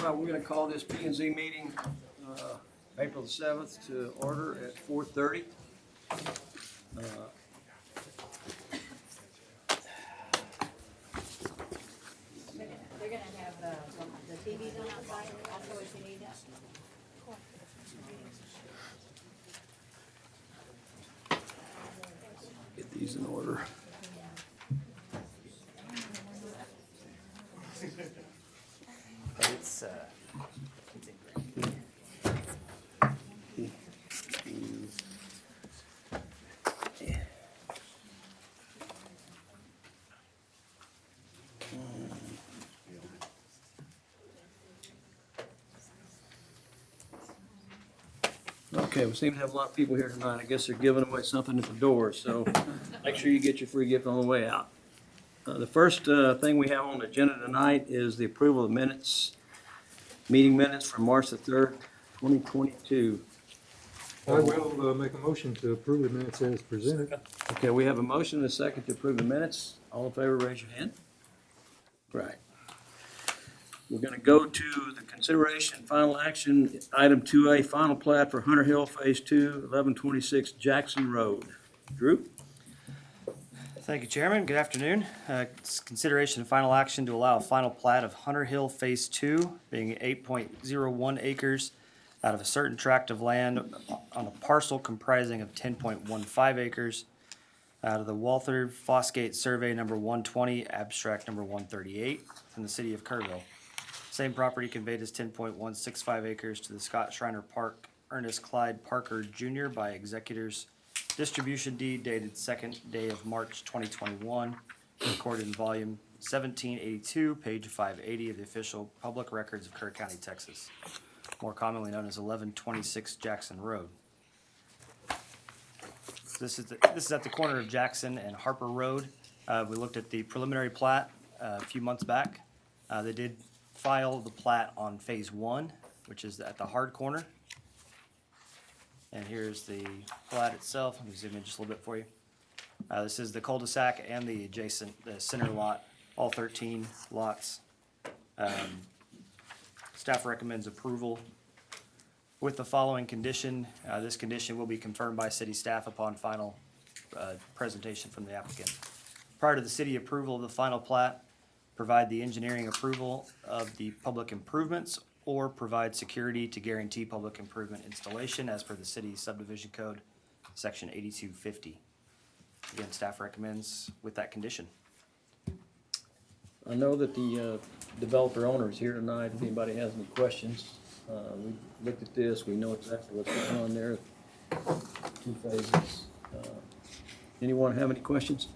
right, we're gonna call this P and Z meeting, April the 7th to order at 4:30. They're gonna have, the TVs on outside, also if you need that. Get these in order. But it's in great. Okay, we seem to have a lot of people here tonight. I guess they're giving away something at the door, so make sure you get your free gift on the way out. The first thing we have on the agenda tonight is the approval of minutes, meeting minutes from March the 3rd, 2022. I will make a motion to approve the minutes as presented. Okay, we have a motion and a second to approve the minutes. All in favor, raise your hand. Right. We're gonna go to the consideration and final action, item 2A, final plat for Hunter Hill Phase 2, 1126 Jackson Road. Drew? Thank you, Chairman. Good afternoon. It's consideration and final action to allow a final plat of Hunter Hill Phase 2, being 8.01 acres out of a certain tract of land on a parcel comprising of 10.15 acres out of the Walther Fosgate Survey number 120, abstract number 138, from the city of Kerrville. Same property conveyed as 10.165 acres to the Scott Schreiner Park Ernest Clyde Parker Jr. by executors. Distribution deed dated second day of March 2021, recorded in volume 1782, page 580 of the official public records of Kerr County, Texas, more commonly known as 1126 Jackson Road. This is at the corner of Jackson and Harper Road. We looked at the preliminary plat a few months back. They did file the plat on Phase 1, which is at the hard corner. And here's the plat itself. Let me zoom in just a little bit for you. This is the cul-de-sac and the center lot, all 13 lots. Staff recommends approval with the following condition. This condition will be confirmed by city staff upon final presentation from the applicant. Prior to the city approval of the final plat, provide the engineering approval of the public improvements or provide security to guarantee public improvement installation as per the city subdivision code, section 8250. Again, staff recommends with that condition. I know that the developer owner is here tonight. If anybody has any questions, we looked at this. We know exactly what's going on there. 2 phases. Anyone have any questions?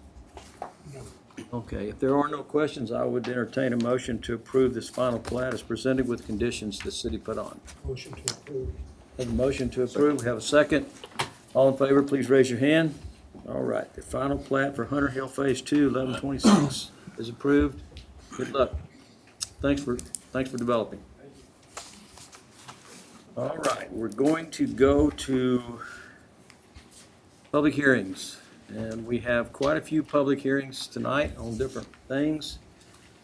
No. Okay, if there are no questions, I would entertain a motion to approve this final plat as presented with conditions the city put on. Motion to approve. Have a motion to approve. We have a second. All in favor, please raise your hand. All right, the final plat for Hunter Hill Phase 2, 1126 is approved. Good luck. Thanks for developing. All right, we're going to go to public hearings. And we have quite a few public hearings tonight on different things.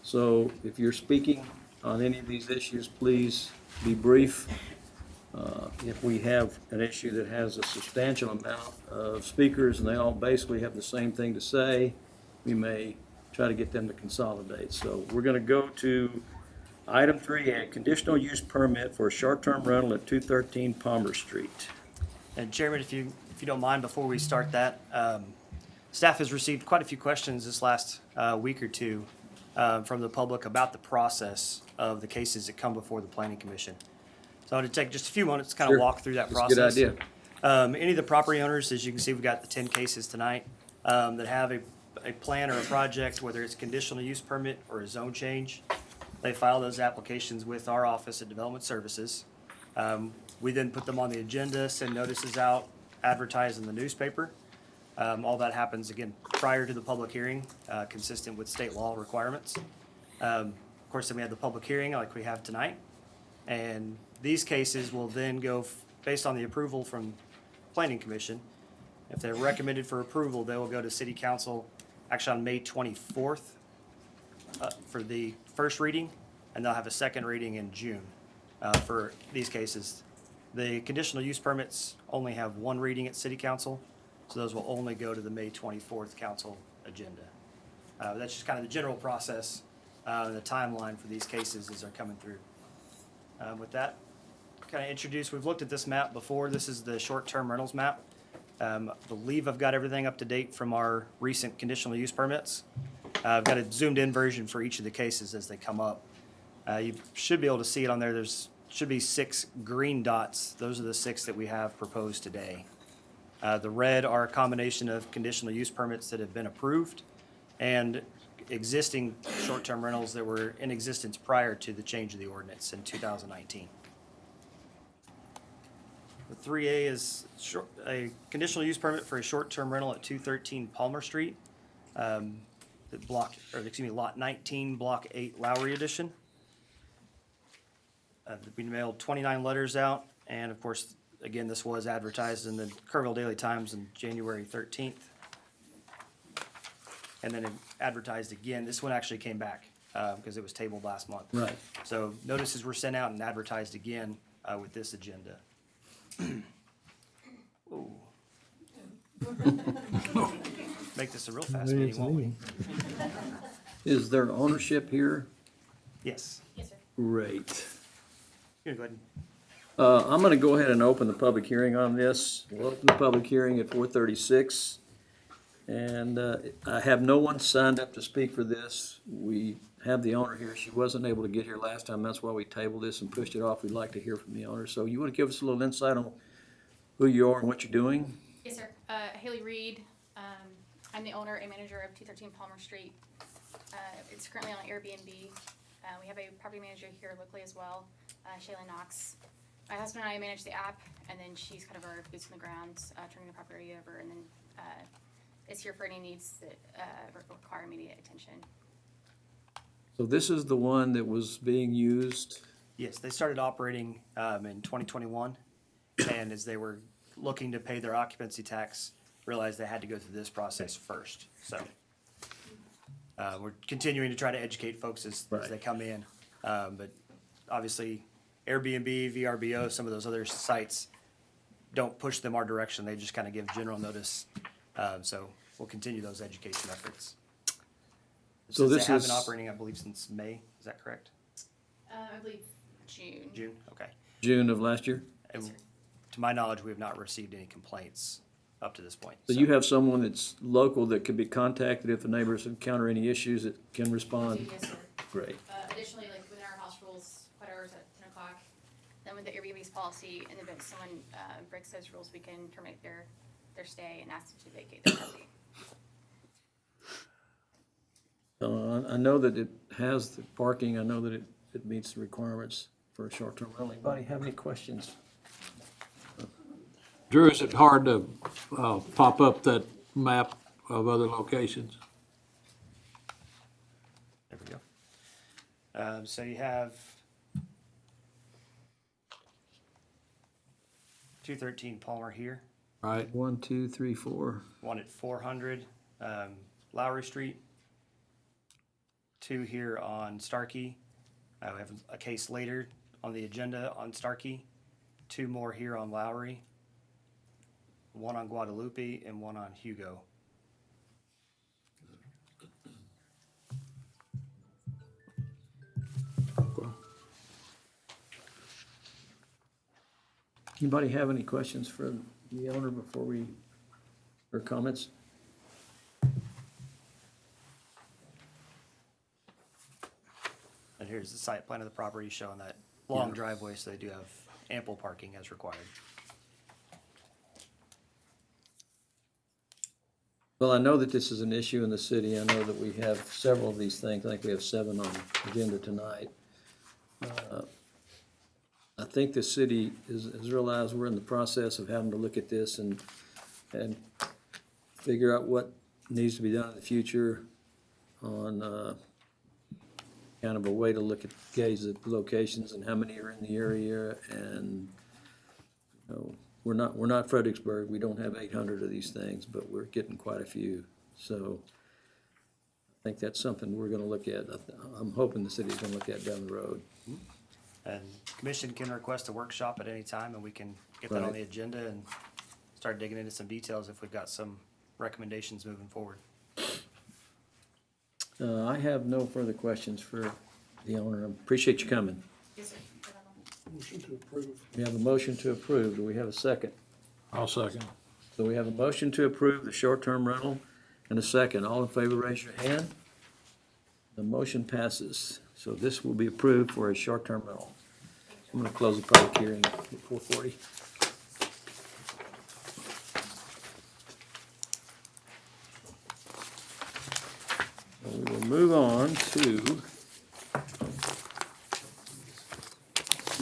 So if you're speaking on any of these issues, please be brief. If we have an issue that has a substantial amount of speakers and they all basically have the same thing to say, we may try to get them to consolidate. So we're going to go to item 3A, conditional use permit for a short-term rental at 213 Palmer Street. And Chairman, if you don't mind, before we start that, staff has received quite a few questions this last week or two from the public about the process of the cases that come before the Planning Commission. So I want to take just a few moments to kind of Sure. walk through that That's a process. good idea. Any of the property owners, as you can see, we've got the 10 cases tonight that have a plan or a project, whether it's conditional use permit or a zone change. They file those applications with our office at Development Services. We then put them on the agenda, send notices out, advertise in the newspaper. All that happens, again, prior to the public hearing, consistent with state law requirements. Of course, then we have the public hearing like we have tonight. And these cases will then go, based on the approval from Planning Commission. If they're recommended for approval, they will go to City Council, actually on May 24th for the first reading, and they'll have a second reading in June. for these cases. The conditional use permits only have one reading at city council, so those will only go to the May 24th council agenda. That's just kind of the general process, the timeline for these cases as they're coming through. With that, kind of introduce, we've looked at this map before. This is the short-term rentals map. I believe I've got everything up to date from our recent conditional use permits. I've got a zoomed-in version for each of the cases as they come up. You should be able to see it on there. There's should be 6 green dots. Those are the 6 that we have proposed today. The red are a combination of conditional use permits that have been approved and existing short-term rentals that were in existence prior to the change of the ordinance in 2019. The 3A is a conditional use permit for a short-term rental at 213 Palmer Street, lot 19, block 8, Lowry Edition. We mailed 29 letters out, and of course, again, this was advertised in the Kerrville Daily Times on January 13th. And then it advertised again. This one actually came back because it was tabled last month. Right. So notices were sent out and advertised again with this agenda. Ooh. Make this a real fast meeting, won't we? Is there ownership here? Yes. Yes, sir. Great. You can go ahead and I'm gonna go ahead and open the public hearing on this. We'll open the public hearing at 4:36. And I have no one signed up to speak for this. We have the owner here. She wasn't able to get here last time. That's why we tabled this and pushed it off. We'd like to hear from the owner. So you wanna give us a little insight on who you are and what you're doing? Yes, sir. Haley Reed. I'm the owner and manager of 213 Palmer Street. It's currently on Airbnb. We have a property manager here locally as well, Shayla Knox. My husband and I manage the app, and then she's kind of our boots on the ground, turning the property over, and then is here for any needs that require immediate attention. So this is the one that was being used. Yes, they started operating in 2021, and as they were looking to pay their occupancy tax, realized they had to go through this process first. So we're continuing to try to educate folks as they come in. But obviously, Airbnb, VRBO, some of those other sites don't push them our direction. They just kind of give general notice. So we'll continue those education efforts. So Since this they have been is- operating, I believe, since May. Is that correct? I believe June. June? Okay. June of last year? And Yes, sir. to my knowledge, we have not received any complaints up to this point. So you have someone that's local that could be contacted if the neighbors encounter any issues that can respond? Yes, sir. Great. Additionally, like within our house rules, quiet hours at 10 o'clock. Then with the Airbnb's policy, in the event someone breaks those rules, we can terminate their stay and ask them to vacate their property. I know that it has the parking. I know that it meets the requirements for a short-term rental. Anybody have any questions? Drew, is it hard to pop up that map of other locations? There we go. So you have 213 Palmer here, Right? 1, 2, 3, 4. one at 400 Lowry Street, 2 here on Starkey. We have a case later on the agenda on Starkey, 2 more here on Lowry, 1 on Guadalupe, and 1 on Hugo. Anybody have any questions for the owner before we, or comments? And here's the site plan of the property showing that long driveway, so they do have ample parking as required. Well, I know that this is an issue in the city. I know that we have several of these things. I think we have 7 on the agenda tonight. I think the city has realized we're in the process of having to look at this and figure out what needs to be done in the future on kind of a way to look at, gauge the locations and how many are in the area. And, you know, we're not Fredericksburg. We don't have 800 of these things, but we're getting quite a few. So I think that's something we're gonna look at. I'm hoping the city's gonna look at down the road. And commission can request a workshop at any time, and we can get that on Right. the agenda and start digging into some details if we've got some recommendations moving forward. I have no further questions for the owner. I appreciate you coming. Yes, sir. We have a motion to approve. Do we have a second? I'll second. So we have a motion to approve the short-term rental and a second. All in favor, raise your hand. The motion passes. So this will be approved for a short-term rental. I'm gonna close the public hearing at 4:40. So we will move on to,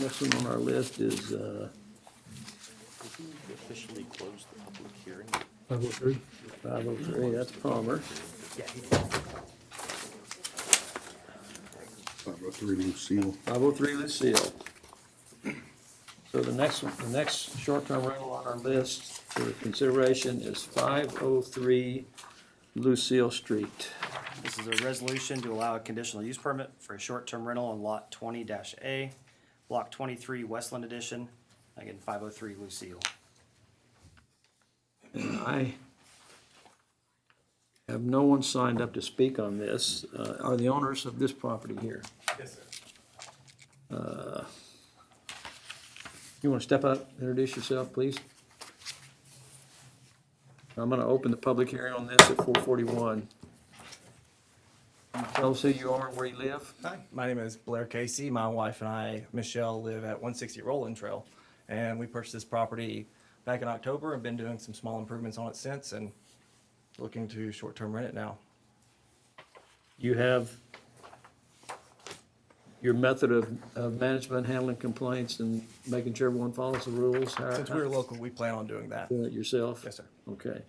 next one on our list is, Officially close the public hearing. 503. 503, that's Palmer. 503 Lucille. 503 Lucille. So the next short-term rental on our list for consideration is 503 Lucille Street. This is a resolution to allow a conditional use permit for a short-term rental on lot 20-A, block 23 Westland Edition, again, 503 Lucille. And I have no one signed up to speak on this. Are the owners of this property here? Yes, sir. You want to step up, introduce yourself, please? I'm going to open the public hearing on this at 4:41. Tell us who you are and where you live. Hi, my name is Blair Casey. My wife and I, Michelle, live at 160 Roland Trail. And we purchased this property back in October and been doing some small improvements on it since and looking to short-term rent it now. You have your method of management, handling complaints and making sure everyone follows the rules. Since we're local, we plan on doing that. Doing it yourself? Yes, sir. Okay.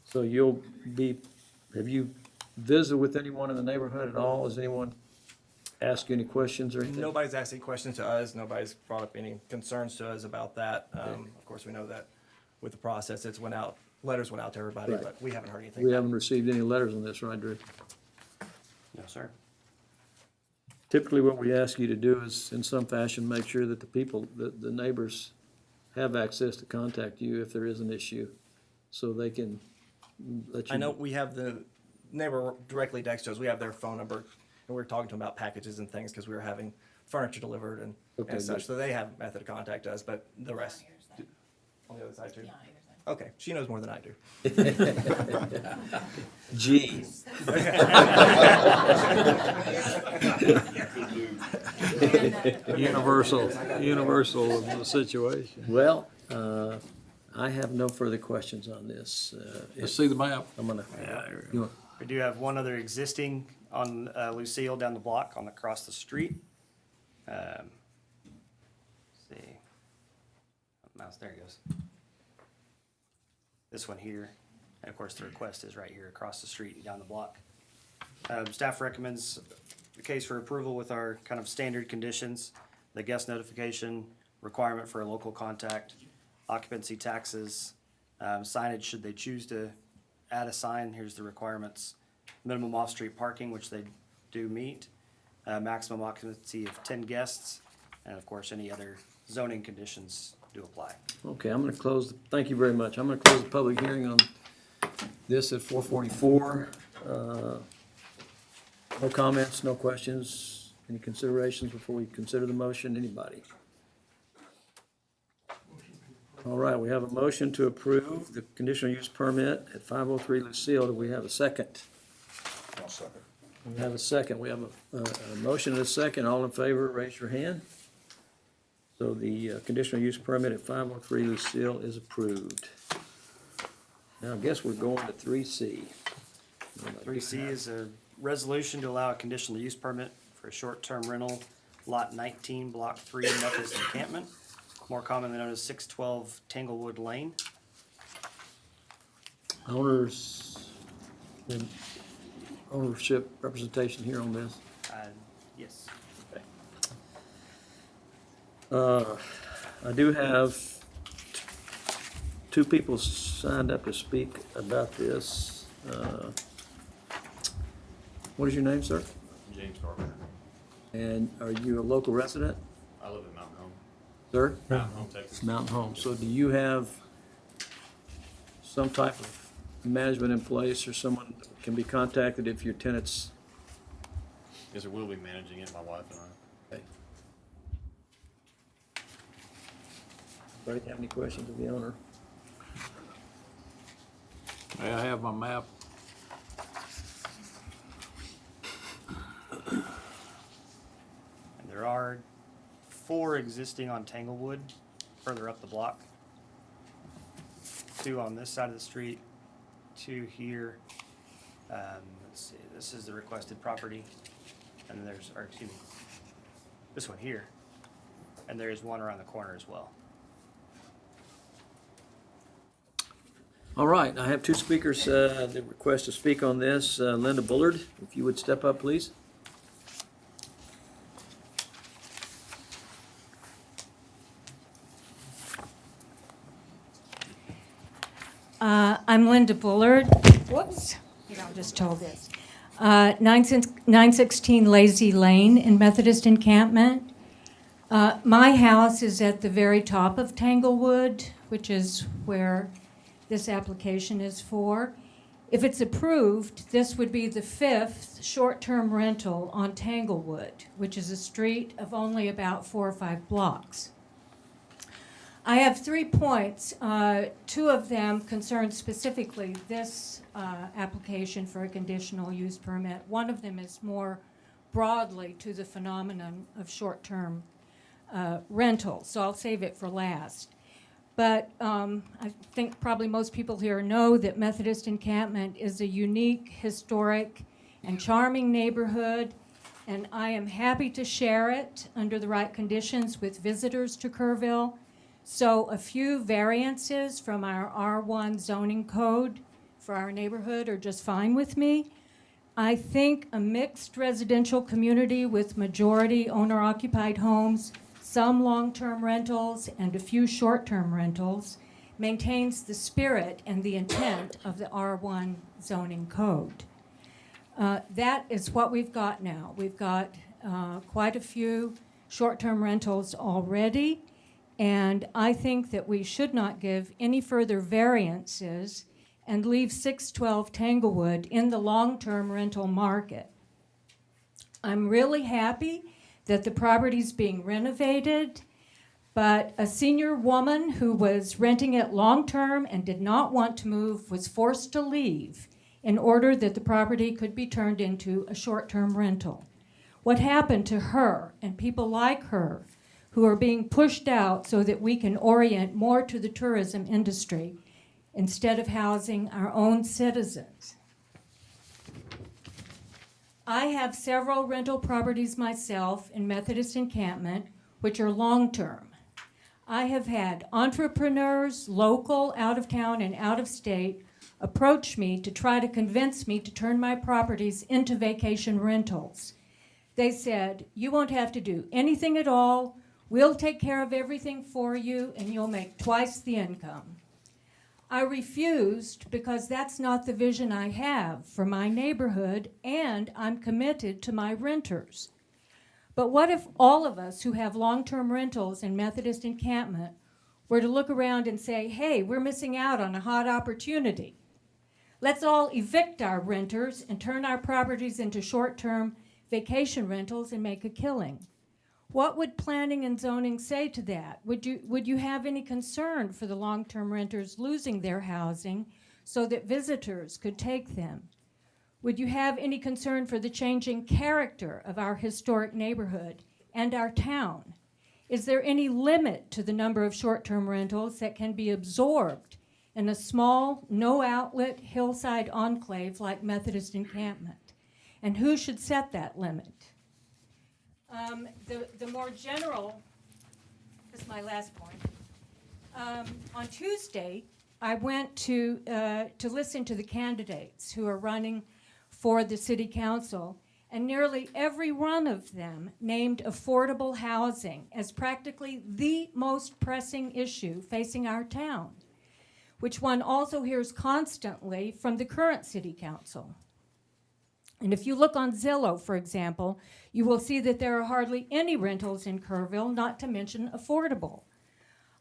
So have you visited with anyone in the neighborhood at all? Has anyone asked you any questions or anything? Nobody's asked any questions to us. Nobody's brought up any concerns to us about that. Of course, we know that with the process, letters went out to everybody, Right. but we haven't heard anything. We back. haven't received any letters on this, right, Drew? No, sir. Typically, what we ask you to do is, in some fashion, make sure that the neighbors have access to contact you if there is an issue, so they can let you. I know we have the neighbor directly next to us. We have their phone number, and we were talking to them about packages and things because we were having furniture delivered and, Okay, such. good. So they have a method to contact us, but the rest on the other side too. Okay, she knows more than I do. G. Universal of the situation. Well, I have no further questions on this. Let's see the map. I'm gonna, you want- We do have one other existing on Lucille down the block across the street. Let's see. Mouse, there it goes. This one here, and of course the request is right here across the street down the block. Staff recommends the case for approval with our kind of standard conditions, the guest notification, requirement for a local contact, occupancy taxes, signage should they choose to add a sign, here's the requirements. Minimum off-street parking, which they do meet, maximum occupancy of 10 guests, and of course, any other zoning conditions do apply. Okay, I'm gonna close, thank you very much. I'm gonna close the public hearing on this at 4:44. No comments, no questions, any considerations before we consider the motion, anybody? All right, we have a motion to approve the conditional use permit at 503 Lucille. Do we have a second? I'll second. We have a second. We have a motion and a second. All in favor, raise your hand. So the conditional use permit at 503 Lucille is approved. Now, I guess we're going to 3C. 3C is a resolution to allow a conditional use permit for a short-term rental, lot 19, block 3, Methodist Encampment, more commonly known as 612 Tanglewood Lane. Ownership representation here on this. Yes. I do have two people signed up to speak about this. What is your name, sir? James Carpenter. And are you a local resident, I live in Mountain Home, sir? Mountain Home, Texas. Mountain Home. So do you have some type of management in place or someone that can be contacted if your tenants? Yes, sir, we'll be managing it, my wife and I. Okay. Anybody have any questions of the owner? May I have my map? And there are 4 existing on Tanglewood, further up the block. 2 on this side of the street, 2 here. Let's see, this is the requested property. And then there's, or excuse me, this one here. And there is one around the corner as well. All right, I have 2 speakers that request to speak on this. Linda Bullard, if you would step up, please. I'm Linda Bullard. Whoops, you know, just told this. 916 Lazy Lane in Methodist Encampment. My house is at the very top of Tanglewood, which is where this application is for. If it's approved, this would be the 5th short-term rental on Tanglewood, which is a street of only about 4 or 5 blocks. I have 3 points. 2 of them concern specifically this application for a conditional use permit. One of them is more broadly to the phenomenon of short-term rental, so I'll save it for last. But I think probably most people here know that Methodist Encampment is a unique, historic, and charming neighborhood, and I am happy to share it under the right conditions with visitors to Kerrville. So a few variances from our R1 zoning code for our neighborhood are just fine with me. I think a mixed residential community with majority owner-occupied homes, some long-term rentals, and a few short-term rentals maintains the spirit and the intent of the R1 zoning code. That is what we've got now. We've got quite a few short-term rentals already, and I think that we should not give any further variances and leave 612 Tanglewood in the long-term rental market. I'm really happy that the property's being renovated, but a senior woman who was renting it long-term and did not want to move was forced to leave in order that the property could be turned into a short-term rental. What happened to her and people like her who are being pushed out so that we can orient more to the tourism industry instead of housing our own citizens? I have several rental properties myself in Methodist Encampment, which are long-term. I have had entrepreneurs, local, out of town, and out of state, approach me to try to convince me to turn my properties into vacation rentals. They said, "You won't have to do anything at all. We'll take care of everything for you, and you'll make twice the income." I refused because that's not the vision I have for my neighborhood, and I'm committed to my renters. But what if all of us who have long-term rentals in Methodist Encampment were to look around and say, "Hey, we're missing out on a hot opportunity. Let's all evict our renters and turn our properties into short-term vacation rentals and make a killing"? What would planning and zoning say to that? Would you have any concern for the long-term renters losing their housing so that visitors could take them? Would you have any concern for the changing character of our historic neighborhood and our town? Is there any limit to the number of short-term rentals that can be absorbed in a small, no-outlet hillside enclave like Methodist Encampment? And who should set that limit? The more general, this is my last point. On Tuesday, I went to listen to the candidates who are running for the city council, and nearly every one of them named affordable housing as practically the most pressing issue facing our town, which one also hears constantly from the current city council. And if you look on Zillow, for example, you will see that there are hardly any rentals in Kerrville, not to mention affordable.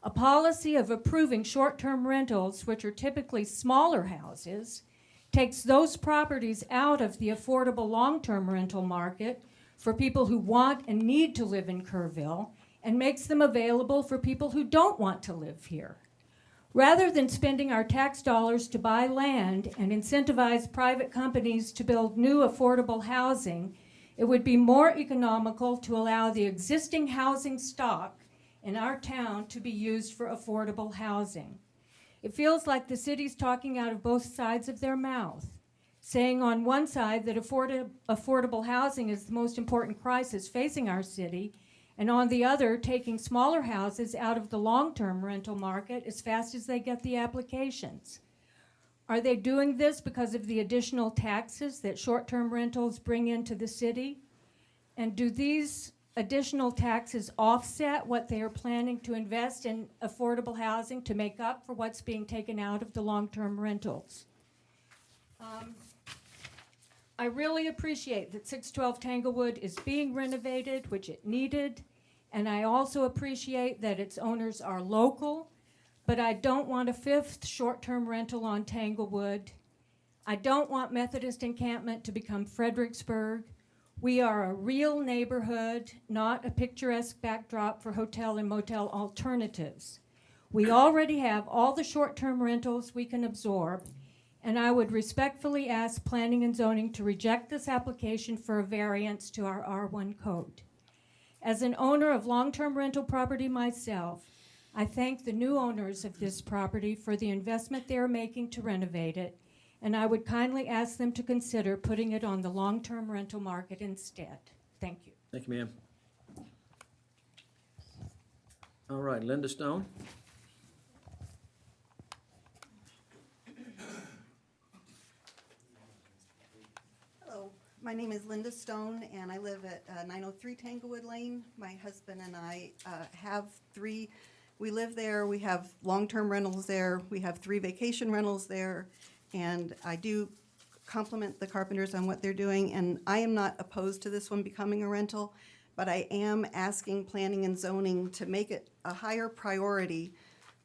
A policy of approving short-term rentals, which are typically smaller houses, takes those properties out of the affordable long-term rental market for people who want and need to live in Kerrville and makes them available for people who don't want to live here. Rather than spending our tax dollars to buy land and incentivize private companies to build new affordable housing, it would be more economical to allow the existing housing stock in our town to be used for affordable housing. It feels like the city's talking out of both sides of their mouth, saying on one side that affordable housing is the most important crisis facing our city, and on the other, taking smaller houses out of the long-term rental market as fast as they get the applications. Are they doing this because of the additional taxes that short-term rentals bring into the city? And do these additional taxes offset what they are planning to invest in affordable housing to make up for what's being taken out of the long-term rentals? I really appreciate that 612 Tanglewood is being renovated, which it needed, and I also appreciate that its owners are local, but I don't want a fifth short-term rental on Tanglewood. I don't want Methodist Encampment to become Fredericksburg. We are a real neighborhood, not a picturesque backdrop for hotel and motel alternatives. We already have all the short-term rentals we can absorb, and I would respectfully ask Planning and Zoning to reject this application for a variance to our R1 code. As an owner of long-term rental property myself, I thank the new owners of this property for the investment they are making to renovate it, and I would kindly ask them to consider putting it on the long-term rental market instead. Thank you. Thank you, ma'am. All right, Linda Stone. Hello, my name is Linda Stone, and I live at 903 Tanglewood Lane. My husband and I we live there, we have long-term rentals there, we have 3 vacation rentals there, and I do compliment the Carpenters on what they're doing, and I am not opposed to this one becoming a rental, but I am asking Planning and Zoning to make it a higher priority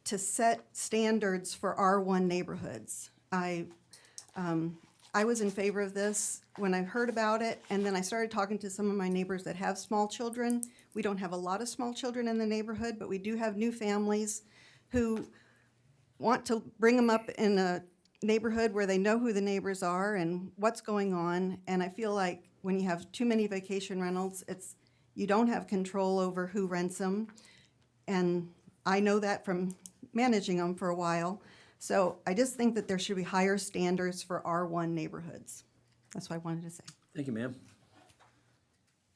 to set standards for R1 neighborhoods. I was in favor of this when I heard about it, and then I started talking to some of my neighbors that have small children. We don't have a lot of small children in the neighborhood, but we do have new families who want to bring them up in a neighborhood where they know who the neighbors are and what's going on. And I feel like when you have too many vacation rentals, you don't have control over who rents them. And I know that from managing them for a while. So I just think that there should be higher standards for R1 neighborhoods. That's what I wanted to say. Thank you, ma'am.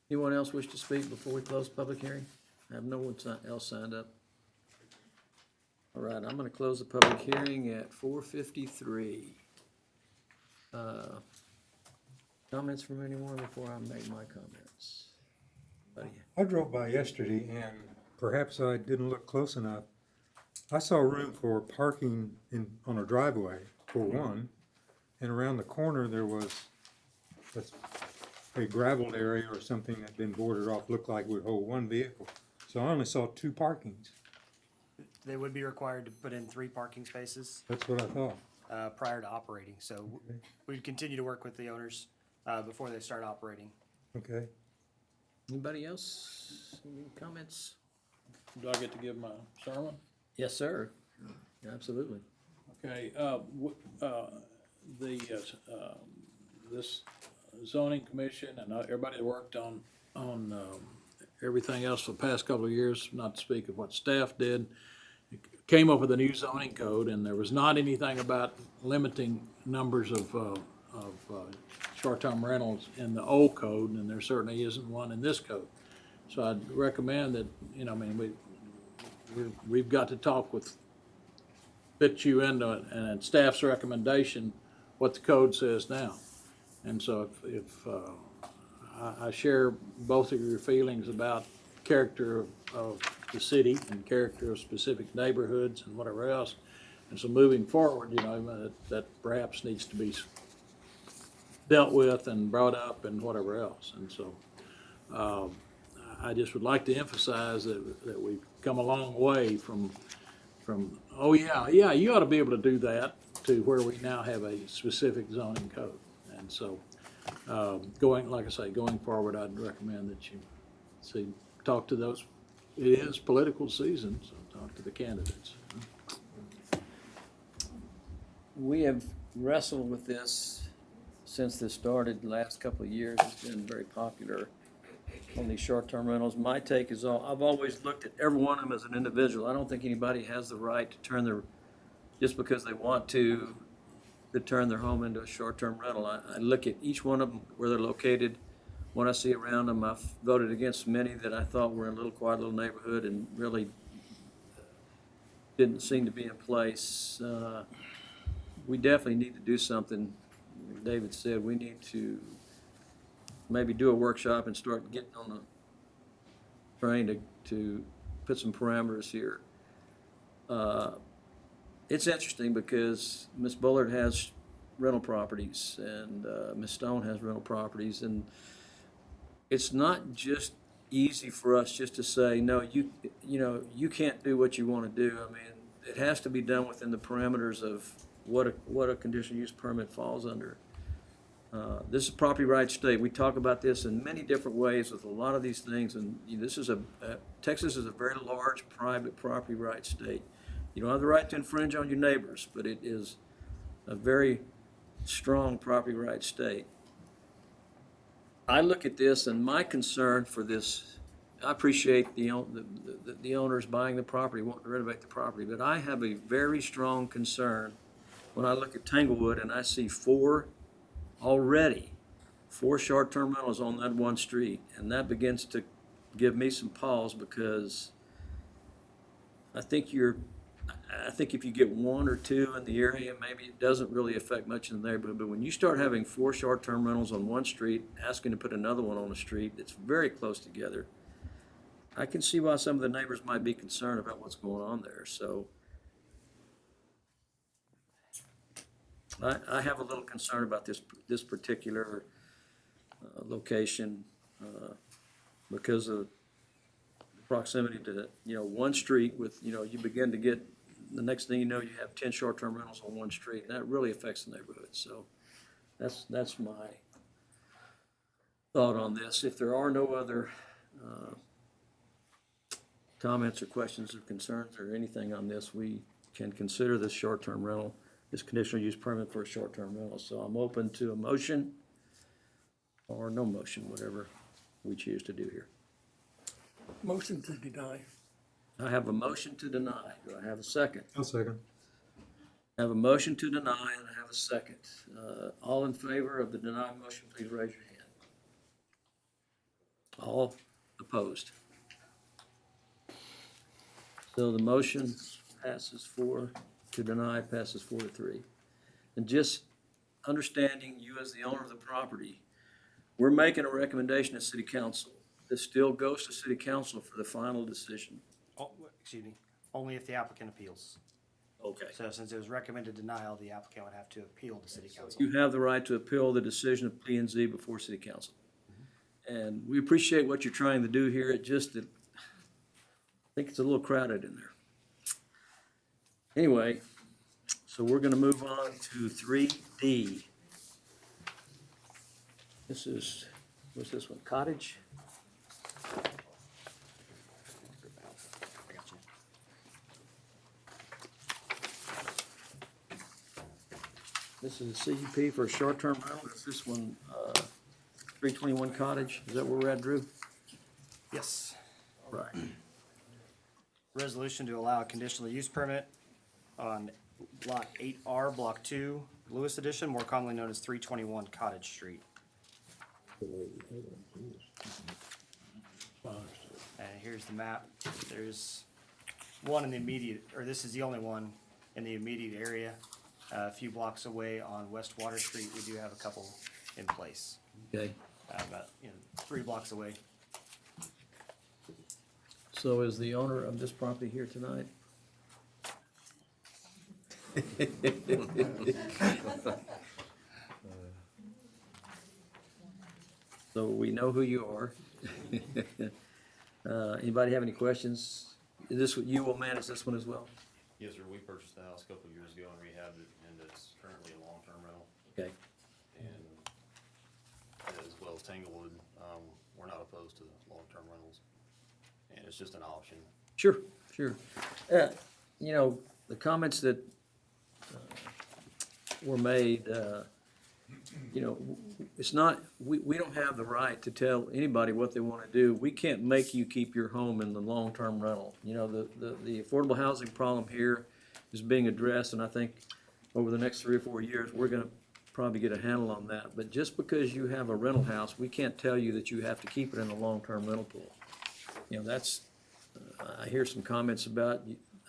Anyone else wish to speak before we close the public hearing? I have no one else signed up. All right, I'm gonna close the public hearing at 4:53. Comments from anyone before I make my comments? Buddy? I drove by yesterday and perhaps I didn't look close enough. I saw room for parking on a driveway, for one, and around the corner there was a graveled area or something that had been boarded off, looked like it would hold one vehicle. So I only saw 2 parkings. They would be required to put in 3 parking spaces That's what I thought. prior to operating. So we'd continue to work with the owners before they start operating. Okay. Anybody else? Any comments? Do I get to give my sermon? Yes, sir. Absolutely. Okay, this zoning commission and everybody that worked on everything else for the past couple of years, not to speak of what staff did, came up with a new zoning code, and there was not anything about limiting numbers of short-term rentals in the old code, and there certainly isn't one in this code. So I'd recommend that, we've got to talk with, fit you into it, and staff's recommendation, what the code says now. And so if I share both of your feelings about character of the city and character of specific neighborhoods and whatever else. And so moving forward, that perhaps needs to be dealt with and brought up and whatever else. And so, I just would like to emphasize that we've come a long way from, oh, yeah, you ought to be able to do that, to where we now have a specific zoning code. And so, like I say, going forward, I'd recommend that you talk to those, it is political season, so talk to the candidates. We have wrestled with this since this started the last couple of years. It's been very popular on these short-term rentals. My take is I've always looked at every one of them as an individual. I don't think anybody has the right to just because they want to turn their home into a short-term rental. I look at each one of them, where they're located, what I see around them. I've voted against many that I thought were in a little quiet little neighborhood and really didn't seem to be in place. We definitely need to do something. David said we need to maybe do a workshop and start getting on the train to put some parameters here. It's interesting because Ms. Bullard has rental properties and Ms. Stone has rental properties, and it's not just easy for us just to say, no, you can't do what you want to do. I mean, it has to be done within the parameters of what a conditional use permit falls under. This is a property rights state. We talk about this in many different ways with a lot of these things, and this is Texas is a very large private property rights state. You don't have the right to infringe on your neighbors, but it is a very strong property rights state. I look at this, and my concern for this, I appreciate the owners buying the property, wanting to renovate the property, but I have a very strong concern when I look at Tanglewood and I see four short-term rentals on that one street, and that begins to give me some pause, because I think if you get one or two in the area, maybe it doesn't really affect much in the neighborhood. But when you start having four short-term rentals on one street, asking to put another one on the street that's very close together, I can see why some of the neighbors might be concerned about what's going on there. So I have a little concern about this particular location because of proximity to one street with you begin to get, the next thing you know, you have 10 short-term rentals on one street, and that really affects the neighborhood. So that's my thought on this. If there are no other comments or questions or concerns or anything on this, we can consider this short-term rental, this conditional use permit for a short-term rental. So I'm open to a motion or no motion, whatever we choose to do here. Motion to deny. I have a motion to deny. Do I have a second? I'll second. I have a motion to deny and I have a second. All in favor of the deny motion, please raise your hand. All opposed. So the motion passes 4 to deny, passes 4-3. And just understanding you as the owner of the property, we're making a recommendation to city council. This still goes to city council for the final decision. Oh, excuse me, only if the applicant appeals. Okay. So since it was recommended denial, the applicant would have to appeal to city council. You have the right to appeal the decision of P&Z before city council. And we appreciate what you're trying to do here. It just, I think it's a little crowded in there. Anyway, so we're gonna move on to 3D. This is, what's this one, cottage? This is a CUP for a short-term rental. Is this one, 321 Cottage? Is that where we're at, Drew? Yes. Right. Resolution to allow a conditional use permit on lot 8R, block 2, Lewis Edition, more commonly known as 321 Cottage Street. And here's the map. There's one in the immediate, or this is the only one in the immediate area. A few blocks away on West Water Street, we do have a couple in place. Okay. About 3 blocks away. So is the owner of this property here tonight? so we know who you are. Anybody have any questions? Is this what you will manage this one as well? Yes, sir, we purchased the house a couple of years ago and rehabbed it, and it's currently a long-term rental. Okay, And as well as Tanglewood, we're not opposed to long-term rentals. And it's just an option. sure, sure. You know, the comments that were made, you know, it's not, we don't have the right to tell anybody what they want to do. We can't make you keep your home in the long-term rental. You know, the affordable housing problem here is being addressed, and I think over the next 3 or 4 years, we're gonna probably get a handle on that. But just because you have a rental house, we can't tell you that you have to keep it in a long-term rental pool. You know, that's, I hear some comments about,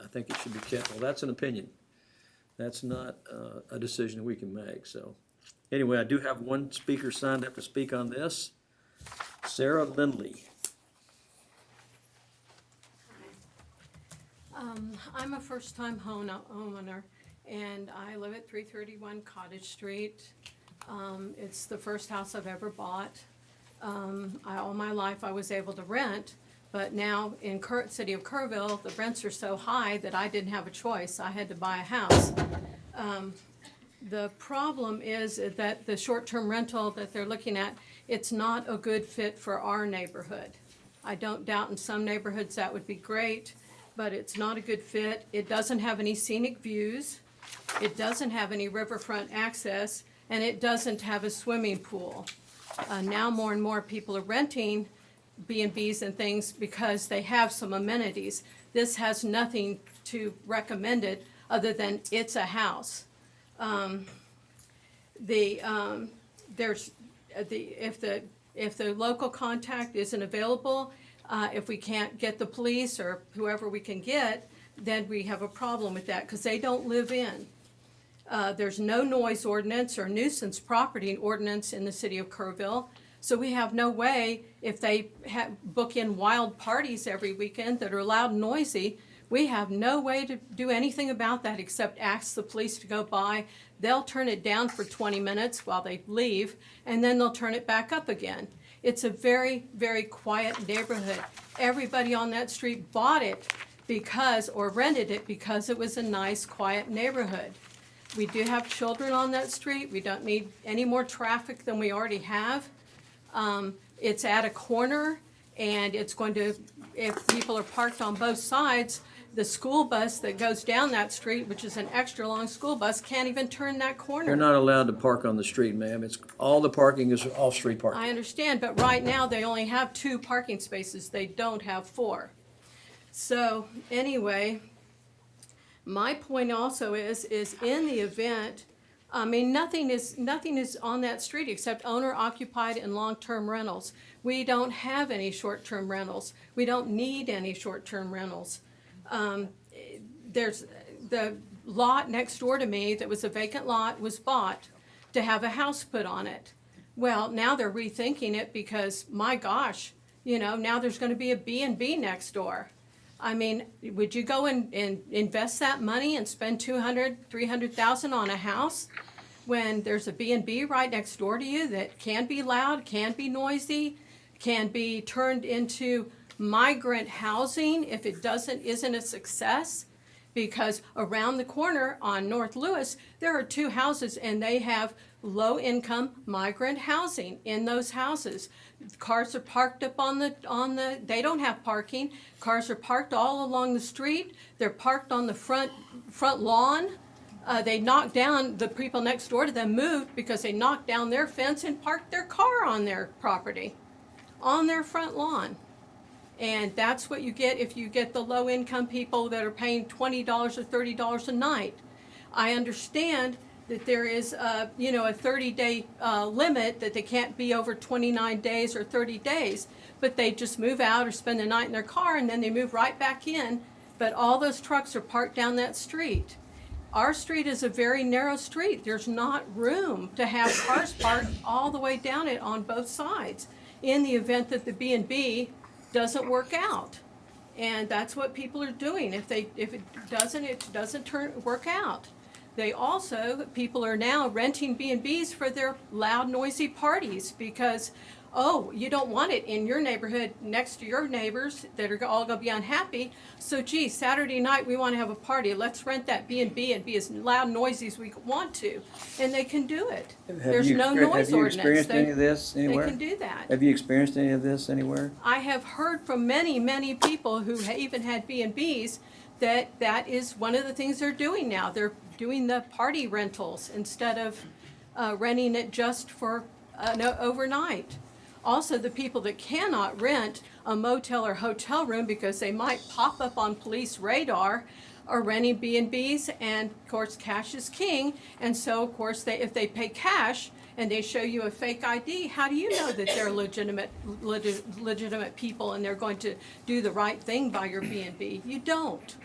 I think it should be kept. Well, that's an opinion. That's not a decision we can make, so. Anyway, I do have one speaker signed up to speak on this. Sarah Lindley. I'm a first-time homeowner, and I live at 331 Cottage Street. It's the first house I've ever bought. All my life I was able to rent, but now in city of Kerrville, the rents are so high that I didn't have a choice. I had to buy a house. The problem is that the short-term rental that they're looking at, it's not a good fit for our neighborhood. I don't doubt in some neighborhoods that would be great, but it's not a good fit. It doesn't have any scenic views. It doesn't have any riverfront access, and it doesn't have a swimming pool. Now more and more people are renting B&Bs and things because they have some amenities. This has nothing to recommend it other than it's a house. If the local contact isn't available, if we can't get the police or whoever we can get, then we have a problem with that because they don't live in. There's no noise ordinance or nuisance property ordinance in the city of Kerrville. So we have no way, if they book in wild parties every weekend that are loud and noisy, we have no way to do anything about that except ask the police to go by. They'll turn it down for 20 minutes while they leave, and then they'll turn it back up again. It's a very, very quiet neighborhood. Everybody on that street bought it or rented it because it was a nice, quiet neighborhood. We do have children on that street. We don't need any more traffic than we already have. It's at a corner, and it's going to, if people are parked on both sides, the school bus that goes down that street, which is an extra long school bus, can't even turn that corner. You're not allowed to park on the street, ma'am. It's, all the parking is off-street parking. I understand, but right now they only have 2 parking spaces. They don't have 4. So anyway, my point also is in the event, I mean, nothing is on that street except owner-occupied and long-term rentals. We don't have any short-term rentals. We don't need any short-term rentals. There's the lot next door to me that was a vacant lot was bought to have a house put on it. Well, now they're rethinking it because, my gosh, you know, now there's going to be a B&B next door. I mean, would you go and invest that money and spend $200,000, $300,000 on a house when there's a B&B right next door to you that can be loud, can be noisy, can be turned into migrant housing if it isn't a success? Because around the corner on North Lewis, there are 2 houses and they have low-income migrant housing in those houses. Cars are parked up on the, they don't have parking. Cars are parked all along the street. They're parked on the front lawn. They knocked down, the people next door to them moved because they knocked down their fence and parked their car on their property, on their front lawn. And that's what you get if you get the low-income people that are paying $20 or $30 a night. I understand that there is, a 30-day limit, that they can't be over 29 days or 30 days, but they just move out or spend the night in their car and then they move right back in. But all those trucks are parked down that street. Our street is a very narrow street. There's not room to have cars parked all the way down it on both sides in the event that the B&B doesn't work out. And that's what people are doing. If it doesn't work out. People are now renting B&Bs for their loud, noisy parties because oh, you don't want it in your neighborhood next to your neighbors that are all gonna be unhappy. So gee, Saturday night, we wanna have a party, let's rent that B&B and be as loud and noisy as we want to. And they can do it. There's no noise Have you ordinance. experienced any of this They anywhere? can do that. Have you experienced any of this anywhere? I have heard from many, many people who even had B&Bs that that is one of the things they're doing now. They're doing the party rentals instead of renting it just for no, overnight. Also, the people that cannot rent a motel or hotel room because they might pop up on police radar are renting B&Bs, and of course, cash is king. And so, of course, if they pay cash and they show you a fake ID, how do you know that they're legitimate people and they're going to do the right thing by your B&B? You don't.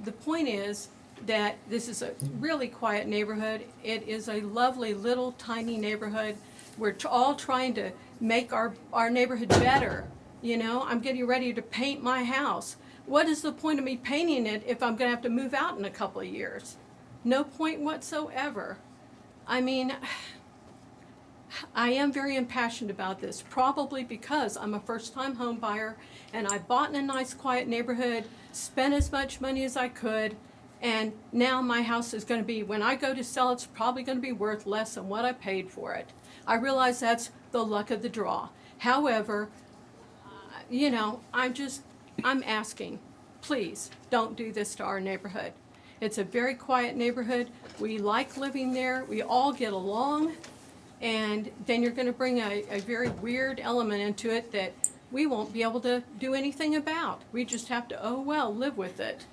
The point is that this is a really quiet neighborhood. It is a lovely little tiny neighborhood. We're all trying to make our neighborhood better. You know, I'm getting ready to paint my house. What is the point of me painting it if I'm gonna have to move out in a couple of years? No point whatsoever. I mean, I am very impassioned about this, probably because I'm a first-time home buyer and I bought in a nice quiet neighborhood, spent as much money as I could, and now my house is gonna be, when I go to sell, it's probably gonna be worth less than what I paid for it. I realize that's the luck of the draw. However, you know, I'm asking, please don't do this to our neighborhood. It's a very quiet neighborhood. We like living there. We all get along. And then you're going to bring a very weird element into it that we won't be able to do anything about. We just have to, oh well, live with it.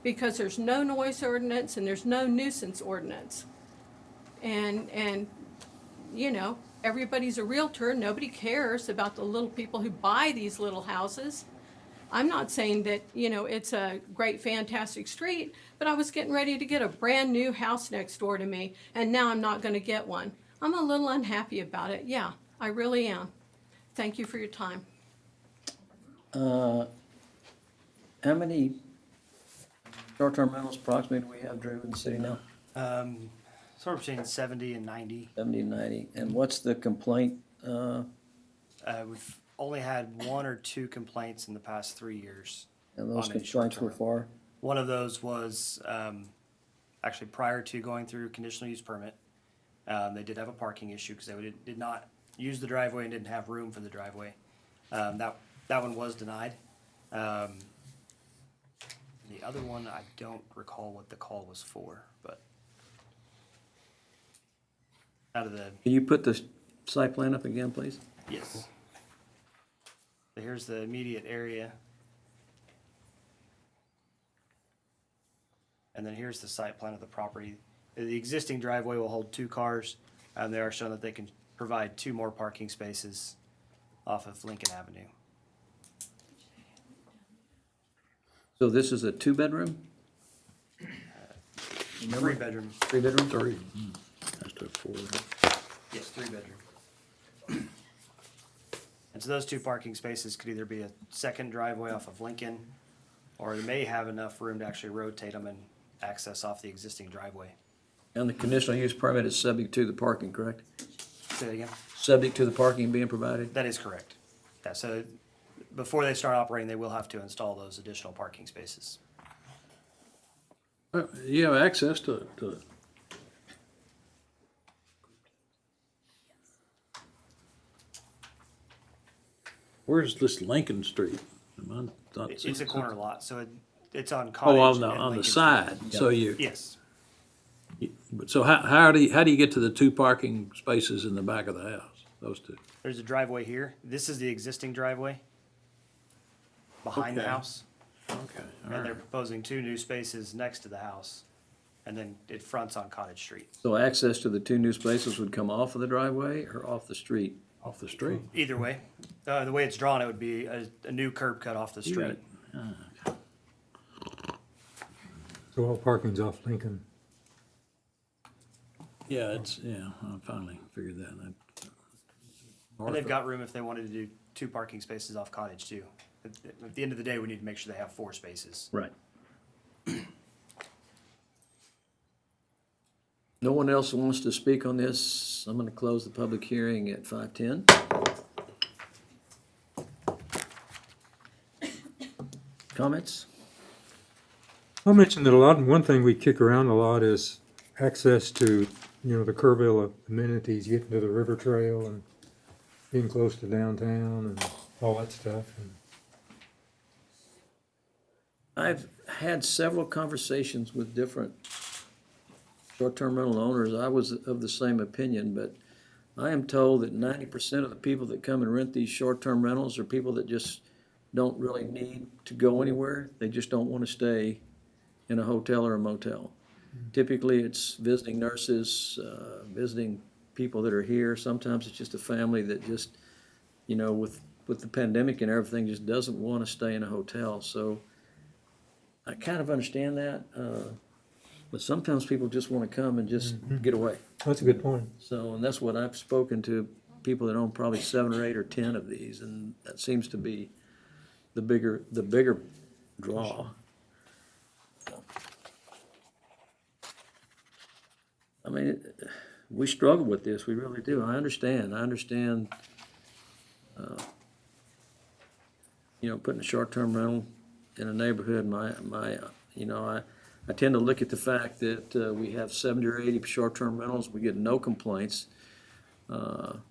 Because there's no noise ordinance and there's no nuisance ordinance. And you know, everybody's a realtor. Nobody cares about the little people who buy these little houses. I'm not saying that, you know, it's a great, fantastic street, but I was getting ready to get a brand new house next door to me, and now I'm not going to get one. I'm a little unhappy about it. Yeah, I really am. Thank you for your time. How many short-term rentals approximately do we have, Drew, in the city now? Sort of between 70 and 90. 70 and 90. And what's the complaint? We've only had 1 or 2 complaints in the past 3 years. And those on a complaints were short-term. for? One of those was actually prior to going through conditional use permit. They did have a parking issue because they did not use the driveway and didn't have room for the driveway. That one was denied. The other one, I don't recall what the call was for, but out of the, Can you put the site plan up again, please? yes. So here's the immediate area. And then here's the site plan of the property. The existing driveway will hold 2 cars. They are showing that they can provide 2 more parking spaces off of Lincoln Avenue. So this is a 2-bedroom? 3-bedroom. 3-bedroom? Three. That's to 4. Yes, 3-bedroom. And so those 2 parking spaces could either be a second driveway off of Lincoln, or they may have enough room to actually rotate them and access off the existing driveway. And the conditional use permit is subject to the parking, correct? Say that again? Subject to the parking being provided? That is correct. Yeah, so before they start operating, they will have to install those additional parking spaces. You have access to it. Where's this Lincoln Street? Am I not It's seeing a corner lot, so it's on Oh, Cottage. on and the Lincoln side, Street. so you, Yes. so how do you get to the 2 parking spaces in the back of the house, those 2? There's a driveway here. This is the existing driveway behind the Okay. house. Okay, all And they're right. proposing 2 new spaces next to the house. And then it fronts on Cottage Street. So access to the 2 new spaces would come off of the driveway or off the street? Off the street. Either way, the way it's drawn, it would be a new curb cut off the You got street. it. So all parking's off Lincoln. Yeah, I finally figured that out. And they've got room if they wanted to do 2 parking spaces off Cottage too. At the end of the day, we need to make sure they have 4 spaces. Right. No one else wants to speak on this. I'm going to close the public hearing at 5:10. Comments? I'll mention that one thing we kick around a lot is access to, the Kerrville amenities, getting to the river trail and being close to downtown and all that stuff. And I've had several conversations with different short-term rental owners. I was of the same opinion, but I am told that 90% of the people that come and rent these short-term rentals are people that just don't really need to go anywhere. They just don't want to stay in a hotel or a motel. Typically, it's visiting nurses, visiting people that are here. Sometimes it's just a family that just, with the pandemic and everything, just doesn't want to stay in a hotel. So I kind of understand that, but sometimes people just want to come and just get away. that's a good point. So, and that's what I've spoken to people that own probably 7 or 8 or 10 of these, and that seems to be the bigger draw. I mean, we struggle with this, we really do. I understand, putting a short-term rental in a neighborhood, I tend to look at the fact that we have 70 or 80 short-term rentals, we get no complaints. I'm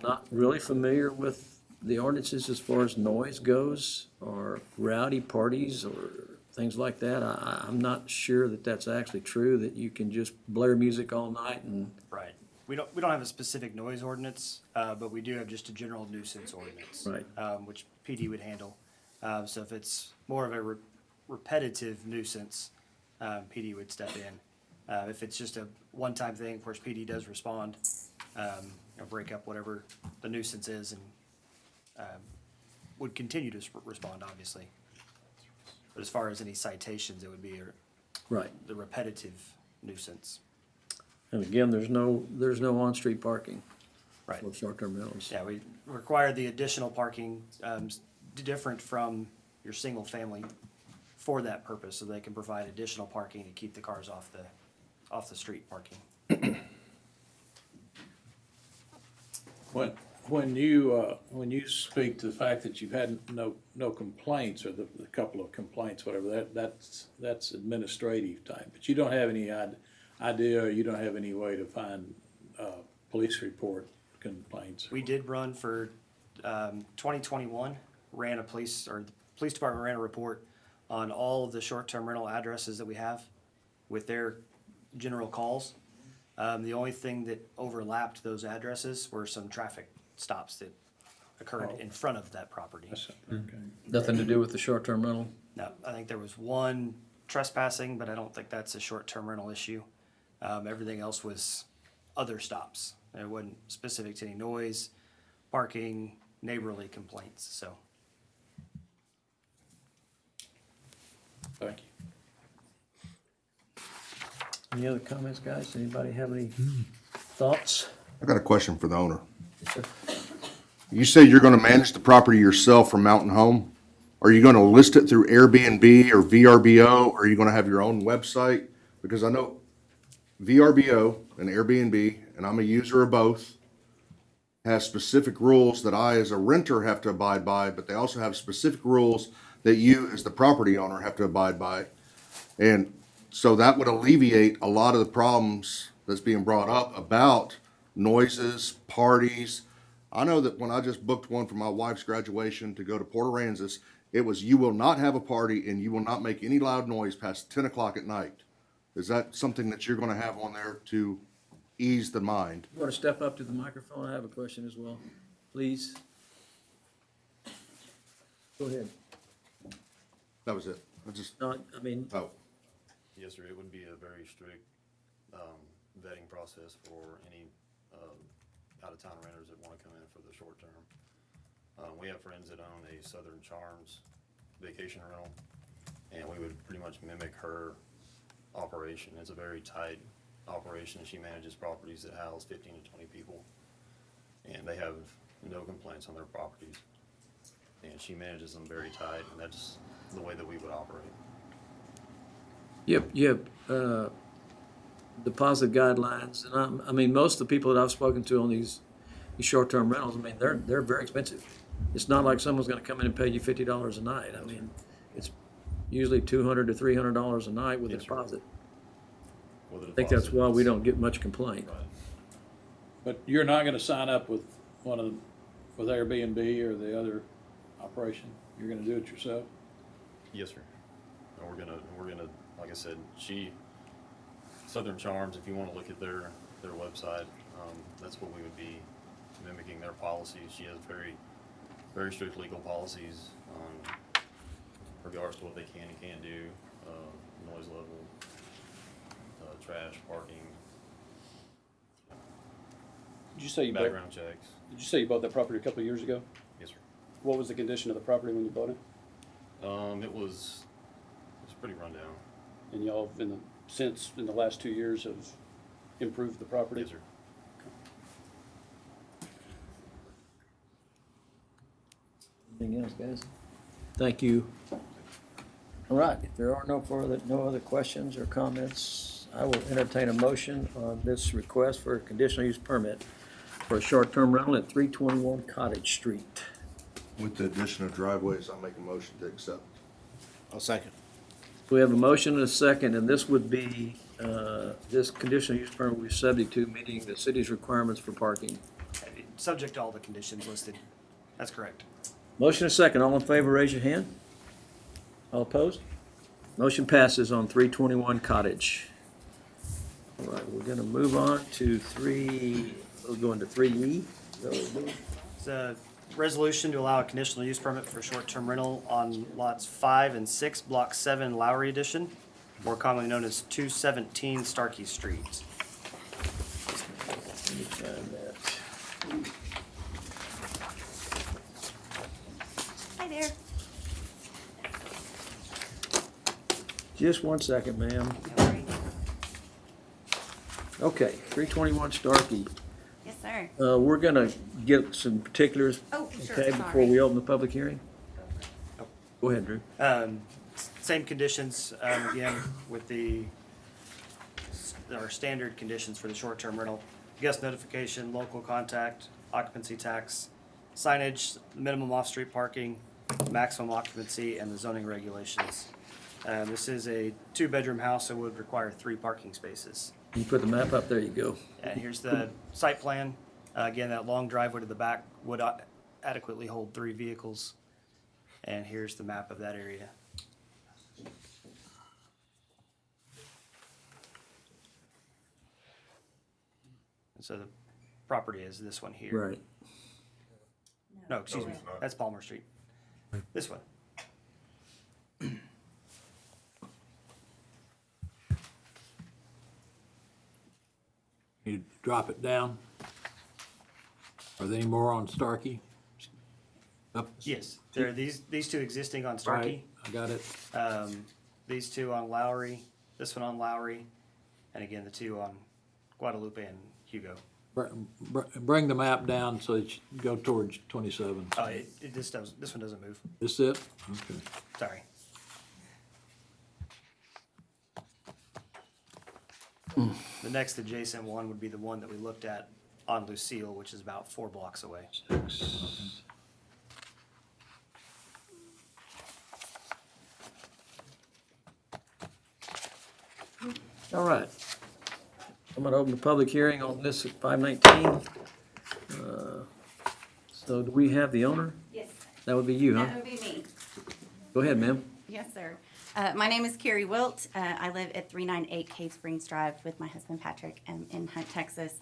not really familiar with the ordinances as far as noise goes, or rowdy parties, or things like that. I'm not sure that that's actually true, that you can just blare music all night and. Right. We don't have a specific noise ordinance, but we do have just a general nuisance ordinance. Right. Which PD would handle. So if it's more of a repetitive nuisance, PD would step in. If it's just a one-time thing, of course, PD does respond, break up whatever the nuisance is, and would continue to respond, obviously. But as far as any citations, it would be Right. the repetitive nuisance. And again, there's no on-street parking Right. for short-term rentals. Yeah, we require the additional parking, different from your single family for that purpose, so they can provide additional parking to keep the cars off the street parking. When you speak to the fact that you've had no complaints, or the couple of complaints, whatever, that's administrative type, but you don't have any idea, or you don't have any way to find police report complaints? We did run for 2021, the police department ran a report on all of the short-term rental addresses that we have with their general calls. The only thing that overlapped those addresses were some traffic stops that occurred in front of that property. Okay. Nothing to do with the short-term rental? No, I think there was one trespassing, but I don't think that's a short-term rental issue. Everything else was other stops. It wasn't specific to any noise, parking, neighborly complaints, so. Thank you. Any other comments, guys? Anybody have any thoughts? I got a question for the owner. You say you're gonna manage the property yourself from Mountain Home? Are you gonna list it through Airbnb or VRBO, or are you gonna have your own website? Because I know VRBO and Airbnb, and I'm a user of both, has specific rules that I as a renter have to abide by, but they also have specific rules that you as the property owner have to abide by. And so that would alleviate a lot of the problems that's being brought up about noises, parties. I know that when I just booked one for my wife's graduation to go to Port Aransas, it was, you will not have a party and you will not make any loud noise past 10 o'clock at night. Is that something that you're gonna have on there to ease the mind? You want to step up to the microphone? I have a question as well, please. Go ahead. That was it. Oh. Yes, sir, it would be a very strict vetting process for any out-of-town renters that want to come in for the short term. We have friends that own a Southern Charms vacation rental, and we would pretty much mimic her operation. It's a very tight operation. She manages properties that house 15 to 20 people, and they have no complaints on their properties. And she manages them very tight, and that's the way that we would operate. You have deposit guidelines, and I mean, most of the people that I've spoken to on these these short-term rentals, I mean, they're very expensive. It's not like someone's gonna come in and pay you $50 a night. I mean, it's usually $200 to $300 a night with a Yes, sir. deposit. With a I think that's deposit, why we it's- don't get much complaint. Right. But you're not gonna sign up with with Airbnb or the other operation? You're gonna do it yourself? Yes, sir. And we're gonna, like I said, Southern Charms, if you wanna look at their website, that's what we would be mimicking their policies. She has very, very strict legal policies on regards to what they can and can't do, noise level, trash, parking, Did you say you background checks. Did you say you bought that property a couple of years ago? Yes, sir. What was the condition of the property when you bought it? It was pretty run down. And y'all, in the last 2 years, have improved the property? Yes, sir. Anything else, guys? Thank you. All right, if there are no other questions or comments, I will entertain a motion on this request for a conditional use permit for a short-term rental at 321 Cottage Street. With the addition of driveways, I'll make a motion to accept. I'll second. We have a motion and a second, and this would be, this conditional use permit will be subject to meeting the city's requirements for parking. Subject to all the conditions listed. That's correct. Motion and second, all in favor, raise your hand. All opposed? Motion passes on 321 Cottage. All right, we're gonna move on to we'll go into 3E. It's a resolution to allow a conditional use permit for short-term rental on lots 5 and 6, Block 7, Lowry Edition, more commonly known as 217 Starkey Street. Let me find that. Hi there. Just one second, ma'am. Okay, 321 Starkey. Yes, sir. We're gonna get some particulars, Oh, sure, okay, before sorry. we open the public hearing? Go ahead, Drew. Same conditions, again, with our standard conditions for the short-term rental. Guest notification, local contact, occupancy tax, signage, minimum off-street parking, maximum occupancy, and the zoning regulations. This is a 2-bedroom house, so would require 3 parking spaces. You put the map up, there you go. And here's the site plan. Again, that long driveway to the back would adequately hold 3 vehicles. And here's the map of that area. And so the property is this one here. Right. No, excuse me, that's Palmer Street. This one. You drop it down? Are there any more on Starkey? Up? Yes, there are these 2 existing on Starkey. Right, I got it. These 2 on Lowry, this one on Lowry, and again, the 2 on Guadalupe and Hugo. Bring the map down so that you go towards 27. Oh, this one doesn't move. This it? Okay. Sorry. The next adjacent one would be the one that we looked at on Lucille, which is about 4 blocks away. All right. I'm gonna open the public hearing on this at 519. So do we have the owner? Yes, That would be you, huh? that would be me. Go ahead, ma'am. Yes, sir. My name is Carrie Wilt. I live at 398 Cave Springs Drive with my husband Patrick in Hunt, Texas.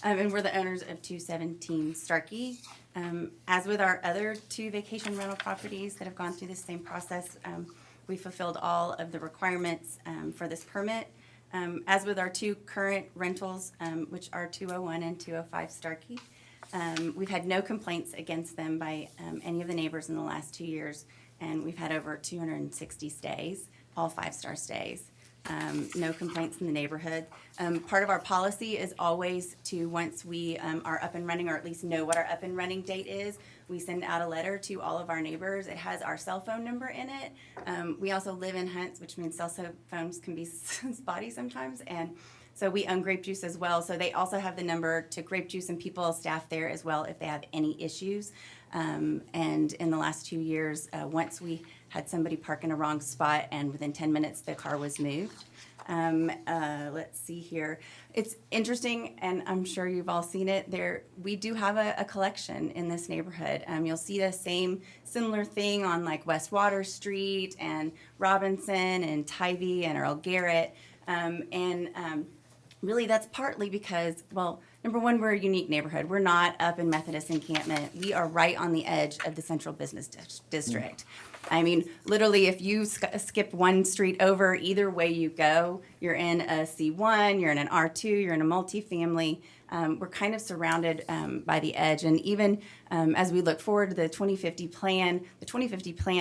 And we're the owners of 217 Starkey. As with our other 2 vacation rental properties that have gone through the same process, we fulfilled all of the requirements for this permit. As with our 2 current rentals, which are 201 and 205 Starkey, we've had no complaints against them by any of the neighbors in the last 2 years. And we've had over 260 stays, all 5-star stays. No complaints in the neighborhood. Part of our policy is always to, once we are up and running, or at least know what our up and running date is, we send out a letter to all of our neighbors. It has our cell phone number in it. We also live in Hunts, which means cell phones can be spotty sometimes. And So we own Grape Juice as well. So they also have the number to Grape Juice and people, staff there as well, if they have any issues. And in the last 2 years, once we had somebody park in a wrong spot, and within 10 minutes, the car was moved. Let's see here. It's interesting, and I'm sure you've all seen it. We do have a collection in this neighborhood. You'll see the similar thing on like West Water Street and Robinson and Tybee and Earl Garrett. Really, that's partly because, well, number one, we're a unique neighborhood. We're not up in Methodist Encampment. We are right on the edge of the central business district. I mean, literally, if you skip one street over, either way you go, you're in a C1, you're in an R2, you're in a multifamily. We're kind of surrounded by the edge. And even as we look forward to the 2050 plan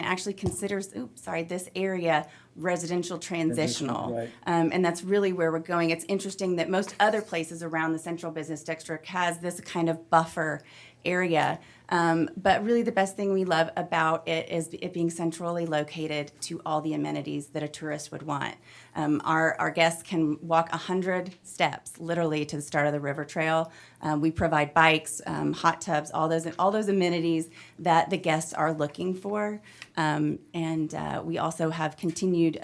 actually considers, this area residential transitional. Right. And that's really where we're going. It's interesting that most other places around the central business district has this kind of buffer area. But really the best thing we love about it is it being centrally located to all the amenities that a tourist would want. Our guests can walk 100 steps, literally, to the start of the river trail. We provide bikes, hot tubs, all those amenities that the guests are looking for. And we also have continued,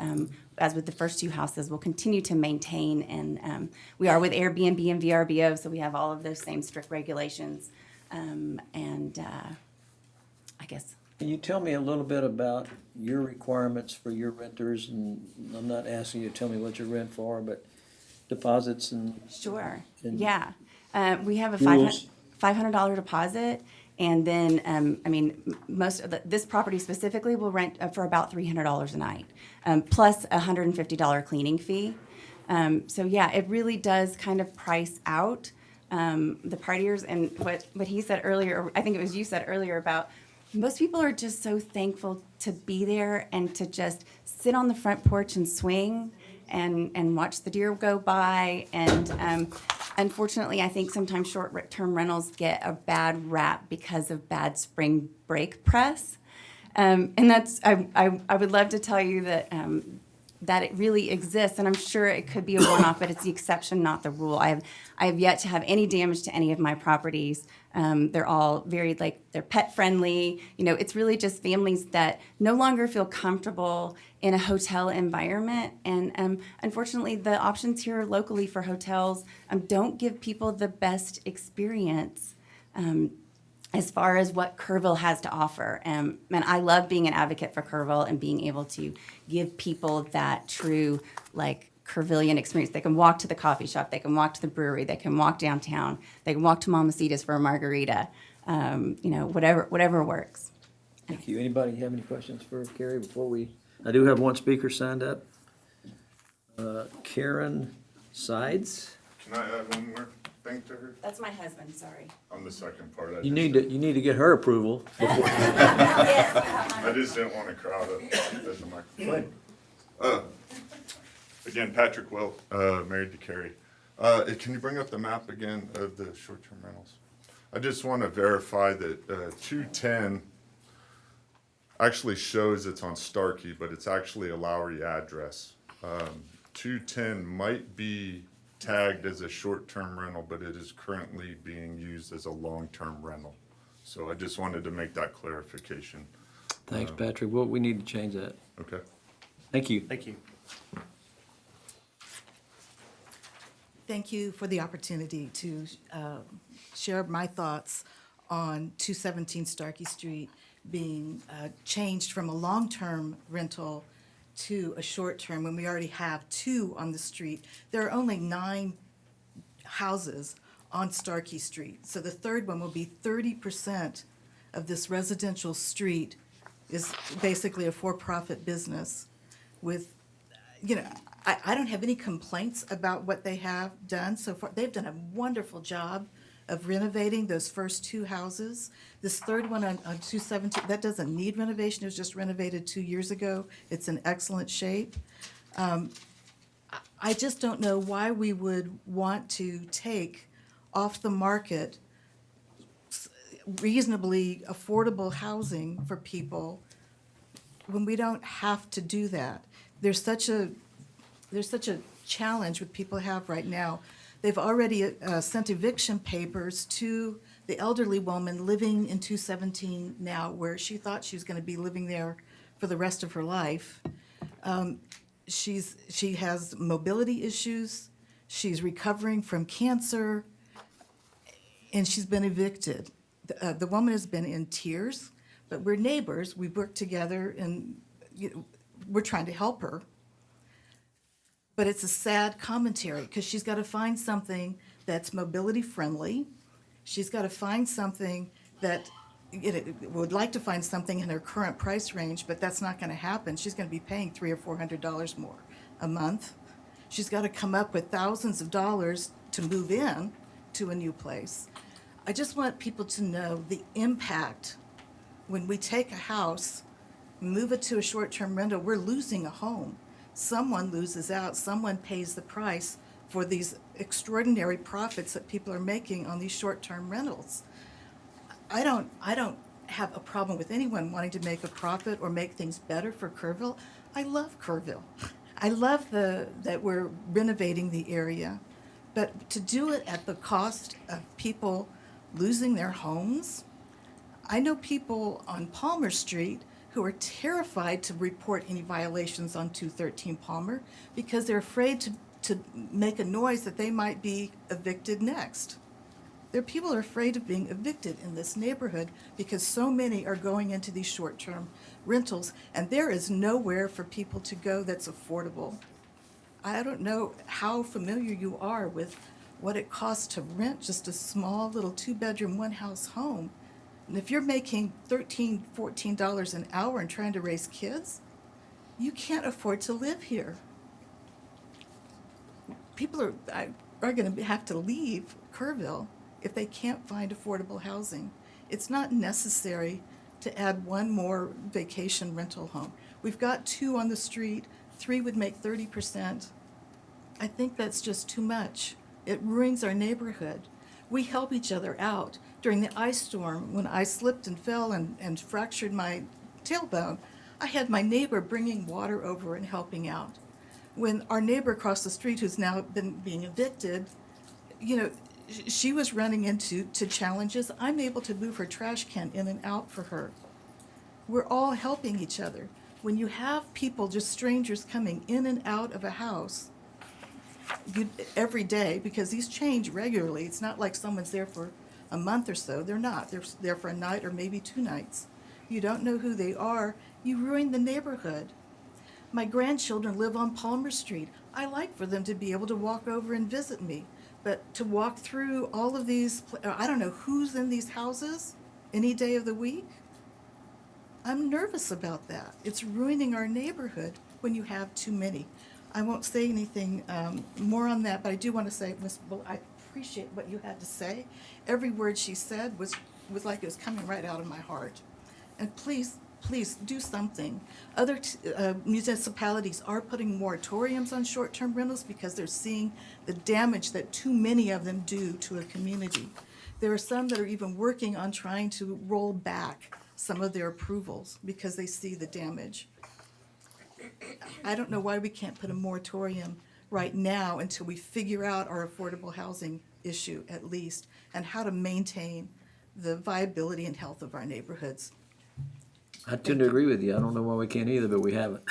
as with the first two houses, we'll continue to maintain, and we are with Airbnb and VRBO, so we have all of those same strict regulations. I guess. Can you tell me a little bit about your requirements for your renters? And I'm not asking you to tell me what you rent for, but deposits and. Sure. And Yeah. We have a rules? $500 deposit. And then, most of this property specifically will rent for about $300 a night, plus a $150 cleaning fee. So yeah, it really does kind of price out the partiers. And what he said earlier, or I think it was you said earlier, about most people are just so thankful to be there and to just sit on the front porch and swing and watch the deer go by. And unfortunately, I think sometimes short-term rentals get a bad rap because of bad spring break press. And that's, I would love to tell you that that it really exists, and I'm sure it could be a one-off, but it's the exception, not the rule. I have yet to have any damage to any of my properties. They're all very, they're pet-friendly. It's really just families that no longer feel comfortable in a hotel environment. And unfortunately, the options here locally for hotels don't give people the best experience as far as what Kerrville has to offer. And I love being an advocate for Kerrville and being able to give people that true, Kerrvillian experience. They can walk to the coffee shop, they can walk to the brewery, they can walk downtown, they can walk to Mamacita's for a margarita, whatever works. Thank you. Anybody have any questions for Carrie before I do have one speaker signed up. Karen Sides. Can I add one more thing to her? That's my husband, sorry. On the second part. You need to get her approval before. I just didn't want to crowd up at the microphone. Again, Patrick Wilt, married to Carrie. Can you bring up the map again of the short-term rentals? I just want to verify that 210 actually shows it's on Starkey, but it's actually a Lowry address. 210 might be tagged as a short-term rental, but it is currently being used as a long-term rental. So I just wanted to make that clarification. Thanks, Patrick. Well, we need to change that. Okay. Thank you. Thank you. Thank you for the opportunity to share my thoughts on 217 Starkey Street being changed from a long-term rental to a short-term when we already have 2 on the street. There are only 9 houses on Starkey Street. So the third one will be 30% of this residential street is basically a for-profit business with, I don't have any complaints about what they have done so far. They've done a wonderful job of renovating those first 2 houses. This third one on 217, that doesn't need renovation. It was just renovated 2 years ago. It's in excellent shape. I just don't know why we would want to take off the market reasonably affordable housing for people when we don't have to do that. There's such a challenge what people have right now. They've already sent eviction papers to the elderly woman living in 217 now, where she thought she was going to be living there for the rest of her life. She has mobility issues. She's recovering from cancer, and she's been evicted. The woman has been in tears, but we're neighbors. We work together, and we're trying to help her. But it's a sad commentary because she's got to find something that's mobility friendly. She's got to find something that would like to find something in her current price range, but that's not going to happen. She's going to be paying $300 or $400 more a month. She's got to come up with thousands of dollars to move in to a new place. I just want people to know the impact when we take a house, move it to a short-term rental, we're losing a home. Someone loses out, someone pays the price for these extraordinary profits that people are making on these short-term rentals. I don't have a problem with anyone wanting to make a profit or make things better for Kerrville. I love Kerrville. I love that we're renovating the area, but to do it at the cost of people losing their homes. I know people on Palmer Street who are terrified to report any violations on 213 Palmer because they're afraid to make a noise that they might be evicted next. People are afraid of being evicted in this neighborhood because so many are going into these short-term rentals, and there is nowhere for people to go that's affordable. I don't know how familiar you are with what it costs to rent just a small little 2-bedroom, 1-house home. And if you're making $13, $14 an hour and trying to raise kids, you can't afford to live here. People are going to have to leave Kerrville if they can't find affordable housing. It's not necessary to add one more vacation rental home. We've got 2 on the street, 3 would make 30%. I think that's just too much. It ruins our neighborhood. We help each other out. During the ice storm, when I slipped and fell and fractured my tailbone, I had my neighbor bringing water over and helping out. When our neighbor across the street, who's now been being evicted, she was running into challenges. I'm able to move her trash can in and out for her. We're all helping each other. When you have people, just strangers, coming in and out of a house every day, because these change regularly. It's not like someone's there for a month or so. They're not. They're there for a night or maybe 2 nights. You don't know who they are. You ruin the neighborhood. My grandchildren live on Palmer Street. I like for them to be able to walk over and visit me. But to walk through all of these, I don't know who's in these houses any day of the week. I'm nervous about that. It's ruining our neighborhood when you have too many. I won't say anything more on that, but I do want to say, Ms. Bull, I appreciate what you had to say. Every word she said was like it was coming right out of my heart. And please do something. Other municipalities are putting moratoriums on short-term rentals because they're seeing the damage that too many of them do to a community. There are some that are even working on trying to roll back some of their approvals because they see the damage. I don't know why we can't put a moratorium right now until we figure out our affordable housing issue at least and how to maintain the viability and health of our neighborhoods. I tend to agree with you. I don't know why we can't either, but we haven't.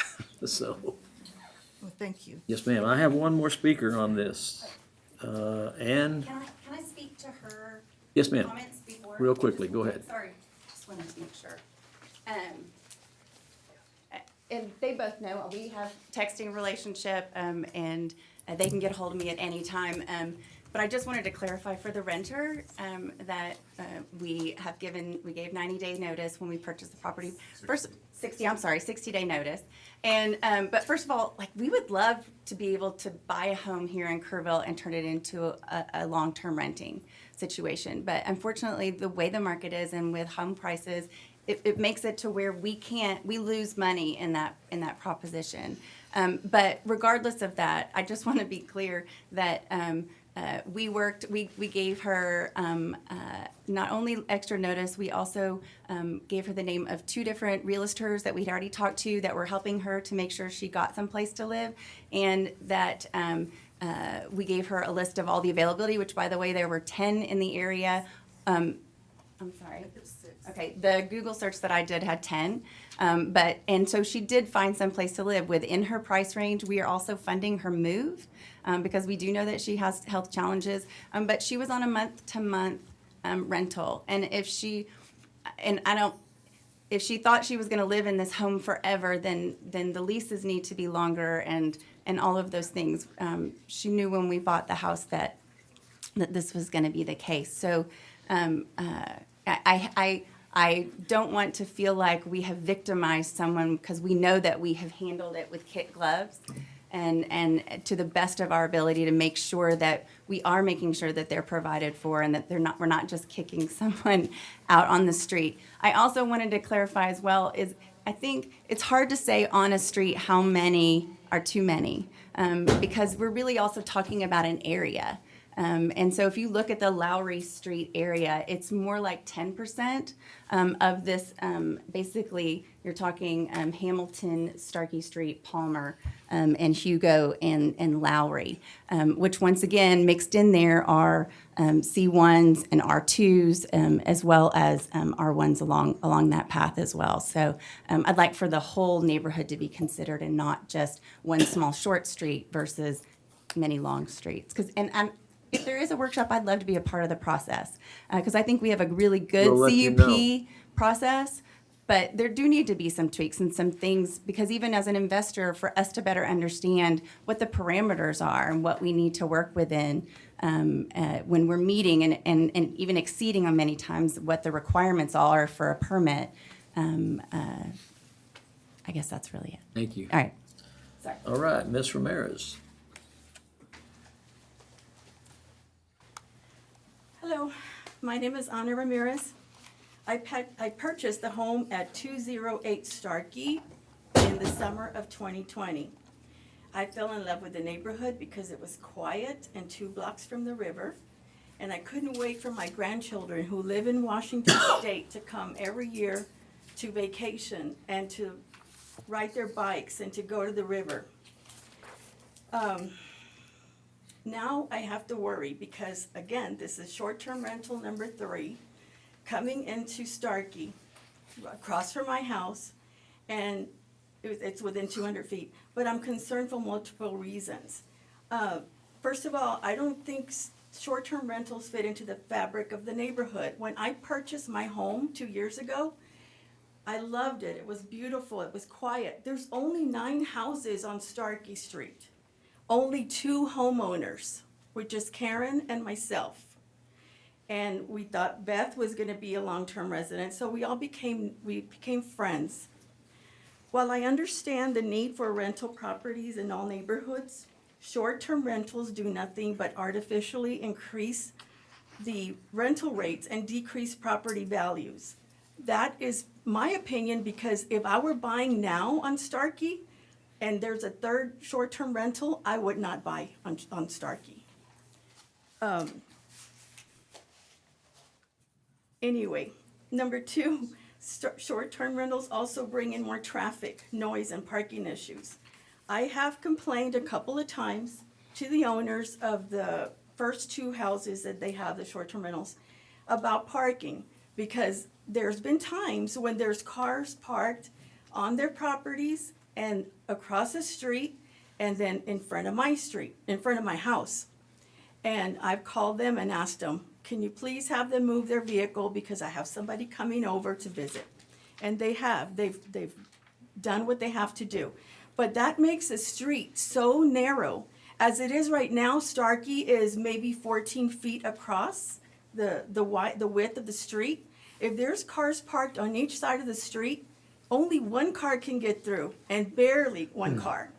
So, Well, thank you. yes, ma'am. I have one more speaker on this. Ann, Can I speak to her yes, ma'am. comments before? Real quickly, go ahead. Sorry, just wanted to make sure. And they both know we have texting relationship, and they can get a hold of me at any time. But I just wanted to clarify for the renter that we gave 90-day notice when we purchased the property. 60-day notice. And but first of all, we would love to be able to buy a home here in Kerrville and turn it into a long-term renting situation. But unfortunately, the way the market is and with home prices, it makes it to where we lose money in that proposition. But regardless of that, I just want to be clear that we gave her not only extra notice, we also gave her the name of 2 different realtors that we'd already talked to that were helping her to make sure she got someplace to live, and that we gave her a list of all the availability, which, by the way, there were 10 in the area. I'm sorry. Okay, the Google search that I did had 10, and so she did find some place to live within her price range. We are also funding her move because we do know that she has health challenges, but she was on a month-to-month rental, and if she thought she was going to live in this home forever, then the leases need to be longer and all of those things. She knew when we bought the house that this was going to be the case. So I don't want to feel like we have victimized someone, because we know that we have handled it with kid gloves and to the best of our ability to make sure that we are making sure that they're provided for and that we're not just kicking someone out on the street. I also wanted to clarify as well is I think it's hard to say on a street how many are too many, because we're really also talking about an area. And so if you look at the Lowry Street area, it's more like 10% of this. Basically, you're talking Hamilton, Starkey Street, Palmer, and Hugo and Lowry, which once again mixed in there are C1s and R2s, as well as R1s along that path as well. So I'd like for the whole neighborhood to be considered and not just one small short street versus many long streets. If there is a workshop, I'd love to be a part of the process, because I think we have a really good We'll let you CUP process, but there do need to be some tweaks and some things, because even as an investor, for us to better understand what the parameters are and what we need to work within when we're meeting and even exceeding on many times what the requirements are for a permit, I guess that's really it. Thank you. All right. Sorry. All right, Ms. Ramirez. Hello, my name is Ana Ramirez. I purchased the home at 208 Starkey in the summer of 2020. I fell in love with the neighborhood because it was quiet and 2 blocks from the river, and I couldn't wait for my grandchildren who live in Washington State to come every year to vacation and to ride their bikes and to go to the river. Now I have to worry because, again, this is short-term rental number 3, coming into Starkey, across from my house, and it's within 200 feet. But I'm concerned for multiple reasons. First of all, I don't think short-term rentals fit into the fabric of the neighborhood. When I purchased my home 2 years ago, I loved it. It was beautiful. It was quiet. There's only 9 houses on Starkey Street. Only 2 homeowners, which is Karen and myself. And we thought Beth was gonna be a long-term resident, so we became friends. While I understand the need for rental properties in all neighborhoods, short-term rentals do nothing but artificially increase the rental rates and decrease property values. That is my opinion, because if I were buying now on Starkey, and there's a 3rd short-term rental, I would not buy on Starkey. Anyway, number 2, short-term rentals also bring in more traffic, noise, and parking issues. I have complained a couple of times to the owners of the first 2 houses that they have, the short-term rentals, about parking, because there's been times when there's cars parked on their properties and across the street, and then in front of my house. And I've called them and asked them, can you please have them move their vehicle because I have somebody coming over to visit. And they have, they've done what they have to do. But that makes the street so narrow. As it is right now, Starkey is maybe 14 feet across the width of the street. If there's cars parked on each side of the street, only 1 car can get through, and barely 1 car.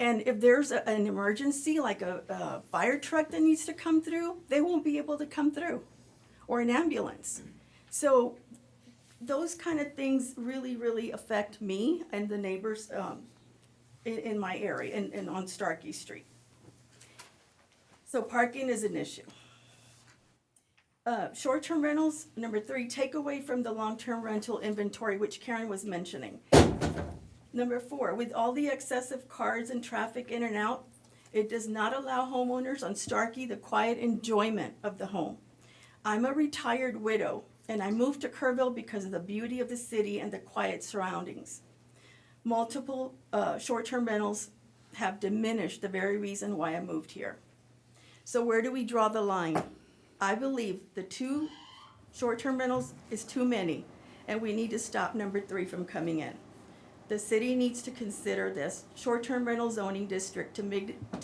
And if there's an emergency, like a fire truck that needs to come through, they won't be able to come through, or an ambulance. So those kind of things really, really affect me and the neighbors in my area and on Starkey Street. So parking is an issue. Short-term rentals, number 3, take away from the long-term rental inventory, which Karen was mentioning. Number 4, with all the excessive cars and traffic in and out, it does not allow homeowners on Starkey the quiet enjoyment of the home. I'm a retired widow, and I moved to Kerrville because of the beauty of the city and the quiet surroundings. Multiple short-term rentals have diminished the very reason why I moved here. So where do we draw the line? I believe the 2 short-term rentals is too many, and we need to stop number 3 from coming in. The city needs to consider this short-term rental zoning district to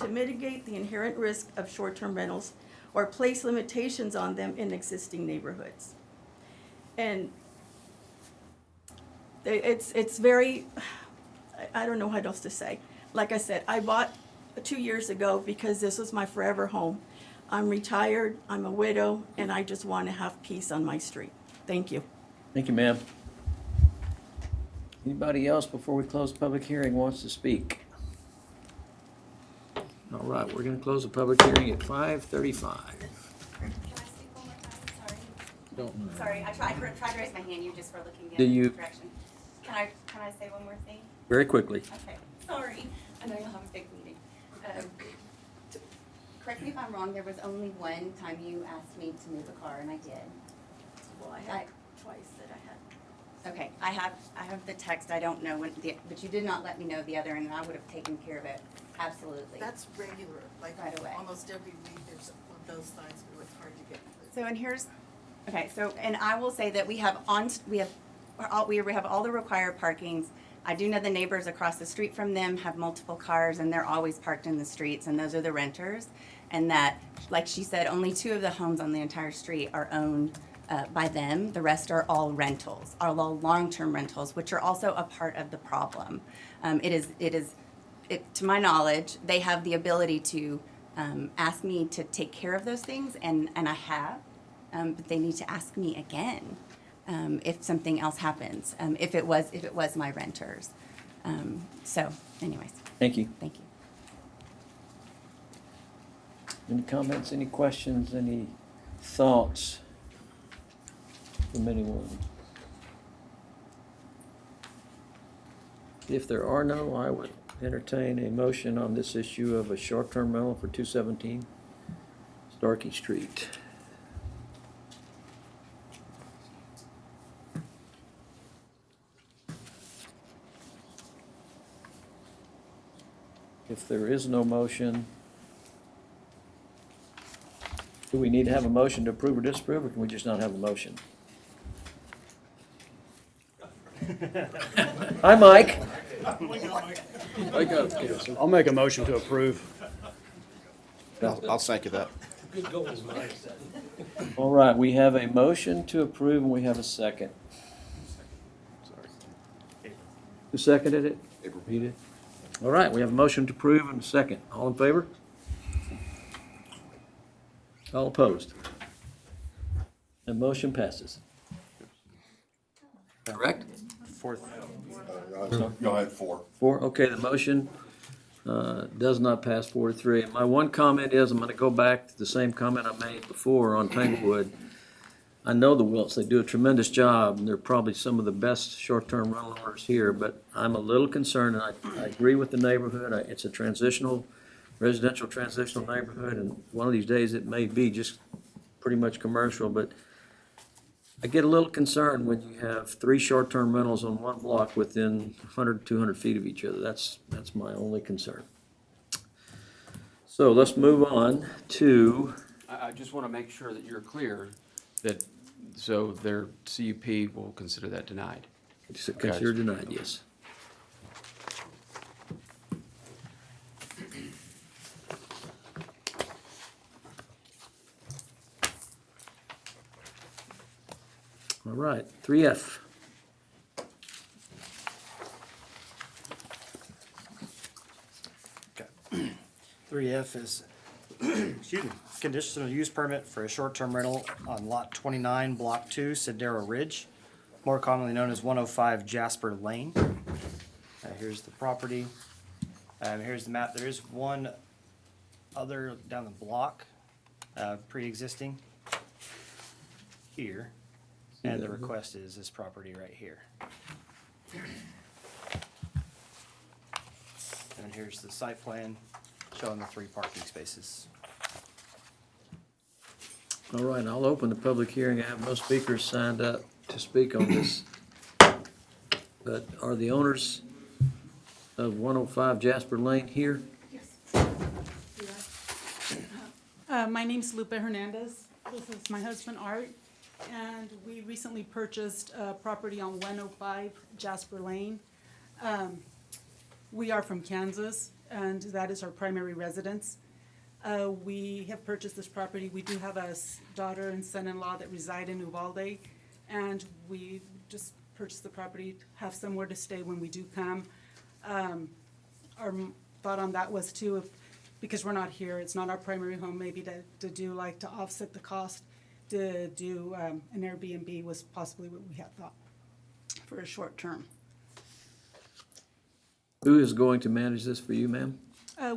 mitigate the inherent risk of short-term rentals or place limitations on them in existing neighborhoods. And it's very, I don't know what else to say. Like I said, I bought 2 years ago because this was my forever home. I'm retired, I'm a widow, and I just want to have peace on my street. Thank you. Thank you, ma'am. Anybody else before we close the public hearing wants to speak? All right, we're gonna close the public hearing at 5:35. Can I speak one more time? Sorry. Don't. Sorry, I tried to raise my hand, you just were looking Do in you- a different direction. Can I say one more thing? Very quickly. Okay, sorry. I know you'll have a big meeting. Correct me if I'm wrong, there was only one time you asked me to move a car, and I did. Well, I had twice that I had. Okay, I have the text, I don't know when, but you did not let me know the other, and I would have taken care of it, absolutely. That's regular, like Right away. almost every week there's those signs, but it's hard to get. So, and here's, okay, so, and I will say that we have all the required parkings. I do know the neighbors across the street from them have multiple cars, and they're always parked in the streets, and those are the renters. And that, like she said, only 2 of the homes on the entire street are owned by them. The rest are all rentals, are all long-term rentals, which are also a part of the problem. To my knowledge, they have the ability to ask me to take care of those things, and I have, but they need to ask me again if something else happens, if it was my renters. So anyways, Thank you. thank you. Any comments, any questions, any thoughts from anyone? If there are no, I would entertain a motion on this issue of a short-term rental for 217 Starkey Street. If there is no motion, do we need to have a motion to approve or disapprove, or can we just not have a motion? Hi, Mike. I got it. I'll make a motion to approve. I'll second that. Good goals, Mike. All right, we have a motion to approve and we have a second. Who seconded it? You did? All right, we have a motion to approve and a second. All in favor? All opposed? The motion passes. Correct? Fourth. Go ahead, 4. 4, okay, the motion does not pass 4-3. My one comment is, I'm gonna go back to the same comment I made before on Tanglewood. I know the Wilts, they do a tremendous job, and they're probably some of the best short-term rental owners here, but I'm a little concerned, and I agree with the neighborhood. It's a residential transitional neighborhood, and one of these days it may be just pretty much commercial, but I get a little concerned when you have 3 short-term rentals on one block within 100, 200 feet of each other. That's my only concern. So let's move on to, I just want to make sure that you're clear that, so their CUP will consider that denied. consider denied, yes. All right, 3F. Okay. 3F is, excuse me, conditional use permit for a short-term rental on lot 29, block 2, Sendero Ridge, more commonly known as 105 Jasper Lane. Here's the property. Here's the map. There is one other down the block, pre-existing here. And the request is this property right here. And here's the site plan showing the 3 parking spaces. All right, I'll open the public hearing. I have no speakers signed up to speak on this. But are the owners of 105 Jasper Lane here? My name's Lupe Hernandez. This is my husband Art, and we recently purchased a property on 105 Jasper Lane. We are from Kansas, and that is our primary residence. We have purchased this property. We do have a daughter and son-in-law that reside in Uvalde, and we just purchased the property to have somewhere to stay when we do come. Our thought on that was too, because we're not here, it's not our primary home, maybe to do like to offset the cost, to do an Airbnb was possibly what we had thought for a short term. Who is going to manage this for you, ma'am?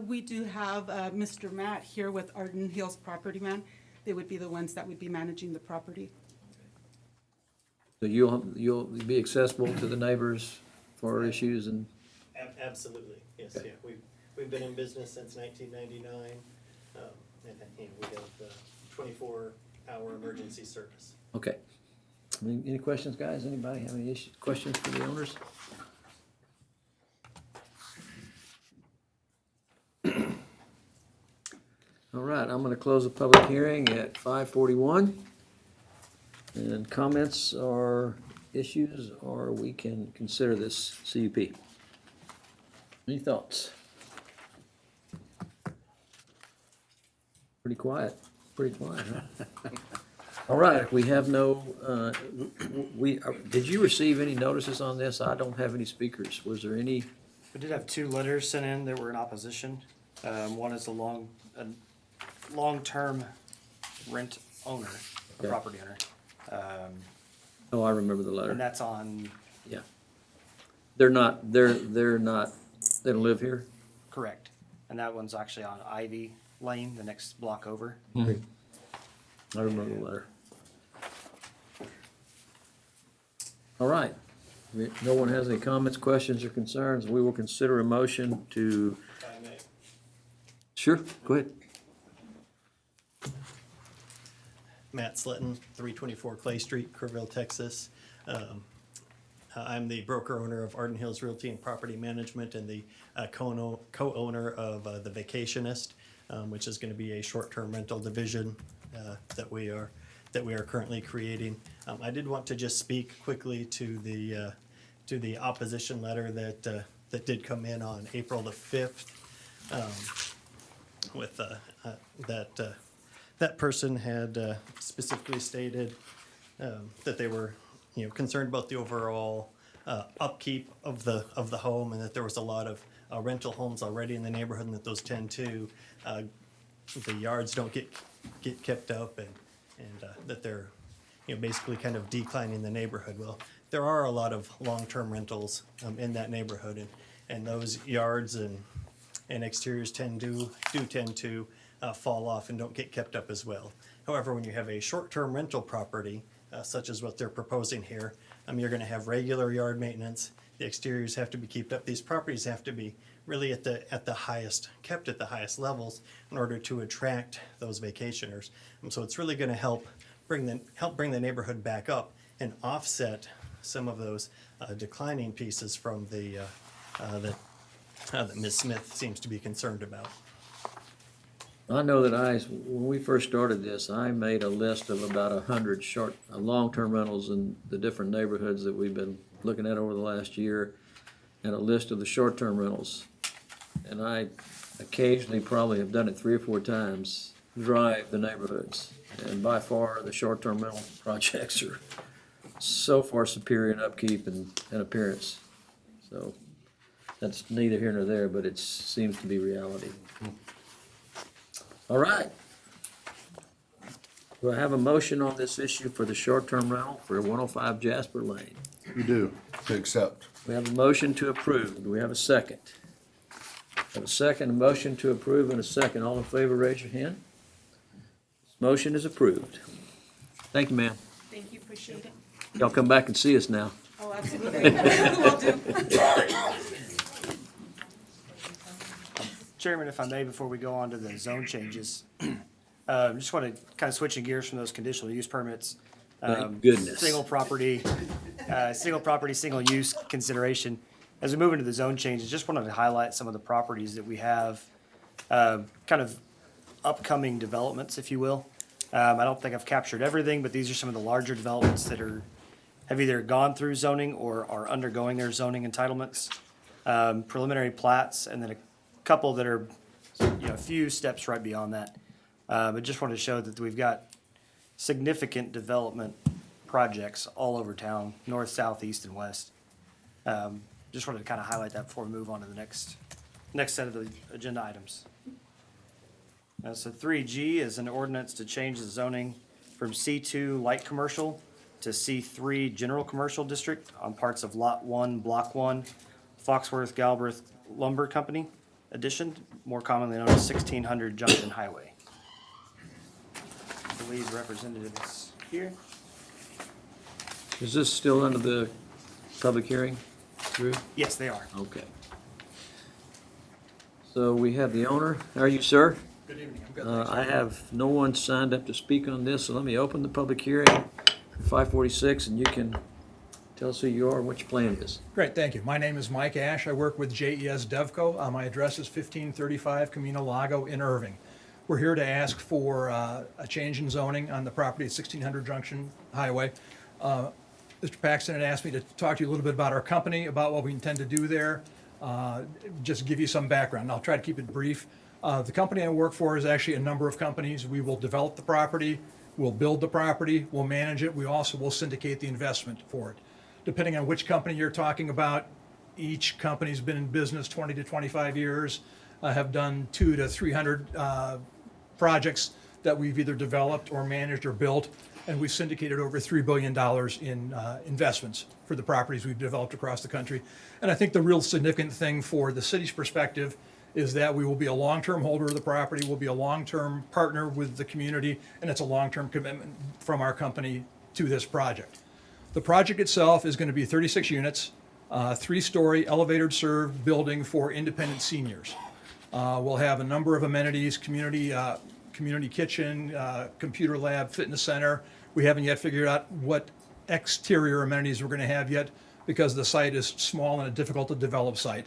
We do have Mr. Matt here with Arden Hills Property Man. They would be the ones that would be managing the property. So you'll be accessible to the neighbors for issues and, Absolutely, yes, yeah. We've been in business since 1999, and we have 24-hour emergency service. okay. Any questions, guys? Anybody have any questions for the owners? All right, I'm gonna close the public hearing at 5:41. And comments or issues, or we can consider this CUP. Any thoughts? Pretty quiet, huh? All right, we have no, did you receive any notices on this? I don't have any speakers. Was there any? We did have 2 letters sent in that were in opposition. One is a long-term rent owner, a Yeah. property owner. Oh, I remember the letter. And that's on, Yeah. They're not, they don't live here? correct. And that one's actually on Ivy Lane, the next block over. I remember the letter. All right. No one has any comments, questions, or concerns. We will consider a motion to. If I may. Sure, go ahead. Matt Slitton, 324 Clay Street, Kerrville, Texas. I'm the broker-owner of Arden Hills Realty and Property Management and the co-owner of The Vacationist, which is going to be a short-term rental division that we are currently creating. I did want to just speak quickly to the opposition letter that did come in on April the 5th. With that person had specifically stated that they were, concerned about the overall upkeep of the home, and that there was a lot of rental homes already in the neighborhood, and that those tend to the yards don't get kept up, and that they're basically kind of declining the neighborhood. Well, there are a lot of long-term rentals in that neighborhood, and those yards and exteriors tend to fall off and don't get kept up as well. However, when you have a short-term rental property, such as what they're proposing here, you're going to have regular yard maintenance. The exteriors have to be kept up. These properties have to be really kept at the highest levels in order to attract those vacationers. So it's really going to help bring the neighborhood back up and offset some of those declining pieces from that Ms. Smith seems to be concerned about. I know that when we first started this, I made a list of about 100 long-term rentals in the different neighborhoods that we've been looking at over the last year, and a list of the short-term rentals. And I occasionally probably have done it 3 or 4 times, drive the neighborhoods. And by far, the short-term rental projects are so far superior in upkeep and appearance. So that's neither here nor there, but it seems to be reality. All right. Do I have a motion on this issue for the short-term rental for 105 Jasper Lane? You do, to accept. We have a motion to approve. Do we have a second? Have a second, a motion to approve and a second. All in favor, raise your hand. Motion is approved. Thank you, ma'am. Thank you, appreciate it. Y'all come back and see us now. Oh, absolutely. Will do. Chairman, if I may, before we go on to the zone changes, just want to kind of switching gears from those conditional use permits. Thank goodness. Single property, single use consideration. As we move into the zone changes, just wanted to highlight some of the properties that we have, kind of upcoming developments, if you will. I don't think I've captured everything, but these are some of the larger developments that have either gone through zoning or are undergoing their zoning entitlements, preliminary plats, and then a couple that are, a few steps right beyond that. I just wanted to show that we've got significant development projects all over town, north, south, east, and west. Just wanted to kind of highlight that before we move on to the next set of the agenda items. So 3G is an ordinance to change the zoning from C2 light commercial to C3 general commercial district on parts of Lot 1, Block 1, Foxworth Galbraith Lumber Company Edition, more commonly known as 1600 Junction Highway. The lead representative is here. Is this still under the public hearing? Drew? Yes, they are. Okay. So we have the owner. How are you, sir? Good evening. I'm good. I have no one signed up to speak on this, so let me open the public hearing for 546, and you can tell us who you are and what your plan is. Great, thank you. My name is Mike Ash. I work with JES Devco. My address is 1535 Camino Lago in Irving. We're here to ask for a change in zoning on the property at 1600 Junction Highway. Mr. Paxton had asked me to talk to you a little bit about our company, about what we intend to do there, just give you some background. I'll try to keep it brief. The company I work for is actually a number of companies. We will develop the property, we'll build the property, we'll manage it. We also will syndicate the investment for it. Depending on which company you're talking about, each company's been in business 20 to 25 years, have done 200 to 300 projects that we've either developed or managed or built, and we've syndicated over $3 billion in investments for the properties we've developed across the country. And I think the real significant thing for the city's perspective is that we will be a long-term holder of the property, we'll be a long-term partner with the community, and it's a long-term commitment from our company to this project. The project itself is going to be 36 units, 3-story elevator served building for independent seniors. We'll have a number of amenities, community kitchen, computer lab, fitness center. We haven't yet figured out what exterior amenities we're going to have yet because the site is small and a difficult to develop site.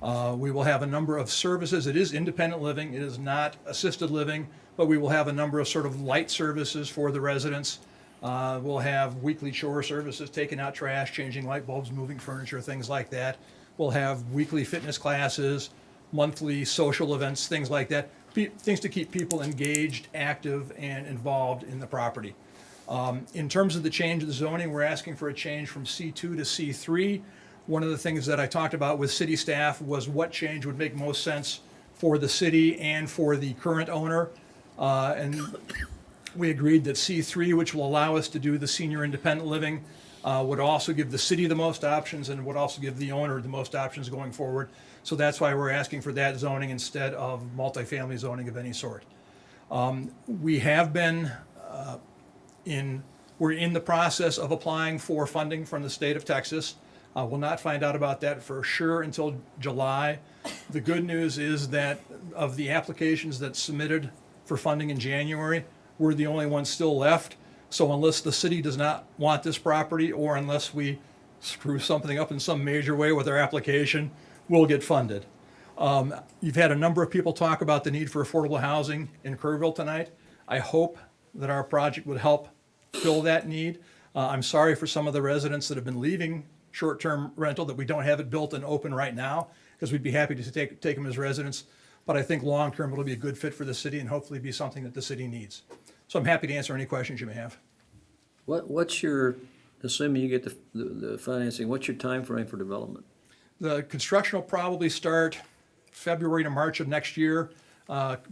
We will have a number of services. It is independent living. It is not assisted living, but we will have a number of sort of light services for the residents. We'll have weekly chore services, taking out trash, changing light bulbs, moving furniture, things like that. We'll have weekly fitness classes, monthly social events, things like that. Things to keep people engaged, active, and involved in the property. In terms of the change of the zoning, we're asking for a change from C2 to C3. One of the things that I talked about with city staff was what change would make most sense for the city and for the current owner. And we agreed that C3, which will allow us to do the senior independent living, would also give the city the most options and would also give the owner the most options going forward. So that's why we're asking for that zoning instead of multifamily zoning of any sort. We have been we're in the process of applying for funding from the state of Texas. We'll not find out about that for sure until July. The good news is that of the applications that submitted for funding in January, we're the only ones still left. So unless the city does not want this property or unless we screw something up in some major way with our application, we'll get funded. You've had a number of people talk about the need for affordable housing in Kerrville tonight. I hope that our project would help fill that need. I'm sorry for some of the residents that have been leaving short-term rental that we don't have it built and open right now, because we'd be happy to take them as residents. But I think long-term it'll be a good fit for the city and hopefully be something that the city needs. So I'm happy to answer any questions you may have. What's your, assuming you get the financing, what's your time frame for development? The construction will probably start February to March of next year,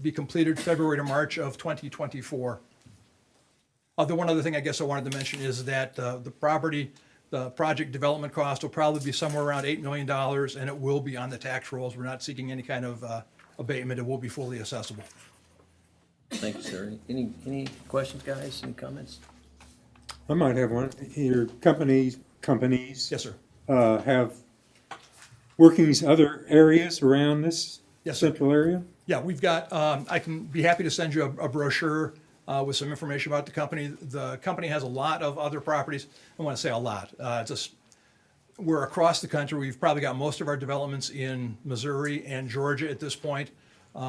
be completed February to March of 2024. The one other thing I guess I wanted to mention is that the property The project development cost will probably be somewhere around $8 million, and it will be on the tax rolls. We're not seeking any kind of abatement. It will be fully assessable. Thank you, sir. Any questions, guys? Any comments? I might have one. Your companies. Yes, sir. Have workings other areas around this Yes, sir. central area? Yeah, we've got, I can be happy to send you a brochure with some information about the company. The company has a lot of other properties. I want to say a lot. We're across the country. We've probably got most of our developments in Missouri and Georgia at this point.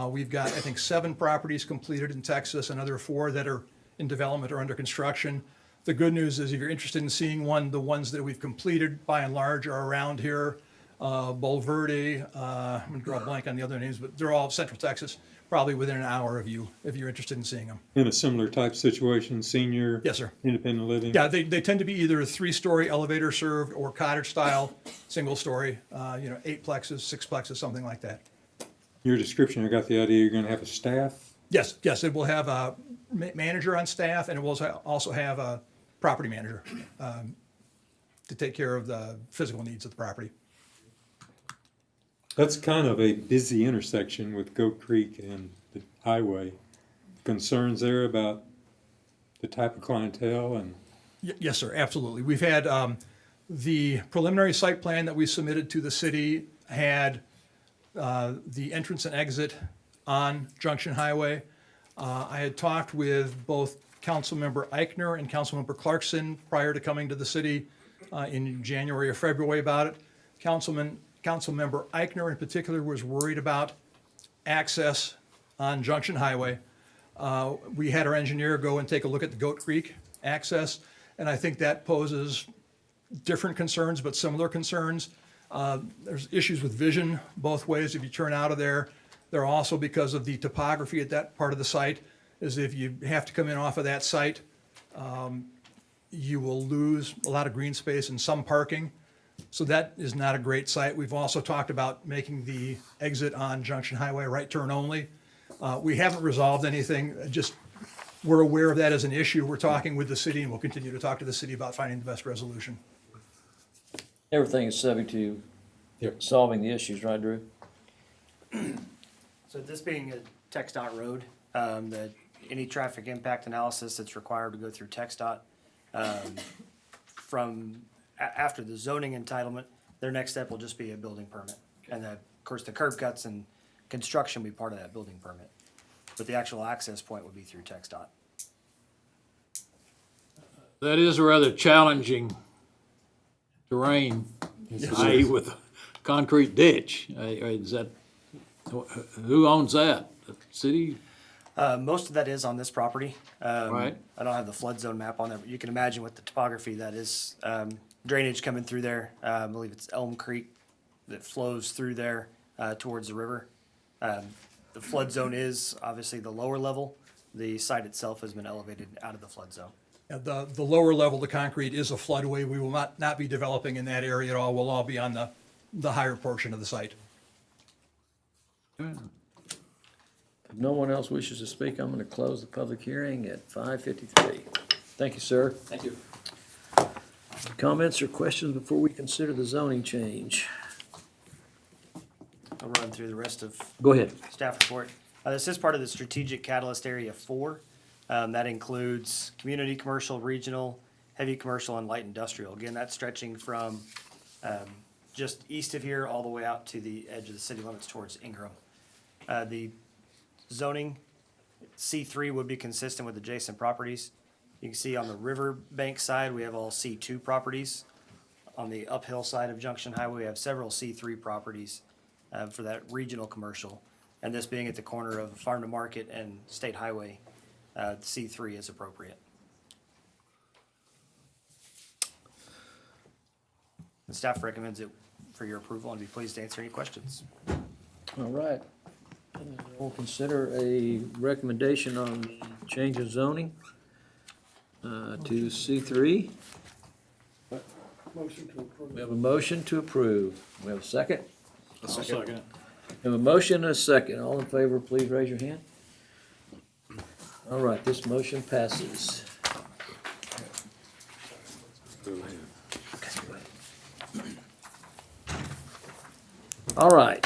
We've got, I think, 7 properties completed in Texas, another 4 that are in development or under construction. The good news is if you're interested in seeing one, the ones that we've completed by and large are around here. Bulverde, I'm gonna draw a blank on the other names, but they're all Central Texas, probably within an hour of you, if you're interested in seeing them. In a similar type situation, senior? Yes, sir. Independent living? Yeah, they tend to be either 3-story elevator served or cottage style, single story, 8 plexes, 6 plexes, something like that. Your description, I got the idea you're gonna have a staff? Yes, it will have a manager on staff, and it will also have a property manager to take care of the physical needs of the property. That's kind of a busy intersection with Goat Creek and the highway. Concerns there about the type of clientele and? Yes, sir, absolutely. We've had, the preliminary site plan that we submitted to the city had the entrance and exit on Junction Highway. I had talked with both Councilmember Eichner and Councilmember Clarkson prior to coming to the city in January or February about it. Councilmember Eichner in particular was worried about access on Junction Highway. We had our engineer go and take a look at the Goat Creek access, and I think that poses different concerns, but similar concerns. There's issues with vision both ways if you turn out of there. There are also, because of the topography at that part of the site, is if you have to come in off of that site, you will lose a lot of green space and some parking. So that is not a great site. We've also talked about making the exit on Junction Highway right turn only. We haven't resolved anything, just we're aware of that as an issue. We're talking with the city, and we'll continue to talk to the city about finding the best resolution. Everything is subject to solving the issues, right, Drew? So this being a TxDOT road, that any traffic impact analysis that's required to go through TxDOT, after the zoning entitlement, their next step will just be a building permit. And of course, the curb cuts and construction will be part of that building permit. But the actual access point would be through TxDOT. That is a rather challenging terrain, i.e. with a concrete ditch. Is that, who owns that? The city? Most of that is on this property. Right. I don't have the flood zone map on there, but you can imagine with the topography that is drainage coming through there. I believe it's Elm Creek that flows through there towards the river. The flood zone is obviously the lower level. The site itself has been elevated out of the flood zone. The lower level, the concrete is a floodway. We will not be developing in that area at all. We'll all be on the higher portion of the site. If no one else wishes to speak, I'm going to close the public hearing at 5:53. Thank you, sir. Thank you. Comments or questions before we consider the zoning change? I'll run through the rest of Go ahead. staff report. This is part of the Strategic Catalyst Area 4. That includes community, commercial, regional, heavy commercial, and light industrial. Again, that's stretching from just east of here all the way out to the edge of the city limits towards Ingram. The zoning, C3 would be consistent with adjacent properties. You can see on the riverbank side, we have all C2 properties. On the uphill side of Junction Highway, we have several C3 properties for that regional commercial. And this being at the corner of Farm to Market and State Highway, C3 is appropriate. The staff recommends it for your approval and be pleased to answer any questions. All right. We'll consider a recommendation on the change of zoning to C3. Motion to approve. We have a motion to approve. We have a second? I'll second it. We have a motion and a second. All in favor, please raise your hand. All right, this motion passes. All right.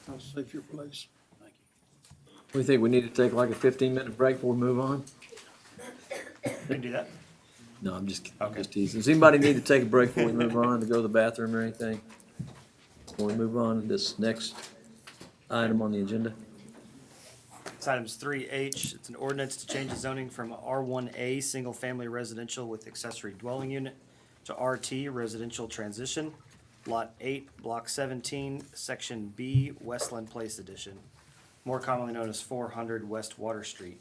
I'll save your place. Thank you. We think we need to take like a 15-minute break before we move on? We can do that. No, I'm just teasing. Does anybody need to take a break before we move on, to go to the bathroom or anything? Before we move on to this next item on the agenda? It's items 3H. It's an ordinance to change the zoning from R1A, single-family residential with accessory dwelling unit, to RT, residential transition, Lot 8, Block 17, Section B, Westland Place Edition, more commonly known as 400 West Water Street.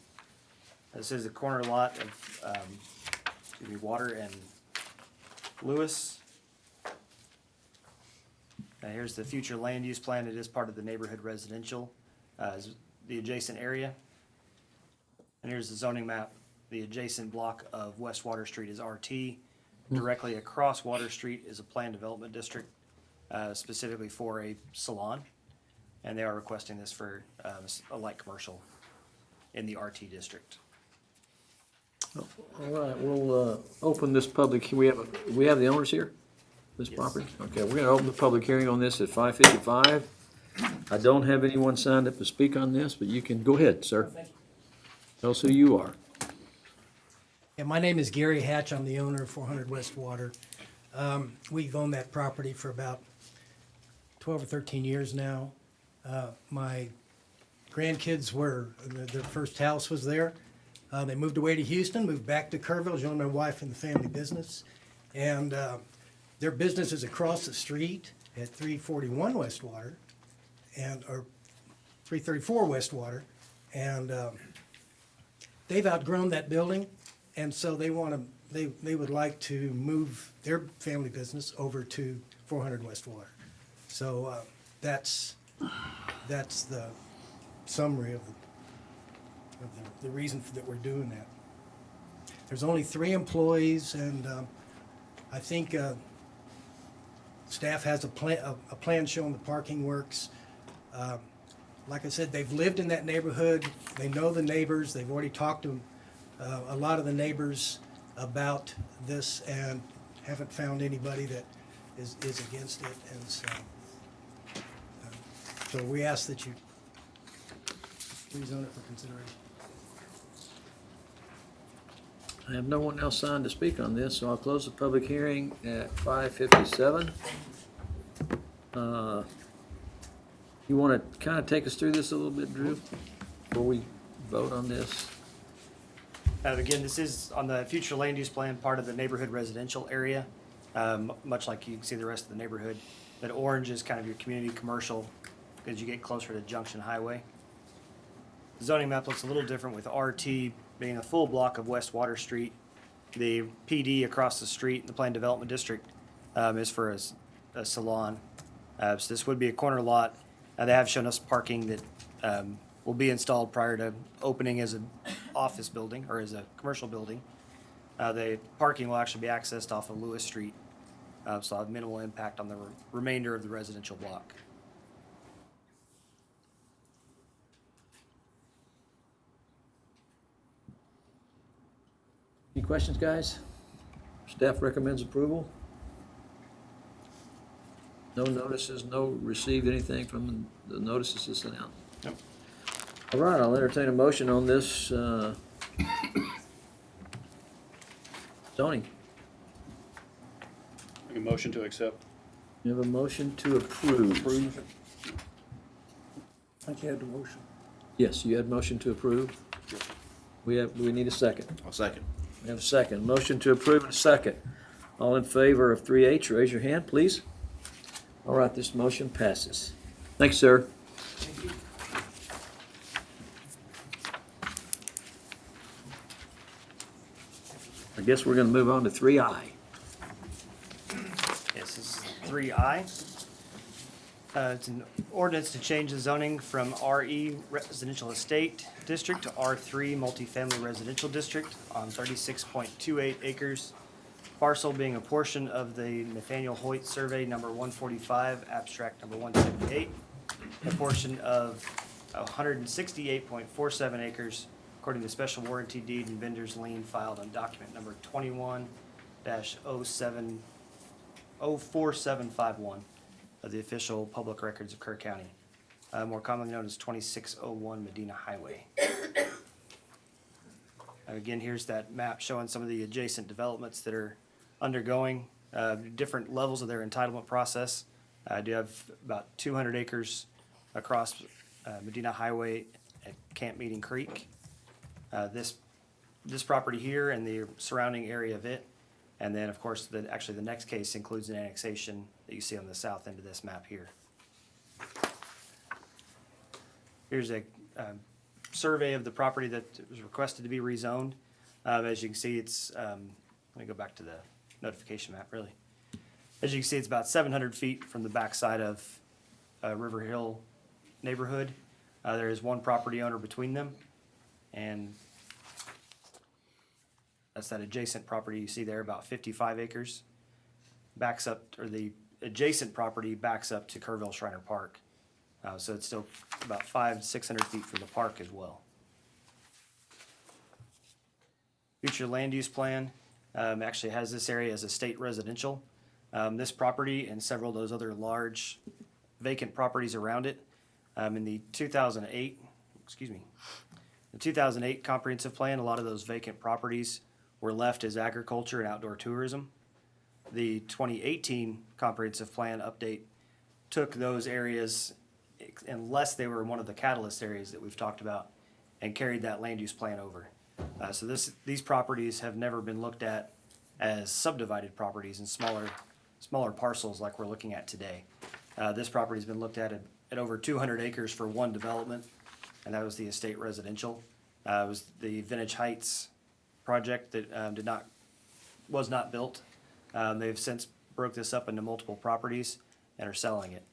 This is a corner lot of Water and Lewis. Here's the future land use plan. It is part of the neighborhood residential, is the adjacent area. And here's the zoning map. The adjacent block of West Water Street is RT. Directly across Water Street is a planned development district, specifically for a salon. And they are requesting this for a light commercial in the RT district. All right, we'll open this public, we have the owners here, this property? Okay, we're gonna open the public hearing on this at 5:55. I don't have anyone signed up to speak on this, but you can, go ahead, sir. Tell us who you are. Yeah, my name is Gary Hatch. I'm the owner of 400 West Water. We've owned that property for about 12 or 13 years now. My grandkids their first house was there. They moved away to Houston, moved back to Kerrville, joined my wife in the family business. And their business is across the street at 341 West Water, or 334 West Water. And they've outgrown that building, and so they would like to move their family business over to 400 West Water. So that's the summary of the reason that we're doing that. There's only 3 employees, and I think staff has a plan showing the parking works. Like I said, they've lived in that neighborhood. They know the neighbors. They've already talked to a lot of the neighbors about this and haven't found anybody that is against it. And so we ask that you rezone it for consideration. I have no one else signed to speak on this, so I'll close the public hearing at 5:57. You want to kind of take us through this a little bit, Drew, before we vote on this? Again, this is on the future land use plan, part of the neighborhood residential area, much like you can see the rest of the neighborhood. That orange is kind of your community commercial as you get closer to Junction Highway. The zoning map looks a little different with RT being a full block of West Water Street. The PD across the street, the planned development district, is for a salon. So this would be a corner lot. They have shown us parking that will be installed prior to opening as an office building or as a commercial building. The parking will actually be accessed off of Lewis Street, so I'll have minimal impact on the remainder of the residential block. Any questions, guys? Staff recommends approval. No notices, no received anything from the notices that's sent out? Nope. All right, I'll entertain a motion on this zoning. Make a motion to accept. You have a motion to approve. I think you had the motion. Yes, you had motion to approve. We need a second. I'll second. We have a second. Motion to approve and a second. All in favor of 3H, raise your hand, please. All right, this motion passes. Thanks, sir. I guess we're gonna move on to 3I. Yes, this is 3I. It's an ordinance to change the zoning from RE Residential Estate District to R3 Multifamily Residential District on 36.28 acres. Parcel being a portion of the Nathaniel Hoyt Survey number 145, abstract number 178. A portion of 168.47 acres according to special warranty deed and vendor's lien filed on document number 21-04751. of the official public records of Kerr County, more commonly known as 2601 Medina Highway. Again, here's that map showing some of the adjacent developments that are undergoing different levels of their entitlement process. I do have about 200 acres across Medina Highway at Camp Meeting Creek. This property here and the surrounding area of it. And then, of course, actually the next case includes an annexation that you see on the south end of this map here. Here's a survey of the property that was requested to be rezoned. As you can see, it's, let me go back to the notification map, really. As you can see, it's about 700 feet from the backside of River Hill neighborhood. There is one property owner between them, and that's that adjacent property you see there, about 55 acres. Backs up, or the adjacent property backs up to Kerrville Shriner Park. So it's still about 500-600 feet from the park as well. Future land use plan actually has this area as a state residential. This property and several of those other large vacant properties around it. In the 2008 comprehensive plan, a lot of those vacant properties were left as agriculture and outdoor tourism. The 2018 comprehensive plan update took those areas, unless they were one of the catalyst areas that we've talked about, and carried that land use plan over. So these properties have never been looked at as subdivided properties in smaller parcels like we're looking at today. This property's been looked at over 200 acres for one development, and that was the estate residential. It was the Vintage Heights project that was not built. They've since broke this up into multiple properties and are selling it.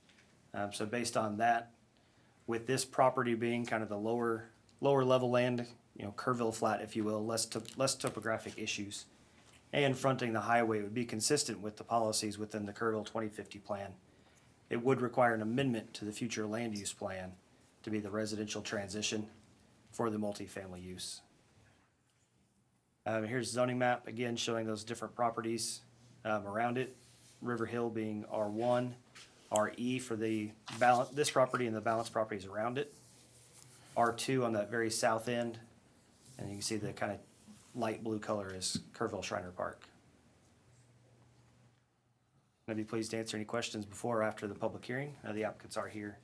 So based on that, with this property being kind of the lower level land, Kerrville flat, if you will, less topographic issues, and fronting the highway would be consistent with the policies within the Kerrville 2050 plan. It would require an amendment to the future land use plan to be the residential transition for the multifamily use. Here's a zoning map, again, showing those different properties around it. River Hill being R1, RE for this property and the balance properties around it. R2 on that very south end, and you can see the kind of light blue color is Kerrville Shriner Park. I'd be pleased to answer any questions before or after the public hearing. The applicants are here.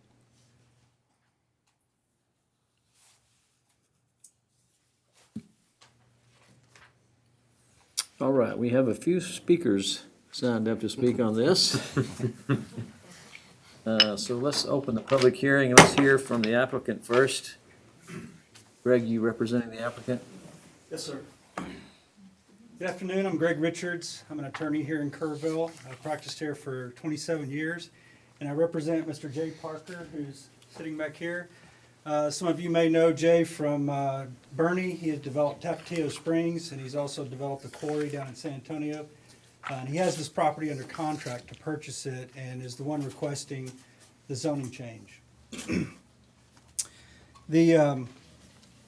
All right, we have a few speakers signed up to speak on this. So let's open the public hearing, and let's hear from the applicant first. Greg, you representing the applicant? Yes, sir. Good afternoon, I'm Greg Richards. I'm an attorney here in Kerrville. I've practiced here for 27 years, and I represent Mr. Jay Parker, who's sitting back here. Some of you may know Jay from Bernie. He has developed Tapatio Springs, and he's also developed a quarry down in San Antonio. And he has this property under contract to purchase it and is the one requesting the zoning change. The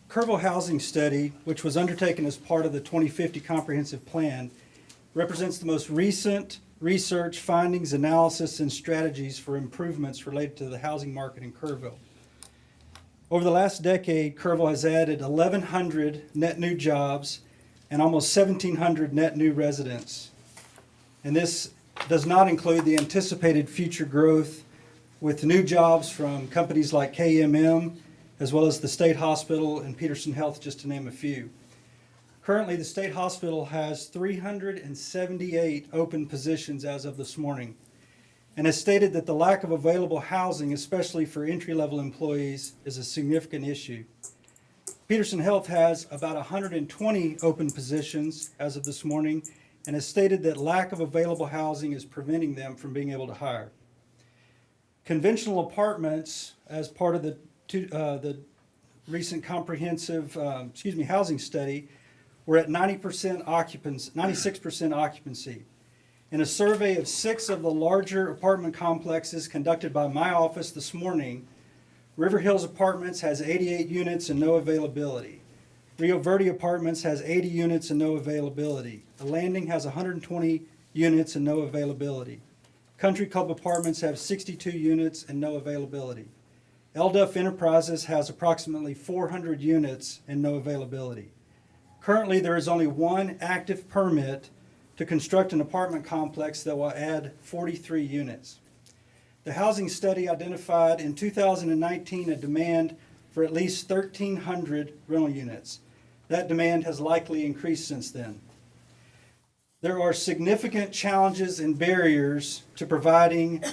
Kerrville Housing Study, which was undertaken as part of the 2050 Comprehensive Plan, represents the most recent research, findings, analysis, and strategies for improvements related to the housing market in Kerrville. Over the last decade, Kerrville has added 1,100 net new jobs and almost 1,700 net new residents. And this does not include the anticipated future growth with new jobs from companies like KMM, as well as the State Hospital and Peterson Health, just to name a few. Currently, the State Hospital has 378 open positions as of this morning, and has stated that the lack of available housing, especially for entry-level employees, is a significant issue. Peterson Health has about 120 open positions as of this morning, and has stated that lack of available housing is preventing them from being able to hire. Conventional apartments, as part of the recent comprehensive housing study, were at 96% occupancy. In a survey of 6 of the larger apartment complexes conducted by my office this morning, River Hills Apartments has 88 units and no availability. Rio Verde Apartments has 80 units and no availability. The Landing has 120 units and no availability. Country Club Apartments have 62 units and no availability. LDUF Enterprises has approximately 400 units and no availability. Currently, there is only one active permit to construct an apartment complex that will add 43 units. The housing study identified in 2019 a demand for at least 1,300 rental units. That demand has likely increased since then. There are significant challenges and barriers to providing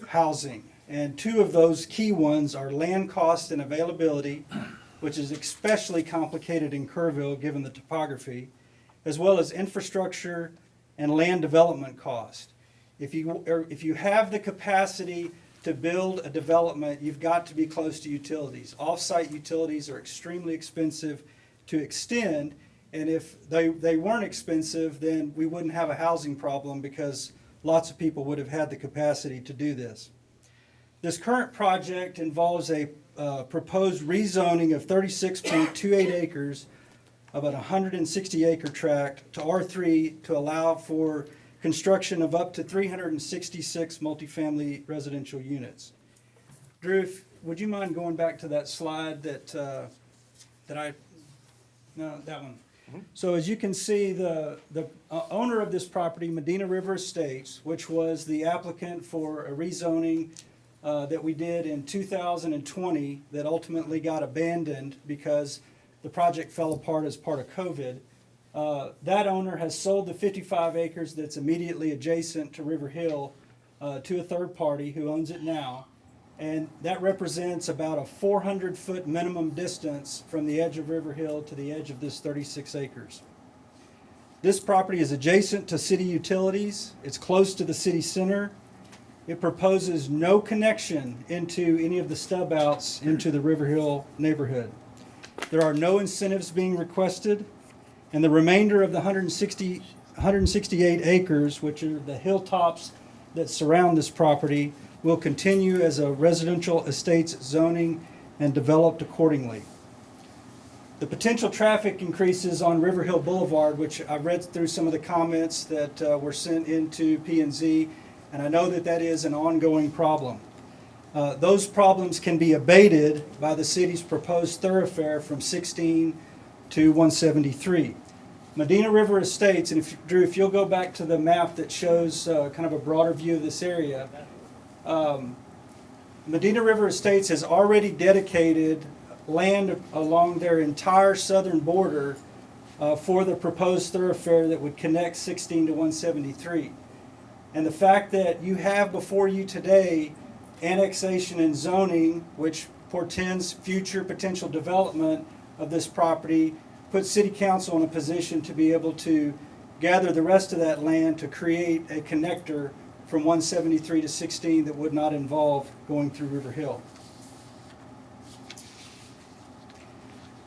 housing, and two of those key ones are land cost and availability, which is especially complicated in Kerrville given the topography, as well as infrastructure and land development cost. If you have the capacity to build a development, you've got to be close to utilities. Off-site utilities are extremely expensive to extend, and if they weren't expensive, then we wouldn't have a housing problem because lots of people would have had the capacity to do this. This current project involves a proposed rezoning of 36.28 acres of an 160-acre tract to R3 to allow for construction of up to 366 multifamily residential units. Drew, would you mind going back to that slide that that one. So as you can see, the owner of this property, Medina River Estates, which was the applicant for a rezoning that we did in 2020 that ultimately got abandoned because the project fell apart as part of COVID. That owner has sold the 55 acres that's immediately adjacent to River Hill to a third party who owns it now. And that represents about a 400-foot minimum distance from the edge of River Hill to the edge of this 36 acres. This property is adjacent to city utilities. It's close to the city center. It proposes no connection into any of the stub outs into the River Hill neighborhood. There are no incentives being requested, and the remainder of the 168 acres, which are the hilltops that surround this property, will continue as a residential estates zoning and developed accordingly. The potential traffic increases on River Hill Boulevard, which I read through some of the comments that were sent into P&Z, and I know that that is an ongoing problem. Those problems can be abated by the city's proposed thoroughfare from 16 to 173. Medina River Estates, and Drew, if you'll go back to the map that shows kind of a broader view of this area, Medina River Estates has already dedicated land along their entire southern border for the proposed thoroughfare that would connect 16 to 173. And the fact that you have before you today annexation and zoning, which portends future potential development of this property, puts City Council in a position to be able to gather the rest of that land to create a connector from 173 to 16 that would not involve going through River Hill.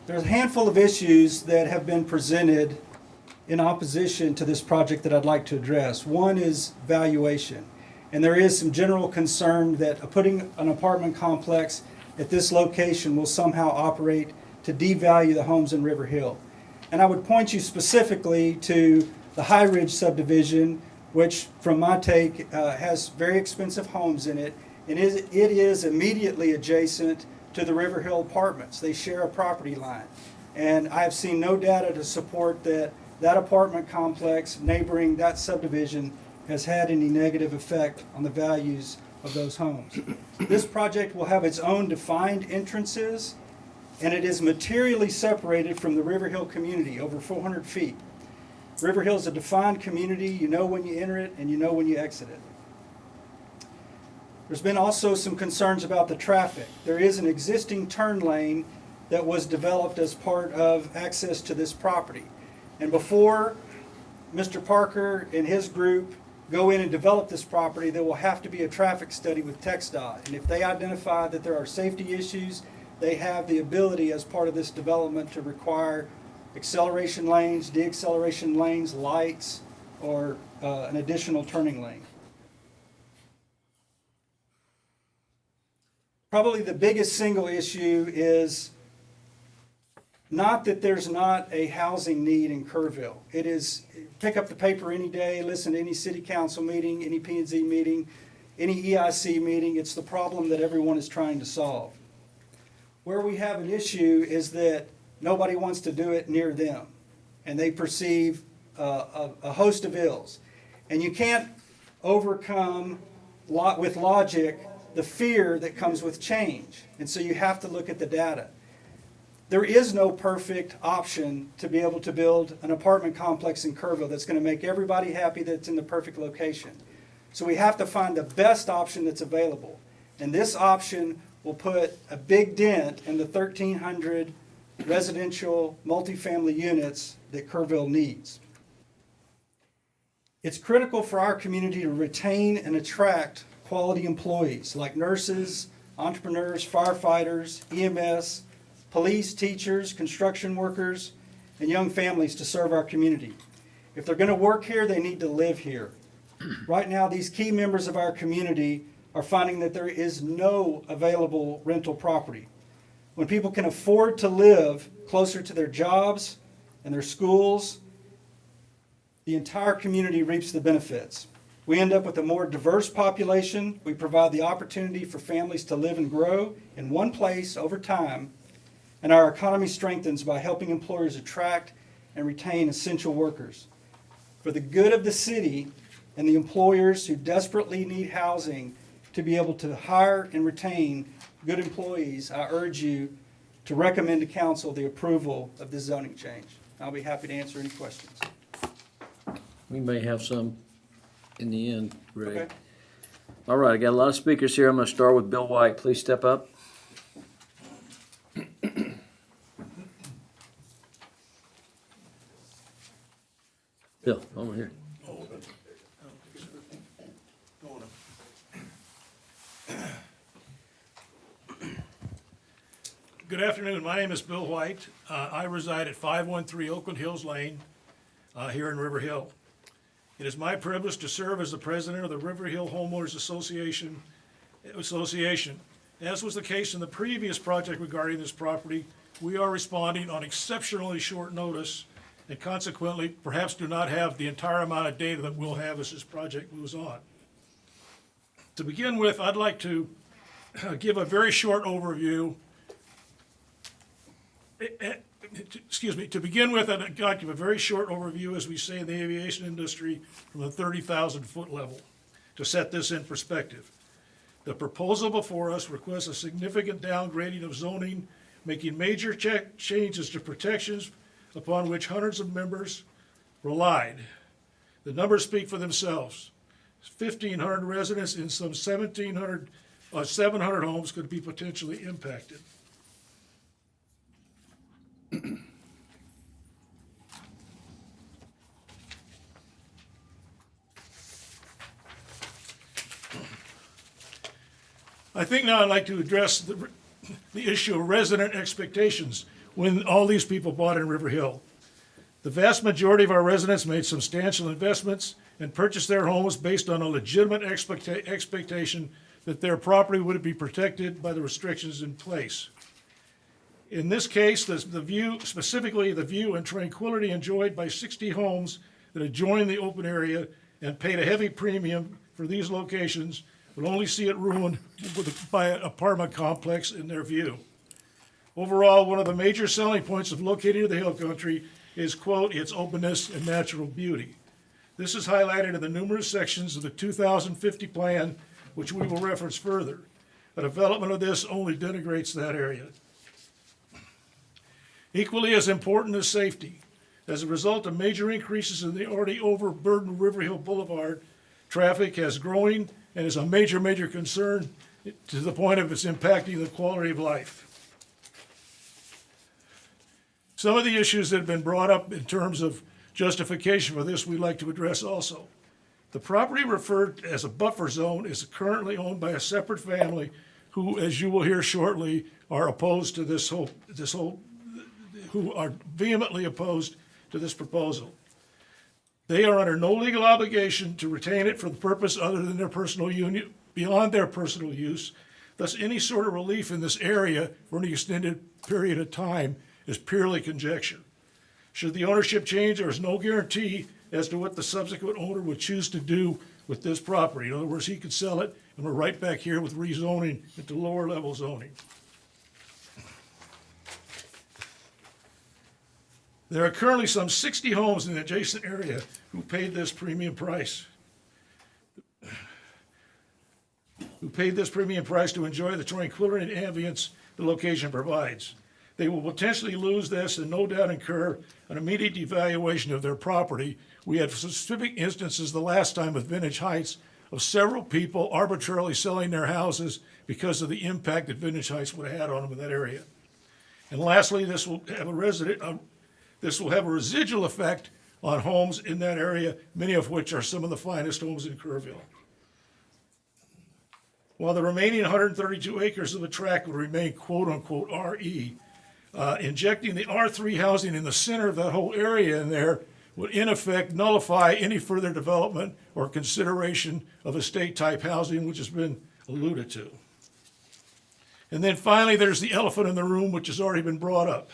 There's a handful of issues that have been presented in opposition to this project that I'd like to address. One is valuation. And there is some general concern that putting an apartment complex at this location will somehow operate to devalue the homes in River Hill. And I would point you specifically to the High Ridge subdivision, which from my take has very expensive homes in it, and it is immediately adjacent to the River Hill apartments. They share a property line. And I have seen no data to support that that apartment complex neighboring that subdivision has had any negative effect on the values of those homes. This project will have its own defined entrances, and it is materially separated from the River Hill community, over 400 feet. River Hill is a defined community. You know when you enter it and you know when you exit it. There's been also some concerns about the traffic. There is an existing turn lane that was developed as part of access to this property. And before Mr. Parker and his group go in and develop this property, there will have to be a traffic study with TxDOT. And if they identify that there are safety issues, they have the ability as part of this development to require acceleration lanes, deacceleration lanes, lights, or an additional turning lane. Probably the biggest single issue is Not that there's not a housing need in Kerrville. It is, pick up the paper any day, listen to any city council meeting, any P&Z meeting, any EIC meeting. It's the problem that everyone is trying to solve. Where we have an issue is that nobody wants to do it near them, and they perceive a host of ills. And you can't overcome with logic the fear that comes with change. And so you have to look at the data. There is no perfect option to be able to build an apartment complex in Kerrville that's going to make everybody happy that it's in the perfect location. So we have to find the best option that's available. And this option will put a big dent in the 1,300 residential multifamily units that Kerrville needs. It's critical for our community to retain and attract quality employees like nurses, entrepreneurs, firefighters, EMS, police, teachers, construction workers, and young families to serve our community. If they're going to work here, they need to live here. Right now, these key members of our community are finding that there is no available rental property. When people can afford to live closer to their jobs and their schools, the entire community reaps the benefits. We end up with a more diverse population. We provide the opportunity for families to live and grow in one place over time, and our economy strengthens by helping employers attract and retain essential workers. For the good of the city and the employers who desperately need housing to be able to hire and retain good employees, I urge you to recommend to council the approval of this zoning change. I'll be happy to answer any questions. We may have some in the end, Greg. Okay. All right, I got a lot of speakers here. I'm going to start with Bill White. Please step up. Bill, over here. Good afternoon. My name is Bill White. I reside at 513 Oakland Hills Lane here in River Hill. It is my privilege to serve as the president of the River Hill Homeowners Association. As was the case in the previous project regarding this property, we are responding on exceptionally short notice and consequently perhaps do not have the entire amount of data that we'll have as this project moves on. To begin with, I'd like to give a very short overview. To begin with, I'd like to give a very short overview, as we say in the aviation industry, from the 30,000-foot level, to set this in perspective. The proposal before us requests a significant downgrading of zoning, making major changes to protections upon which hundreds of members relied. The numbers speak for themselves. 1,500 residents in some 700 homes could be potentially impacted. I think now I'd like to address the issue of resident expectations when all these people bought in River Hill. The vast majority of our residents made substantial investments and purchased their homes based on a legitimate expectation that their property would be protected by the restrictions in place. In this case, the view, specifically the view and tranquility enjoyed by 60 homes that adjoin the open area and paid a heavy premium for these locations, will only see it ruined by an apartment complex in their view. Overall, one of the major selling points of locating in the Hill Country is, quote, its openness and natural beauty. This is highlighted in the numerous sections of the 2050 plan, which we will reference further. A development of this only denigrates that area. Equally as important is safety. As a result of major increases in the already overburdened River Hill Boulevard, traffic has growing and is a major concern to the point of it's impacting the quality of life. Some of the issues that have been brought up in terms of justification for this we'd like to address also. The property referred as a buffer zone is currently owned by a separate family who, as you will hear shortly, are opposed to who are vehemently opposed to this proposal. They are under no legal obligation to retain it for the purpose other than their personal union, beyond their personal use. Thus, any sort of relief in this area for an extended period of time is purely conjecture. Should the ownership change, there is no guarantee as to what the subsequent owner would choose to do with this property. In other words, he could sell it, and we're right back here with rezoning into lower level zoning. There are currently some 60 homes in the adjacent area who paid this premium price. To enjoy the tranquility and ambience the location provides. They will potentially lose this and no doubt incur an immediate devaluation of their property. We had specific instances the last time with Vintage Heights of several people arbitrarily selling their houses because of the impact that Vintage Heights would have had on them in that area. And lastly, this will have a residual effect on homes in that area, many of which are some of the finest homes in Kerrville. While the remaining 132 acres of the tract would remain quote-unquote RE, injecting the R3 housing in the center of that whole area in there would in effect nullify any further development or consideration of estate-type housing, which has been alluded to. And then finally, there's the elephant in the room, which has already been brought up.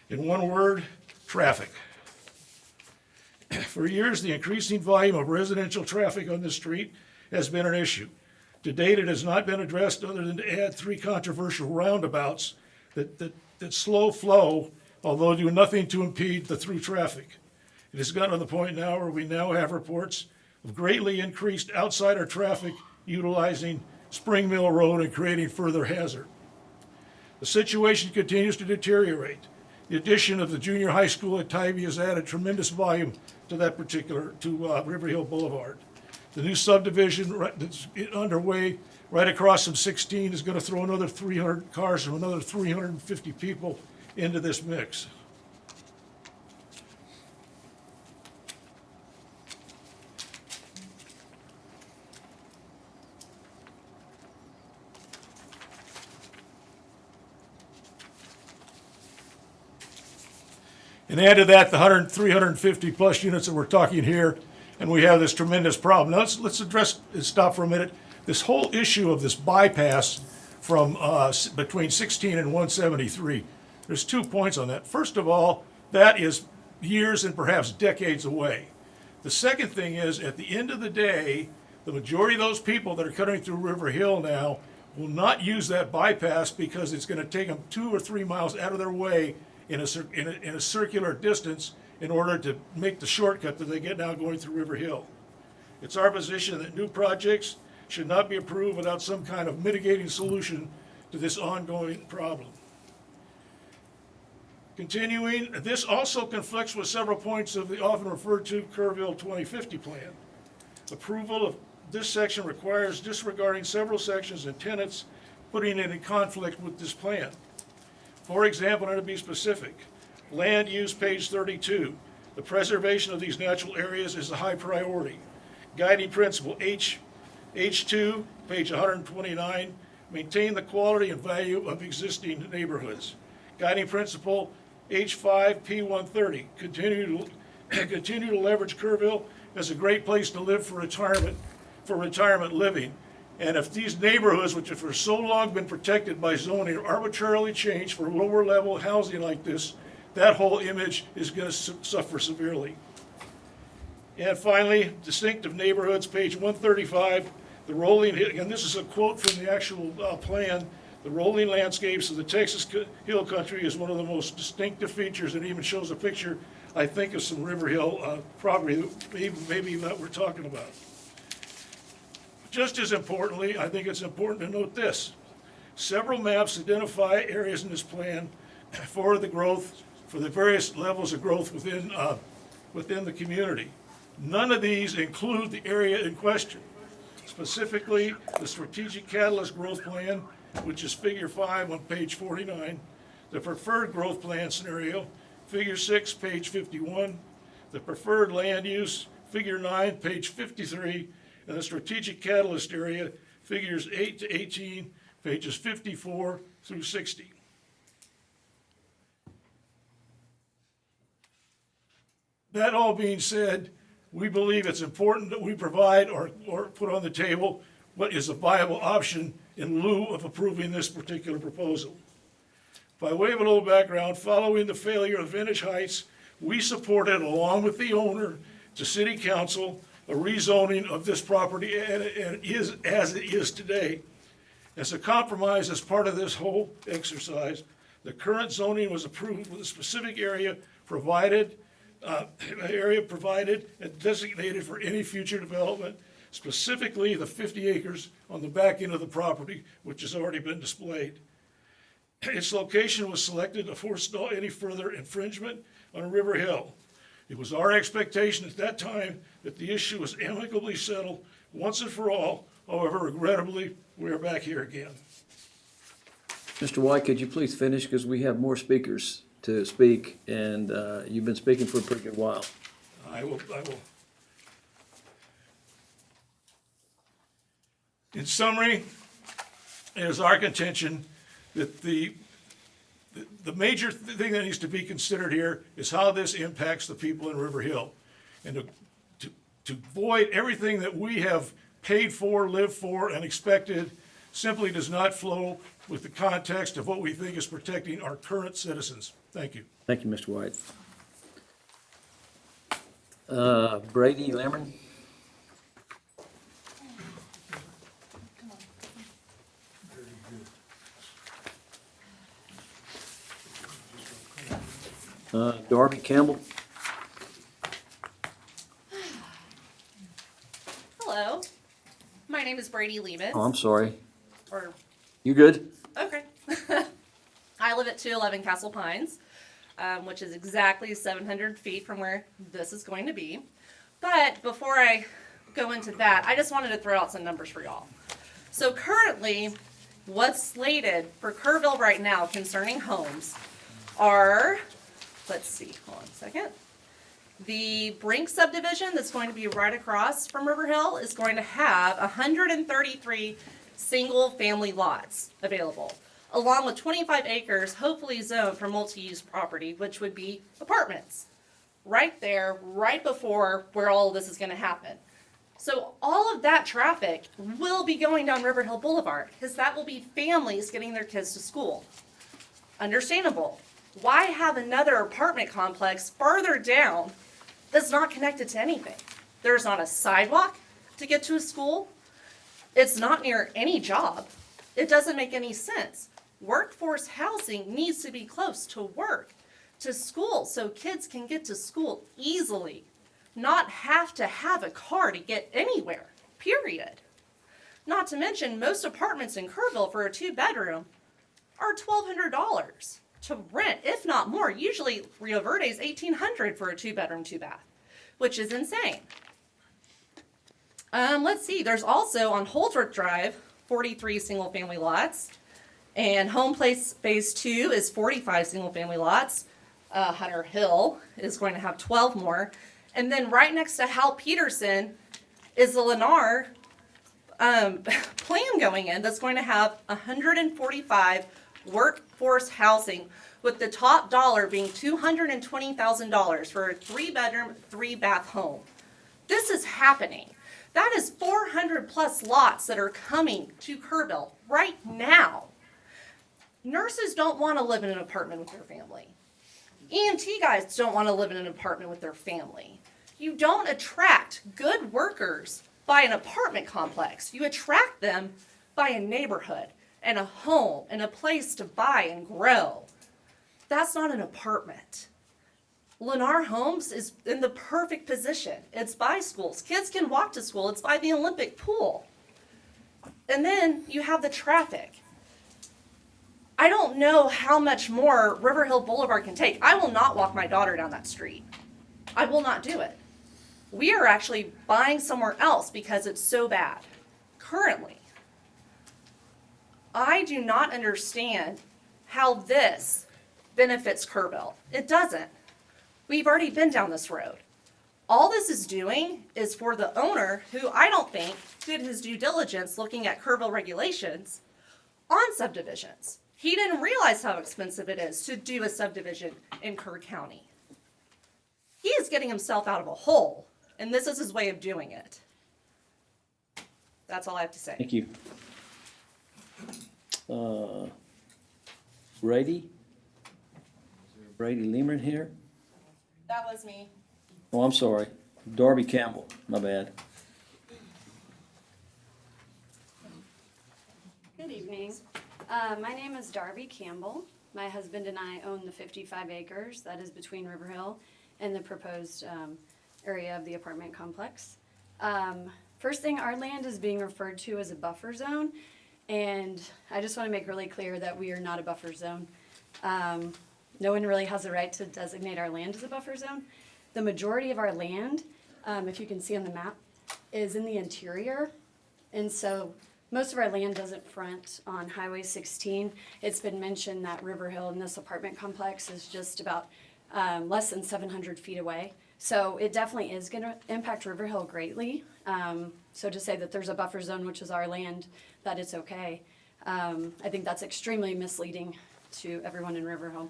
In one word, traffic. For years, the increasing volume of residential traffic on this street has been an issue. To date, it has not been addressed other than to add 3 controversial roundabouts that slow flow, although do nothing to impede the through traffic. It has gotten to the point now where we now have reports of greatly increased outsider traffic utilizing Spring Mill Road and creating further hazard. The situation continues to deteriorate. The addition of the junior high school at Tybee has added tremendous volume to River Hill Boulevard. The new subdivision that's underway right across from 16 is going to throw another 300 cars and another 350 people into this mix. And add to that the 350 plus units that we're talking here, and we have this tremendous problem. Now let's address and stop for a minute. This whole issue of this bypass from between 16 and 173. There's 2 points on that. First of all, that is years and perhaps decades away. The second thing is, at the end of the day, the majority of those people that are cutting through River Hill now will not use that bypass because it's going to take them 2 or 3 miles out of their way in a circular distance in order to make the shortcut that they get now going through River Hill. It's our position that new projects should not be approved without some kind of mitigating solution to this ongoing problem. Continuing, this also conflicts with several points of the often referred to Kerrville 2050 plan. Approval of this section requires disregarding several sections and tenets, putting it in conflict with this plan. For example, and to be specific, land use, page 32. The preservation of these natural areas is a high priority. Guiding principle H2, page 129, maintain the quality and value of existing neighborhoods. Guiding principle H5, P130, continue to leverage Kerrville as a great place to live for retirement living. And if these neighborhoods, which have for so long been protected by zoning, are arbitrarily changed for lower level housing like this, that whole image is going to suffer severely. And finally, distinctive neighborhoods, page 135, the rolling, and this is a quote from the actual plan, the rolling landscapes of the Texas Hill Country is one of the most distinctive features, and even shows a picture, I think, of some River Hill property that maybe that we're talking about. Just as importantly, I think it's important to note this. Several maps identify areas in this plan for the growth, for the various levels of growth within the community. None of these include the area in question. Specifically, the Strategic Catalyst Growth Plan, which is figure 5 on page 49, the preferred growth plan scenario, figure 6, page 51, the preferred land use, figure 9, page 53, and the strategic catalyst area, figures 8 to 18, pages 54 through 60. That all being said, we believe it's important that we provide or put on the table what is a viable option in lieu of approving this particular proposal. By way of a little background, following the failure of Vintage Heights, we supported, along with the owner, to city council, a rezoning of this property and is as it is today. As a compromise, as part of this whole exercise, the current zoning was approved with a specific area provided and designated for any future development, specifically the 50 acres on the back end of the property, which has already been displayed. Its location was selected to forestall any further infringement on River Hill. It was our expectation at that time that the issue was amicably settled once and for all. However, regrettably, we are back here again. Mr. White, could you please finish, because we have more speakers to speak, and you've been speaking for a pretty good while. I will. In summary, it is our contention that the major thing that needs to be considered here is how this impacts the people in River Hill. And to void everything that we have paid for, lived for, and expected simply does not flow with the context of what we think is protecting our current citizens. Thank you. Thank you, Mr. White. Brady Lemon? Darby Campbell? Hello, my name is Brady Lehman. Oh, I'm sorry. Or, You good? okay. I live at 211 Castle Pines, which is exactly 700 feet from where this is going to be. But before I go into that, I just wanted to throw out some numbers for y'all. So currently, what's slated for Kerrville right now concerning homes are, let's see, hold on a second. The Brink subdivision that's going to be right across from River Hill is going to have 133 single-family lots available, along with 25 acres hopefully zoned for multi-use property, which would be apartments. Right there, right before where all of this is going to happen. So all of that traffic will be going down River Hill Boulevard, because that will be families getting their kids to school. Understandable. Why have another apartment complex farther down that's not connected to anything? There's not a sidewalk to get to a school. It's not near any job. It doesn't make any sense. Workforce housing needs to be close to work, to school, so kids can get to school easily, not have to have a car to get anywhere, period. Not to mention, most apartments in Kerrville for a 2-bedroom are $1,200 to rent, if not more. Usually Rio Verde is $1,800 for a 2-bedroom, 2-bath, which is insane. Let's see, there's also on Holdsworth Drive, 43 single-family lots, and Home Place Phase 2 is 45 single-family lots. Hunter Hill is going to have 12 more. And then right next to Hal Peterson is the Lennar plan going in that's going to have 145 workforce housing, with the top dollar being $220,000 for a 3-bedroom, 3-bath home. This is happening. That is 400 plus lots that are coming to Kerrville right now. Nurses don't want to live in an apartment with their family. EMT guys don't want to live in an apartment with their family. You don't attract good workers by an apartment complex. You attract them by a neighborhood and a home and a place to buy and grow. That's not an apartment. Lennar Homes is in the perfect position. It's by schools. Kids can walk to school. It's by the Olympic pool. And then you have the traffic. I don't know how much more River Hill Boulevard can take. I will not walk my daughter down that street. I will not do it. We are actually buying somewhere else because it's so bad currently. I do not understand how this benefits Kerrville. It doesn't. We've already been down this road. All this is doing is for the owner, who I don't think did his due diligence looking at Kerrville regulations on subdivisions. He didn't realize how expensive it is to do a subdivision in Kerr County. He is getting himself out of a hole, and this is his way of doing it. That's all I have to say. Thank you. Brady? Brady Lehman here? That was me. Oh, I'm sorry. Darby Campbell, my bad. Good evening. My name is Darby Campbell. My husband and I own the 55 acres that is between River Hill and the proposed area of the apartment complex. First thing, our land is being referred to as a buffer zone, and I just want to make really clear that we are not a buffer zone. No one really has the right to designate our land as a buffer zone. The majority of our land, if you can see on the map, is in the interior, and so most of our land doesn't front on Highway 16. It's been mentioned that River Hill in this apartment complex is just about less than 700 feet away. So it definitely is going to impact River Hill greatly. So to say that there's a buffer zone, which is our land, that it's okay, I think that's extremely misleading to everyone in River Hill.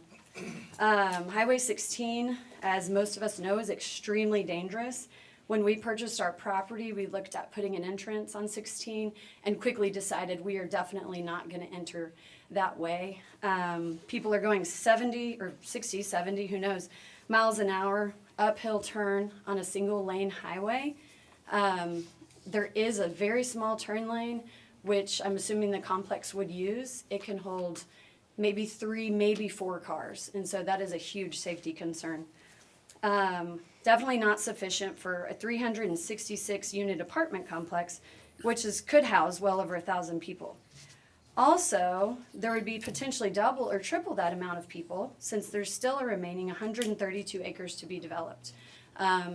Highway 16, as most of us know, is extremely dangerous. When we purchased our property, we looked at putting an entrance on 16 and quickly decided we are definitely not going to enter that way. People are going 70 or 60, 70, who knows, miles an hour, uphill turn on a single lane highway. There is a very small turn lane, which I'm assuming the complex would use. It can hold maybe 3, maybe 4 cars, and so that is a huge safety concern. Definitely not sufficient for a 366 unit apartment complex, which could house well over 1,000 people. Also, there would be potentially double or triple that amount of people, since there's still a remaining 132 acres to be developed.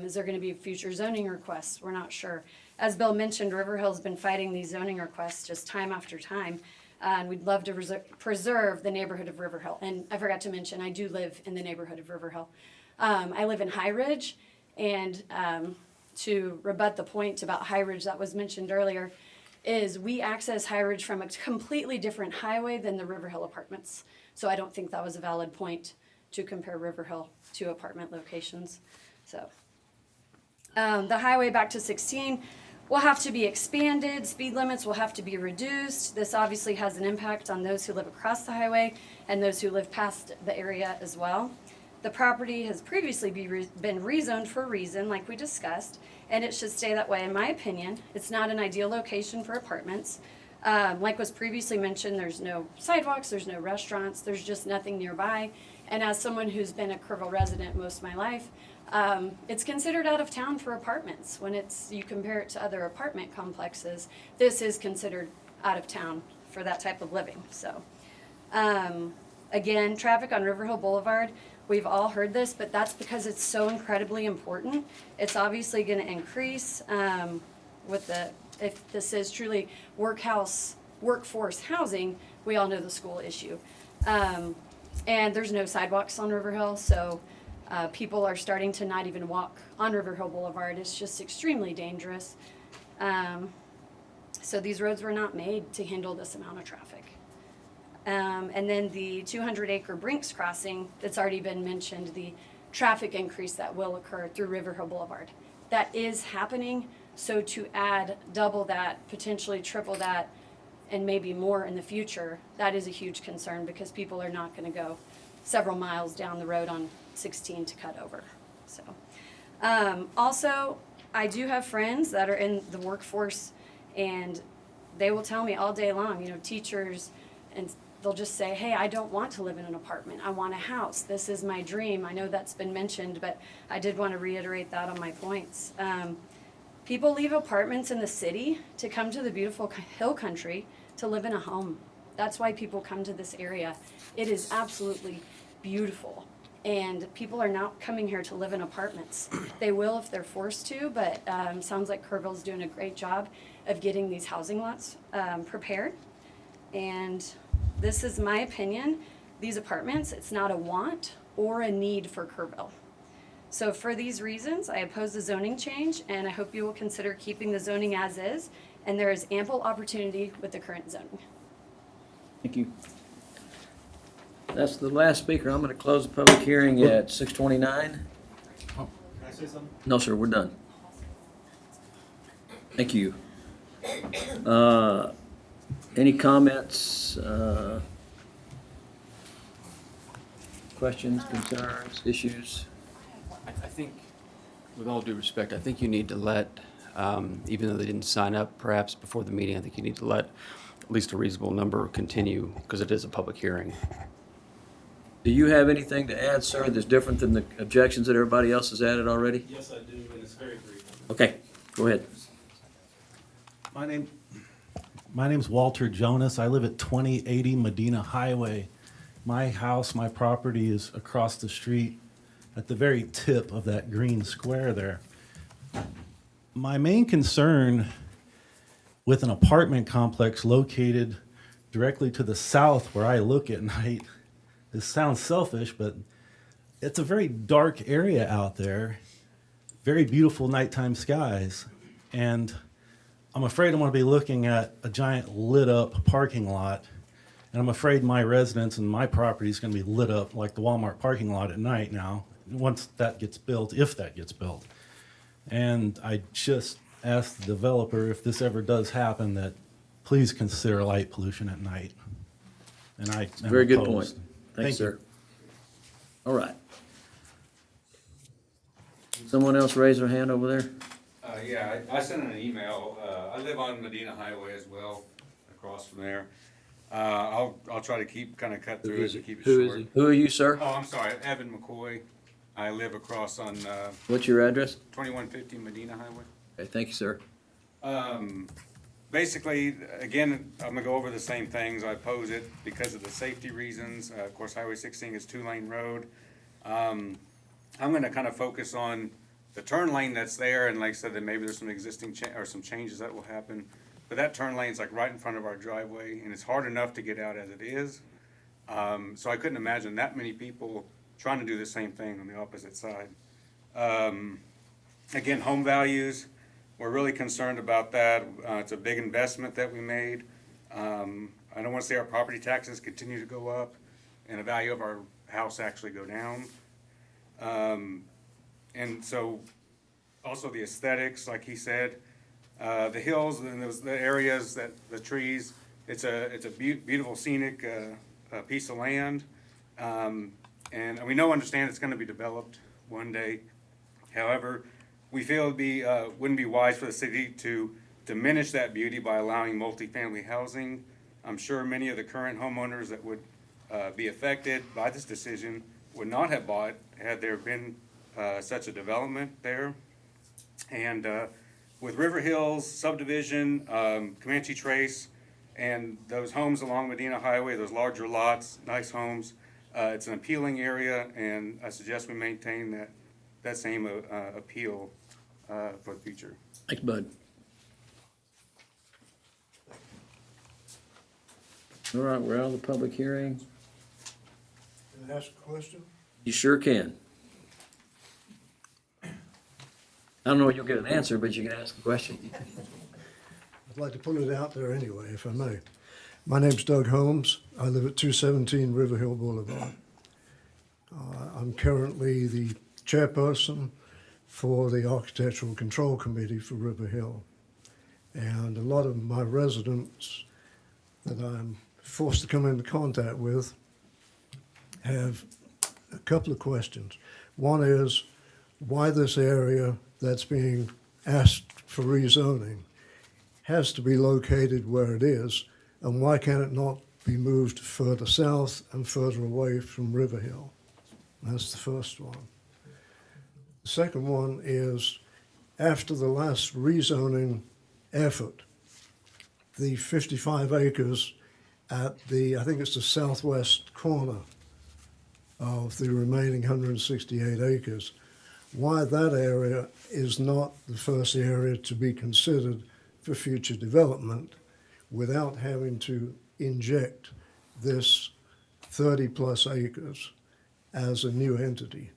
Is there going to be future zoning requests? We're not sure. As Bill mentioned, River Hill's been fighting these zoning requests just time after time, and we'd love to preserve the neighborhood of River Hill. And I forgot to mention, I do live in the neighborhood of River Hill. I live in High Ridge, and to rebut the point about High Ridge that was mentioned earlier, is we access High Ridge from a completely different highway than the River Hill apartments. So I don't think that was a valid point to compare River Hill to apartment locations. So the highway back to 16 will have to be expanded. Speed limits will have to be reduced. This obviously has an impact on those who live across the highway and those who live past the area as well. The property has previously been rezoned for a reason, like we discussed, and it should stay that way, in my opinion. It's not an ideal location for apartments. Like was previously mentioned, there's no sidewalks, there's no restaurants, there's just nothing nearby. And as someone who's been a Kerrville resident most of my life, it's considered out of town for apartments. When you compare it to other apartment complexes, this is considered out of town for that type of living. So, again, traffic on River Hill Boulevard, we've all heard this, but that's because it's so incredibly important. It's obviously going to increase if this is truly workforce housing. We all know the school issue. And there's no sidewalks on River Hill, so people are starting to not even walk on River Hill Boulevard. It's just extremely dangerous. So these roads were not made to handle this amount of traffic. And then the 200-acre Brinks crossing that's already been mentioned, the traffic increase that will occur through River Hill Boulevard. That is happening, so to add double that, potentially triple that, and maybe more in the future, that is a huge concern because people are not going to go several miles down the road on 16 to cut over. So, also, I do have friends that are in the workforce, and they will tell me all day long, teachers, and they'll just say, hey, I don't want to live in an apartment. I want a house. This is my dream. I know that's been mentioned, but I did want to reiterate that on my points. People leave apartments in the city to come to the beautiful hill country to live in a home. That's why people come to this area. It is absolutely beautiful. And people are not coming here to live in apartments. They will if they're forced to, but sounds like Kerrville's doing a great job of getting these housing lots prepared. And this is my opinion. These apartments, it's not a want or a need for Kerrville. So for these reasons, I oppose the zoning change, and I hope you will consider keeping the zoning as is, and there is ample opportunity with the current zoning. Thank you. That's the last speaker. I'm going to close the public hearing at 6:29. Can I say something? No, sir, we're done. Thank you. Any comments, questions, concerns, issues? I think, with all due respect, I think you need to let, even though they didn't sign up perhaps before the meeting, I think you need to let at least a reasonable number continue, because it is a public hearing. Do you have anything to add, sir, that's different than the objections that everybody else has added already? Yes, I do, and it's very brief. Okay, go ahead. My name's Walter Jonas. I live at 2080 Medina Highway. My house, my property is across the street at the very tip of that green square there. My main concern with an apartment complex located directly to the south where I look at night, this sounds selfish, but it's a very dark area out there, very beautiful nighttime skies, and I'm afraid I'm going to be looking at a giant lit up parking lot, and I'm afraid my residence and my property is going to be lit up like the Walmart parking lot at night now, once that gets built, if that gets built. And I just asked the developer, if this ever does happen, that please consider light pollution at night. And I am Very good point. opposed. Thanks, Thank you. sir. All right. Someone else raise their hand over there? Yeah, I sent an email. I live on Medina Highway as well, across from there. I'll try to kind of cut through it to keep it short. Who are you, sir? Oh, I'm sorry, Evan McCoy. I live across on, What's your address? 2150 Medina Highway. Okay, thank you, sir. Basically, again, I'm gonna go over the same things. I oppose it because of the safety reasons. Of course, Highway 16 is two-lane road. I'm gonna kind of focus on the turn lane that's there, and like I said, that maybe there's some existing or some changes that will happen. But that turn lane's like right in front of our driveway, and it's hard enough to get out as it is. So I couldn't imagine that many people trying to do the same thing on the opposite side. Again, home values, we're really concerned about that. It's a big investment that we made. I don't want to see our property taxes continue to go up and the value of our house actually go down. And so also the aesthetics, like he said, the hills and the areas that the trees, it's a beautiful scenic piece of land. And we understand it's going to be developed one day. However, we feel wouldn't be wise for the city to diminish that beauty by allowing multifamily housing. I'm sure many of the current homeowners that would be affected by this decision would not have bought had there been such a development there. And with River Hills subdivision, Comanche Trace, and those homes along Medina Highway, those larger lots, nice homes, it's an appealing area, and I suggest we maintain that same appeal for the future. Thanks, Bud. All right, we're out of the public hearing. Can I ask a question? You sure can. I don't know if you'll get an answer, but you can ask a question. I'd like to put it out there anyway, if I may. My name's Doug Holmes. I live at 217 River Hill Boulevard. I'm currently the chairperson for the Architectural Control Committee for River Hill. And a lot of my residents that I'm forced to come into contact with have a couple of questions. One is why this area that's being asked for rezoning has to be located where it is, and why can it not be moved further south and further away from River Hill? That's the first one. The second one is, after the last rezoning effort, the 55 acres at the, I think it's the southwest corner of the remaining 168 acres, why that area is not the first area to be considered for future development without having to inject this 30-plus acres as a new entity.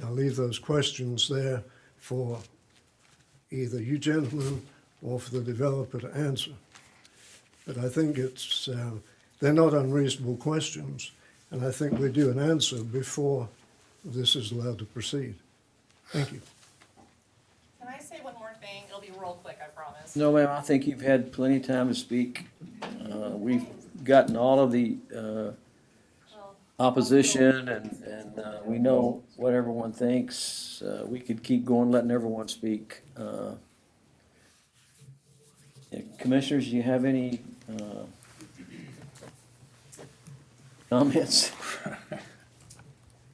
I'll leave those questions there for either you gentlemen or for the developer to answer. But I think they're not unreasonable questions, and I think we do an answer before this is allowed to proceed. Thank you. Can I say one more thing? It'll be real quick, I promise. No, ma'am, I think you've had plenty of time to speak. We've gotten all of the opposition and we know what everyone thinks. We could keep going, letting everyone speak. Commissioners, do you have any comments?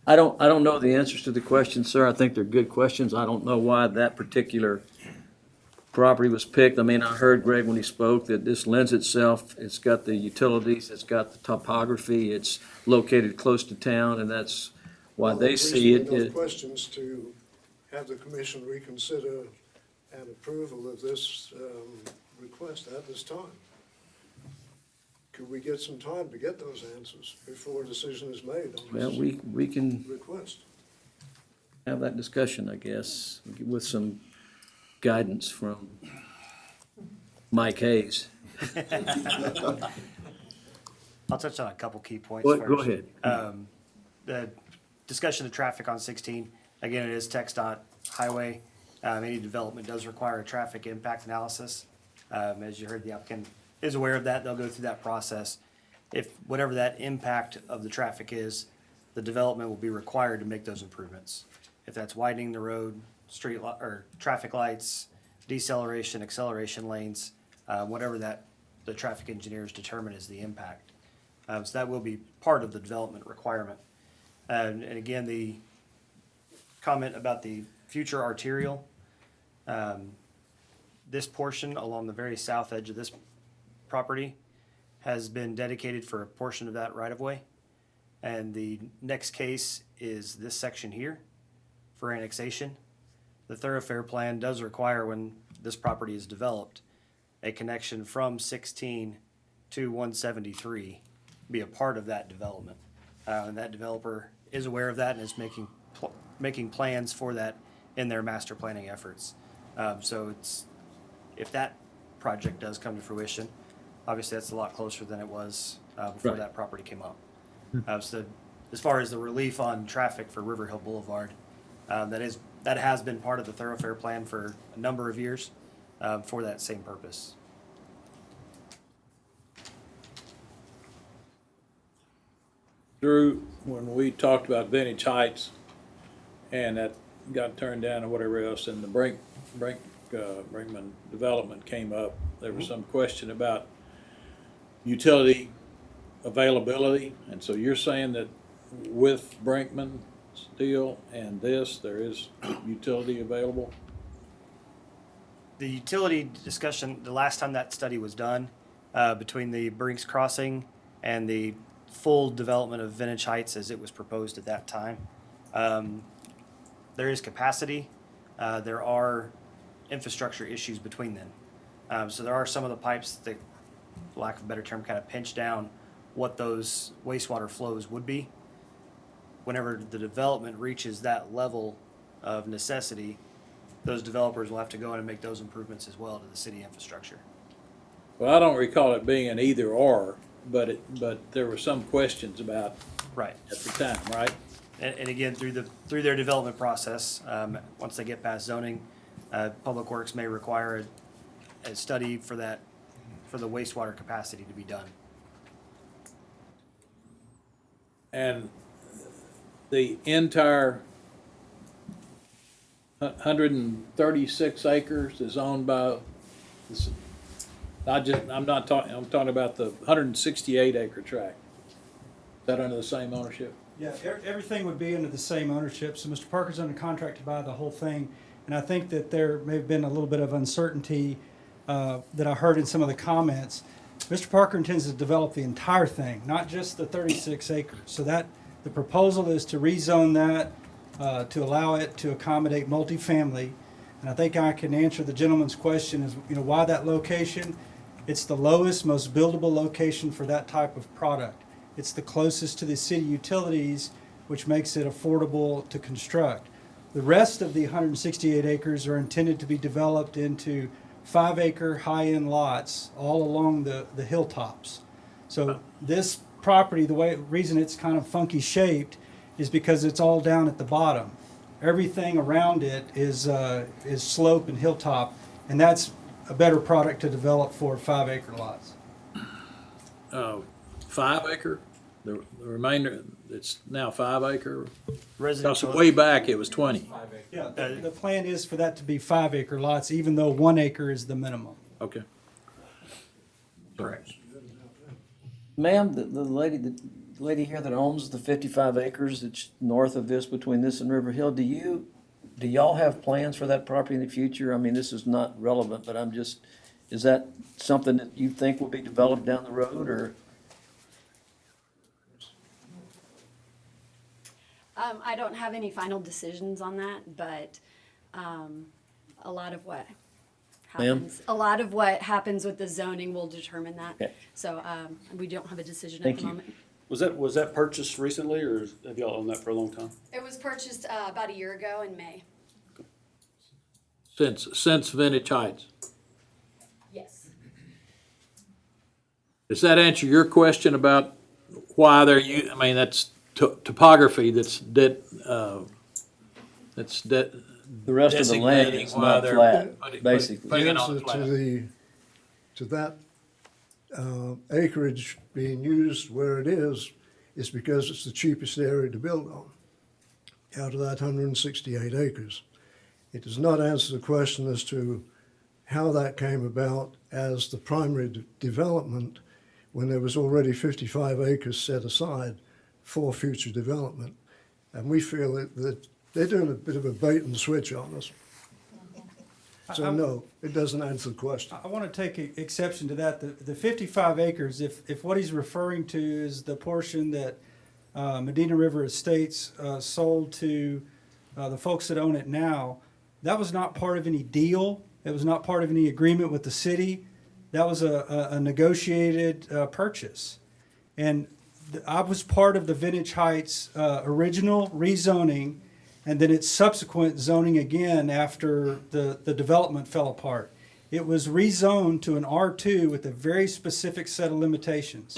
I don't know the answers to the questions, sir. I think they're good questions. I don't know why that particular property was picked. I mean, I heard Greg when he spoke that this lends itself, it's got the utilities, it's got the topography, it's located close to town, and that's why they see it. Enough questions to have the commission reconsider an approval of this request at this time. Could we get some time to get those answers before a decision is made on Well, this we can request? have that discussion, I guess, with some guidance from Mike Hayes. I'll touch on a couple key points Go first. ahead. The discussion of traffic on 16, again, it is TxDOT highway. Any development does require a traffic impact analysis. As you heard, the applicant is aware of that. They'll go through that process. If whatever that impact of the traffic is, the development will be required to make those improvements. If that's widening the road, or traffic lights, deceleration, acceleration lanes, whatever that the traffic engineers determine is the impact. So that will be part of the development requirement. And again, the comment about the future arterial, this portion along the very south edge of this property has been dedicated for a portion of that right-of-way. And the next case is this section here for annexation. The thoroughfare plan does require, when this property is developed, a connection from 16 to 173 be a part of that development. And that developer is aware of that and is making plans for that in their master planning efforts. So if that project does come to fruition, obviously that's a lot closer than it was before Right. that property came up. So as far as the relief on traffic for River Hill Boulevard, that has been part of the thoroughfare plan for a number of years for that same purpose. Drew, when we talked about Vintage Heights and that got turned down or whatever else, and the Brinkman development came up, there was some question about utility availability. And so you're saying that with Brinkman still and this, there is utility available? The utility discussion, the last time that study was done, between the Brinks Crossing and the full development of Vintage Heights as it was proposed at that time, there is capacity. There are infrastructure issues between them. So there are some of the pipes that, for lack of a better term, kind of pinch down what those wastewater flows would be. Whenever the development reaches that level of necessity, those developers will have to go in and make those improvements as well to the city infrastructure. Well, I don't recall it being an either or, but there were some questions about Right. at the time, right? And again, through their development process, once they get past zoning, Public Works may require a study for the wastewater capacity to be done. And the entire 136 acres is owned by, I'm talking about the 168 acre tract. Is that under the same ownership? Yeah, everything would be under the same ownership, so Mr. Parker's under contract to buy the whole thing. And I think that there may have been a little bit of uncertainty that I heard in some of the comments. Mr. Parker intends to develop the entire thing, not just the 36 acres. So that, the proposal is to rezone that, to allow it to accommodate multifamily. And I think I can answer the gentleman's question is, why that location? It's the lowest, most buildable location for that type of product. It's the closest to the city utilities, which makes it affordable to construct. The rest of the 168 acres are intended to be developed into 5-acre high-end lots all along the hilltops. So this property, the reason it's kind of funky shaped is because it's all down at the bottom. Everything around it is slope and hilltop, and that's a better product to develop for 5-acre lots. 5 acre? The remainder, it's now 5 acre? Residential. Because way back, it was 20. Yeah, the plan is for that to be 5-acre lots, even though 1 acre is the minimum. Okay. Correct. Ma'am, the lady here that owns the 55 acres that's north of this, between this and River Hill, do y'all have plans for that property in the future? I mean, this is not relevant, but is that something that you think will be developed down the road, or? I don't have any final decisions on that, but a lot of what happens with the zoning will determine that. Okay. So we don't have a decision Thank at the you. moment. Was that purchased recently, or have y'all owned that for a long time? It was purchased about a year ago in May. Since Vintage Heights. Yes. Does that answer your question about why I mean, that's topography that's The rest of the land designating is why not they're flat, basically. putting The it on answer the flat. to that acreage being used where it is because it's the cheapest area to build on, out of that 168 acres. It does not answer the question as to how that came about as the primary development when there was already 55 acres set aside for future development. And we feel that they're doing a bit of a bait and switch on us. So no, it doesn't answer the question. I want to take exception to that. The 55 acres, if what he's referring to is the portion that Medina River Estates sold to the folks that own it now, that was not part of any deal. It was not part of any agreement with the city. That was a negotiated purchase. And I was part of the Vintage Heights original rezoning, and then its subsequent zoning again after the development fell apart. It was rezoned to an R2 with a very specific set of limitations.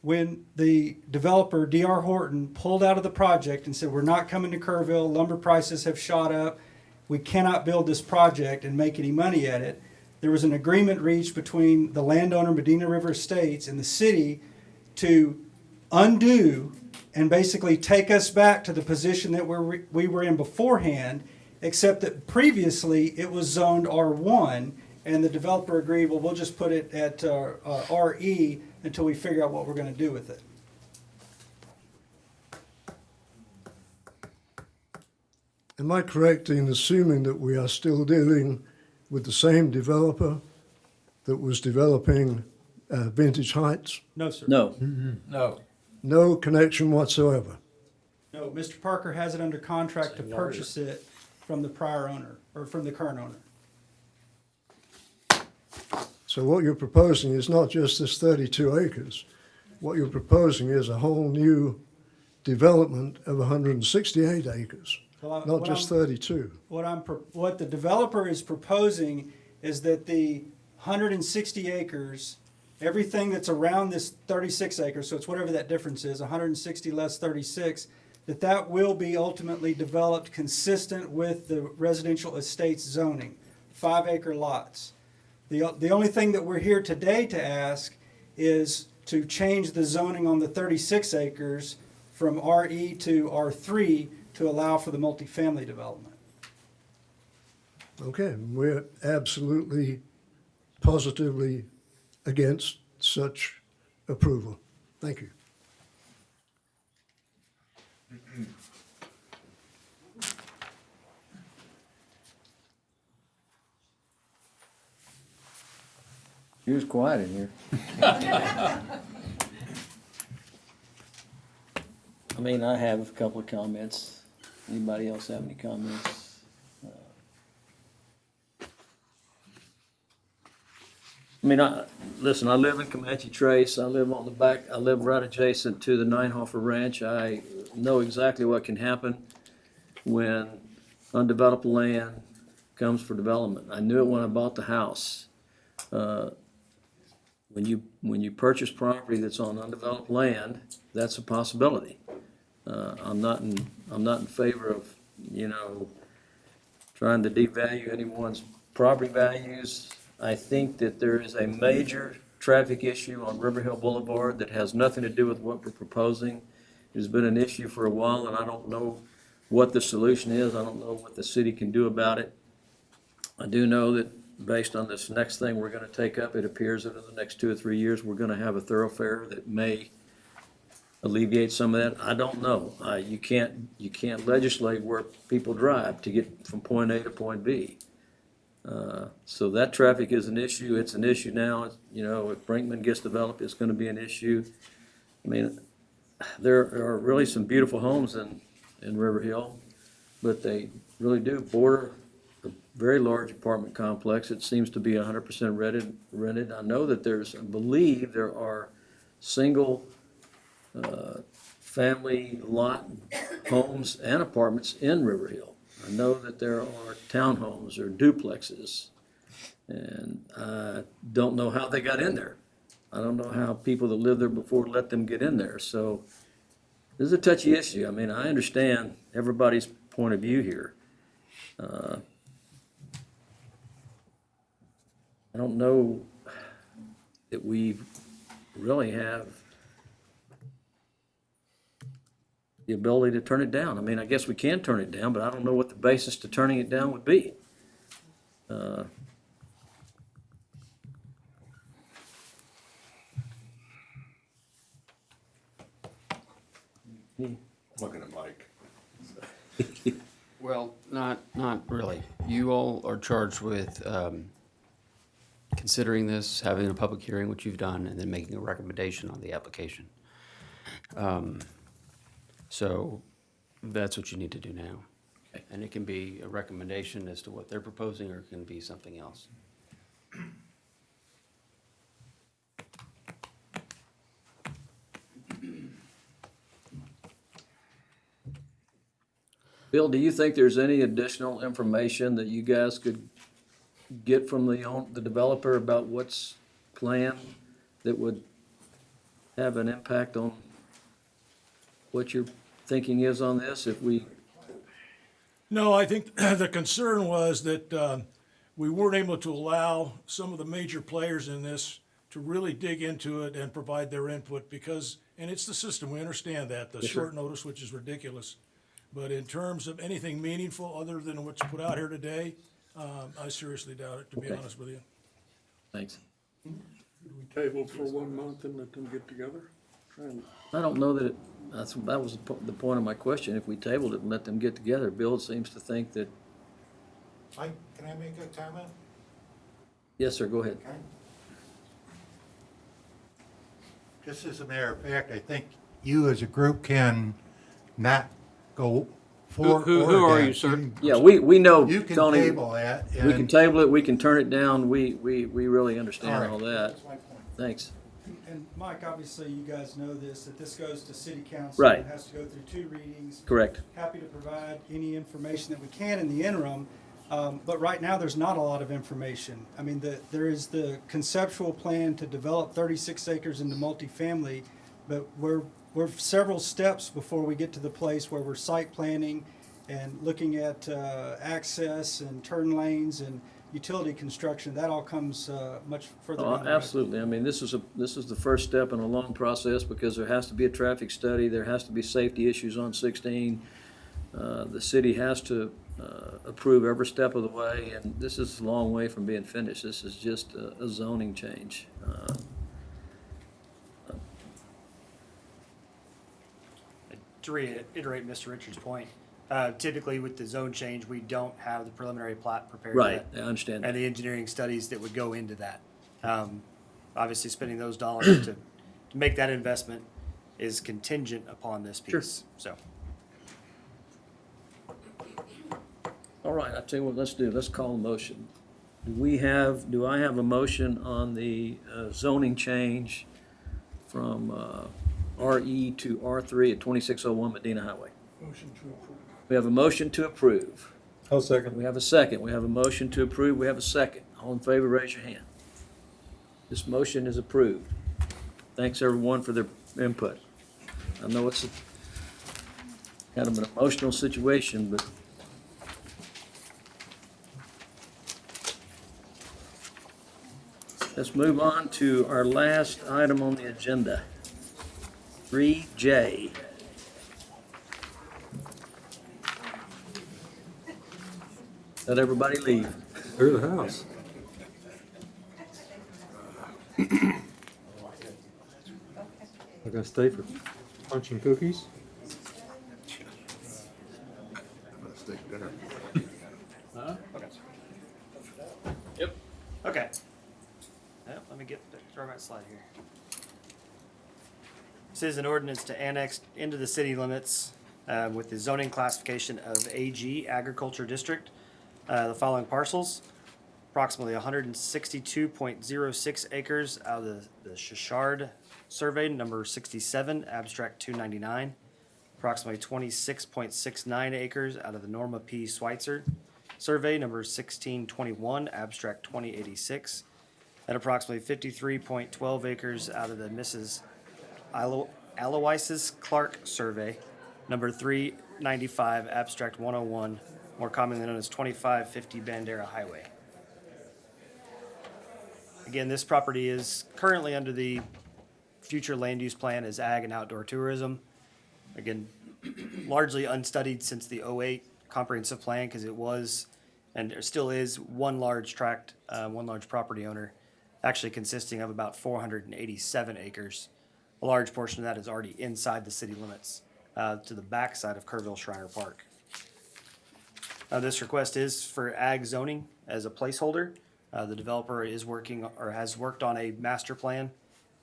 When the developer, D.R. Horton, pulled out of the project and said, we're not coming to Kerrville, lumber prices have shot up, we cannot build this project and make any money at it, there was an agreement reached between the landowner, Medina River Estates, and the city to undo and basically take us back to the position that we were in beforehand, except that previously it was zoned R1, and the developer agreed, well, we'll just put it at RE until we figure out what we're going to do with it. Am I correct in assuming that we are still dealing with the same developer that was developing Vintage Heights? No, sir. No. No. No connection whatsoever. No, Mr. Parker has it under contract to purchase it from the prior owner, or from the current owner. So what you're proposing is not just this 32 acres. What you're proposing is a whole new development of 168 acres, not just 32. What the developer is proposing is that the 160 acres, everything that's around this 36 acres, so it's whatever that difference is, 160 less 36, that will be ultimately developed consistent with the residential estates zoning, 5-acre lots. The only thing that we're here today to ask is to change the zoning on the 36 acres from RE to R3 to allow for the multifamily development. Okay, we're absolutely, positively against such approval. Thank you. It was quiet in here. I mean, I have a couple of comments. Anybody else have any comments? I mean, listen, I live in Comanche Trace. I live on the back, I live right adjacent to the Ninehofer Ranch. I know exactly what can happen when undeveloped land comes for development. I knew it when I bought the house. When you purchase property that's on undeveloped land, that's a possibility. I'm not in favor of, trying to devalue anyone's property values. I think that there is a major traffic issue on River Hill Boulevard that has nothing to do with what we're proposing. It's been an issue for a while, and I don't know what the solution is. I don't know what the city can do about it. I do know that based on this next thing we're gonna take up, it appears that in the next 2 or 3 years, we're gonna have a thoroughfare that may alleviate some of that. I don't know. You can't legislate where people drive to get from point A to point B. So that traffic is an issue. It's an issue now. You know, if Brinkman gets developed, it's gonna be an issue. I mean, there are really some beautiful homes in River Hill, but they really do border a very large apartment complex. It seems to be 100% rented. I know that I believe there are single family lot homes and apartments in River Hill. I know that there are townhomes or duplexes, and I don't know how they got in there. I don't know how people that lived there before let them get in there. So this is a touchy issue. I mean, I understand everybody's point of view here. I don't know that we really have the ability to turn it down. I mean, I guess we can turn it down, but I don't know what the basis to turning it down would be. Looking at Mike. Well, not really. You all are charged with considering this, having a public hearing, which you've done, and then making a recommendation on the application. So that's what you need to do now. And it can be a recommendation as to what they're proposing, or it can be something else. Bill, do you think there's any additional information that you guys could get from the developer about what's planned that would have an impact on what your thinking is on this if we? No, I think the concern was that we weren't able to allow some of the major players in this to really dig into it and provide their input because, and it's the system, we understand that, the Yes, sir. short notice, which is ridiculous. But in terms of anything meaningful other than what's put out here today, I seriously doubt it, to be Okay. honest with you. Thanks. We table for 1 month and let them get together? I don't know that that was the point of my question. If we tabled it and let them get together, Bill seems to think that, Mike, can I make a comment? yes, sir, go ahead. Okay. Just as a matter of fact, I think you as a group can not go for Who or are you, against. sir? Yeah, we know, You can Tony. table that. We can and- table it, we can turn it down, we really understand All all right. that. That's my point. Thanks. And Mike, obviously, you guys know this, that this goes to city council. Right. It has to go through 2 readings. Correct. Happy to provide any information that we can in the interim. But right now, there's not a lot of information. I mean, there is the conceptual plan to develop 36 acres into multifamily, but we're several steps before we get to the place where we're site planning and looking at access and turn lanes and utility construction. That all comes much further Oh, down the road. absolutely. I mean, this is the first step in a long process because there has to be a traffic study, there has to be safety issues on 16. The city has to approve every step of the way, and this is a long way from being finished. This is just a zoning change. To reiterate Mr. Richards' point, typically with the zone change, we don't have the preliminary plat prepared Right, yet. I understand And that. the engineering studies that would go into that. Obviously, spending those dollars to make that investment is contingent upon this Sure. piece, so. All right, I'll tell you what, let's call a motion. Do I have a motion on the zoning change from RE to R3 at 2601 Medina Highway? Motion to approve. We have a motion to approve. I'll second. We have a second. We have a motion to approve. We have a second. All in favor, raise your hand. This motion is approved. Thanks, everyone, for their input. I know it's kind of an emotional situation, but Let's move on to our last item on the agenda. 3J. Let everybody leave. Clear the house. I gotta stay for punch and cookies. Steak dinner. Huh? Okay. Yep. Okay. Yep, let me throw my slide here. This is an ordinance to annex into the city limits with the zoning classification of AG, Agriculture District, the following parcels. Approximately 162.06 acres out of the Shashard Survey, number 67, abstract 299. Approximately 26.69 acres out of the Norma P. Schweitzer Survey, number 1621, abstract 2086. And approximately 53.12 acres out of the Mrs. Aloysius Clark Survey, number 395, abstract 101, more commonly known as 2550 Bandera Highway. Again, this property is currently under the future land use plan as ag and outdoor tourism. Again, largely unstudied since the 08 comprehensive plan because it was, and there still is, one large tract, one large property owner, actually consisting of about 487 acres. A large portion of that is already inside the city limits to the backside of Kerrville Shriner Park. This request is for ag zoning as a placeholder. The developer is working or has worked on a master plan.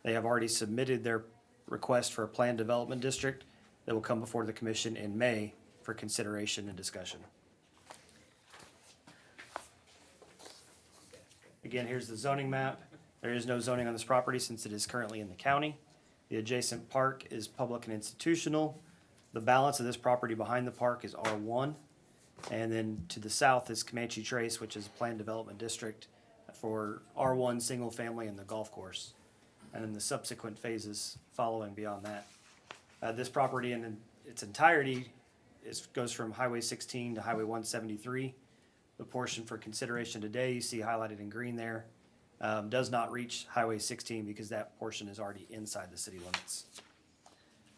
They have already submitted their request for a planned development district that will come before the commission in May for consideration and discussion. Again, here's the zoning map. There is no zoning on this property since it is currently in the county. The adjacent park is public and institutional. The balance of this property behind the park is R1. And then to the south is Comanche Trace, which is a planned development district for R1 single family and the golf course. And then the subsequent phases following beyond that. This property in its entirety goes from Highway 16 to Highway 173. The portion for consideration today, you see highlighted in green there, does not reach Highway 16 because that portion is already inside the city limits.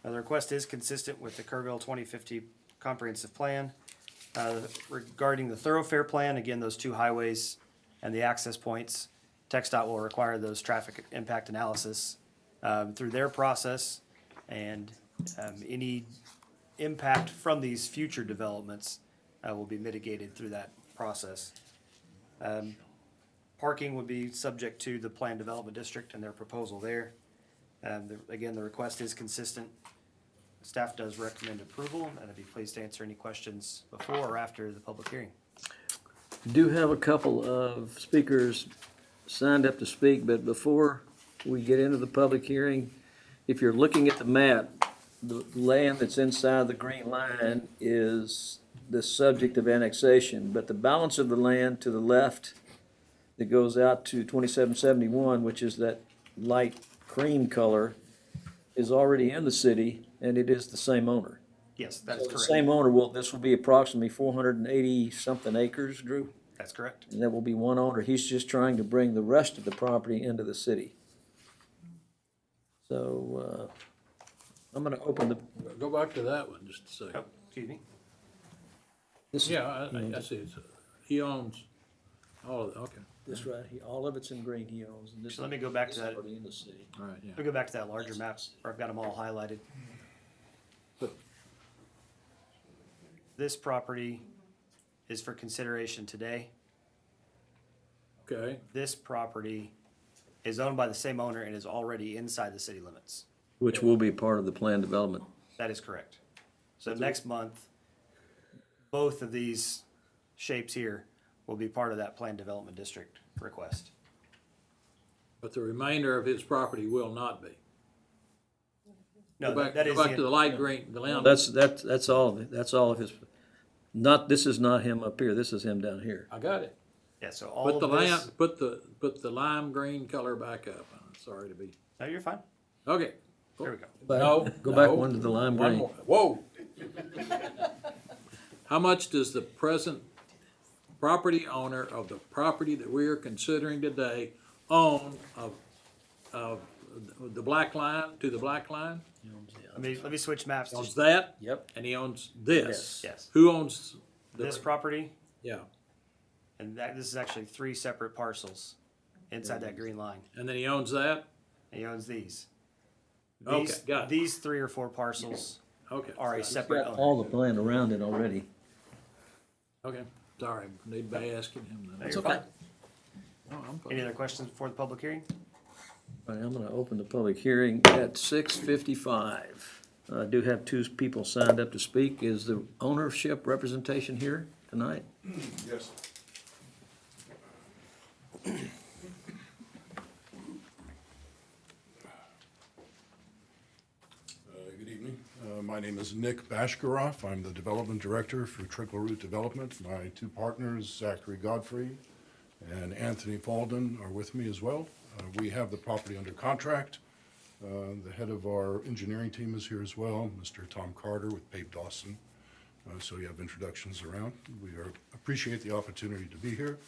Now, the request is consistent with the Kerrville 2050 comprehensive plan. Regarding the thoroughfare plan, again, those two highways and the access points, TxDOT will require those traffic impact analysis through their process, and any impact from these future developments will be mitigated through that process. Parking would be subject to the planned development district and their proposal there. Again, the request is consistent. Staff does recommend approval, and I'd be pleased to answer any questions before or after the public hearing. Do have a couple of speakers signed up to speak, but before we get into the public hearing, if you're looking at the map, the land that's inside the green line is the subject of annexation, but the balance of the land to the left that goes out to 2771, which is that light cream color, is already in the city, and it is the same owner. Yes, that is So the correct. same owner this will be approximately 480 something acres, Drew? That's correct. And that will be one owner. He's just trying to bring the rest of the property into the city. So, I'm gonna open the, Go back to that one just a second. Oh, excuse me. this is, Yeah, I see. He owns all of it, okay. this right here, all of it's in green he owns. And this So let me go back to this is that. already in the city. All right, yeah. We'll go back to that larger map, where I've got them all highlighted. But- This property is for consideration today. Okay, This property is owned by the same owner and is already inside the city limits. Which will be part of the planned development. That is correct. So next month, both of these shapes here will be part of that planned development district request. but the remainder of his property will not be. No, Go back, that go is back to the light green, the land. That's all of his, this is not him up here, this is him down here. I got it. Yeah, so all Put the of this. lamp, put the lime green color back up. I'm sorry to be. No, you're fine. Okay. Here we go. Go back one to the lime One green. more. Whoa. How much does the present property owner of the property that we are considering today own of the black line to the black line? Let me switch maps. He owns that? Yep. And he owns this? Yes. Who owns This property, Yeah. and this is actually 3 separate parcels inside that green line. And then he owns that? And he owns these. Okay, got it. These 3 or 4 parcels Okay. are a separate owner. All the land around it already. Okay, sorry, need to be asking him then. No, you're fine. No, I'm fine. Any other questions before the public hearing? All right, I'm gonna open the public hearing at 6:55. I do have 2 people signed up to speak. Is the ownership representation here tonight? Yes. Good evening. My name is Nick Bashkaroff. I'm the Development Director for Trickle Root Development. My 2 partners, Zachary Godfrey and Anthony Falden, are with me as well. We have the property under contract. The head of our engineering team is here as well, Mr. Tom Carter with Pape Dawson. So you have introductions around. We appreciate the opportunity to be here.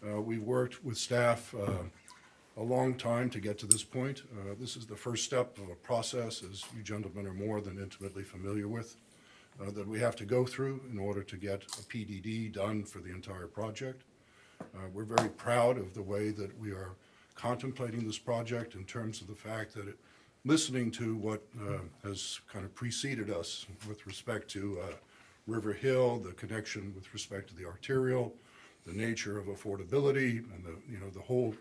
We've worked with staff a long time to get to this point. This is the first step of a process, as you gentlemen are more than intimately familiar with, that we have to go through in order to get a PDD done for the entire project. We're very proud of the way that we are contemplating this project in terms of the fact that listening to what has kind of preceded us with respect to River Hill, the connection with respect to the arterial, the nature of affordability, and the whole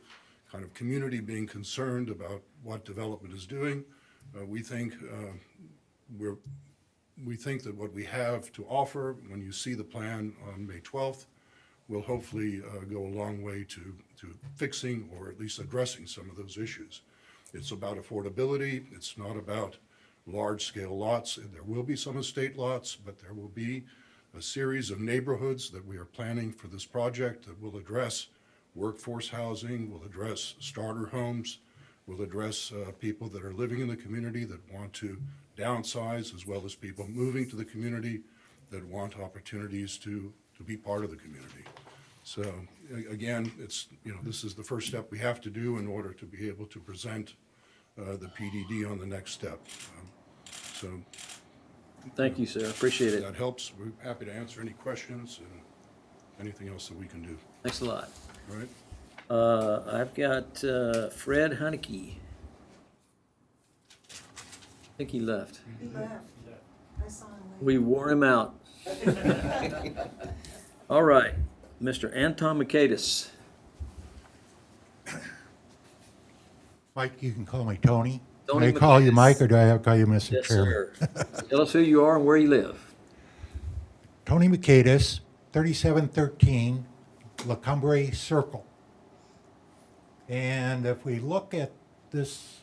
kind of community being concerned about what development is doing. We think that what we have to offer, when you see the plan on May 12th, will hopefully go a long way to fixing or at least addressing some of those issues. It's about affordability. It's not about large-scale lots. There will be some estate lots, but there will be a series of neighborhoods that we are planning for this project that will address workforce housing, will address starter homes, will address people that are living in the community that want to downsize, as well as people moving to the community that want opportunities to be part of the community. So again, this is the first step we have to do in order to be able to present the PDD on the next step. So Thank you, sir. Appreciate it. that helps. We're happy to answer any questions and anything else that we can do. Thanks a lot. All right? I've got Fred Haneke. I think he left. He left. I saw him leave. We wore him out. All right, Mr. Anton Mikaitis. Mike, you can call me Tony. Tony Can I call you Mikaitis. Mike, or do I have to call you Mr. Yes, Chairman? sir. Tell us who you are and where you live. Tony Mikaitis, 3713 LaCumbre Circle. And if we look at this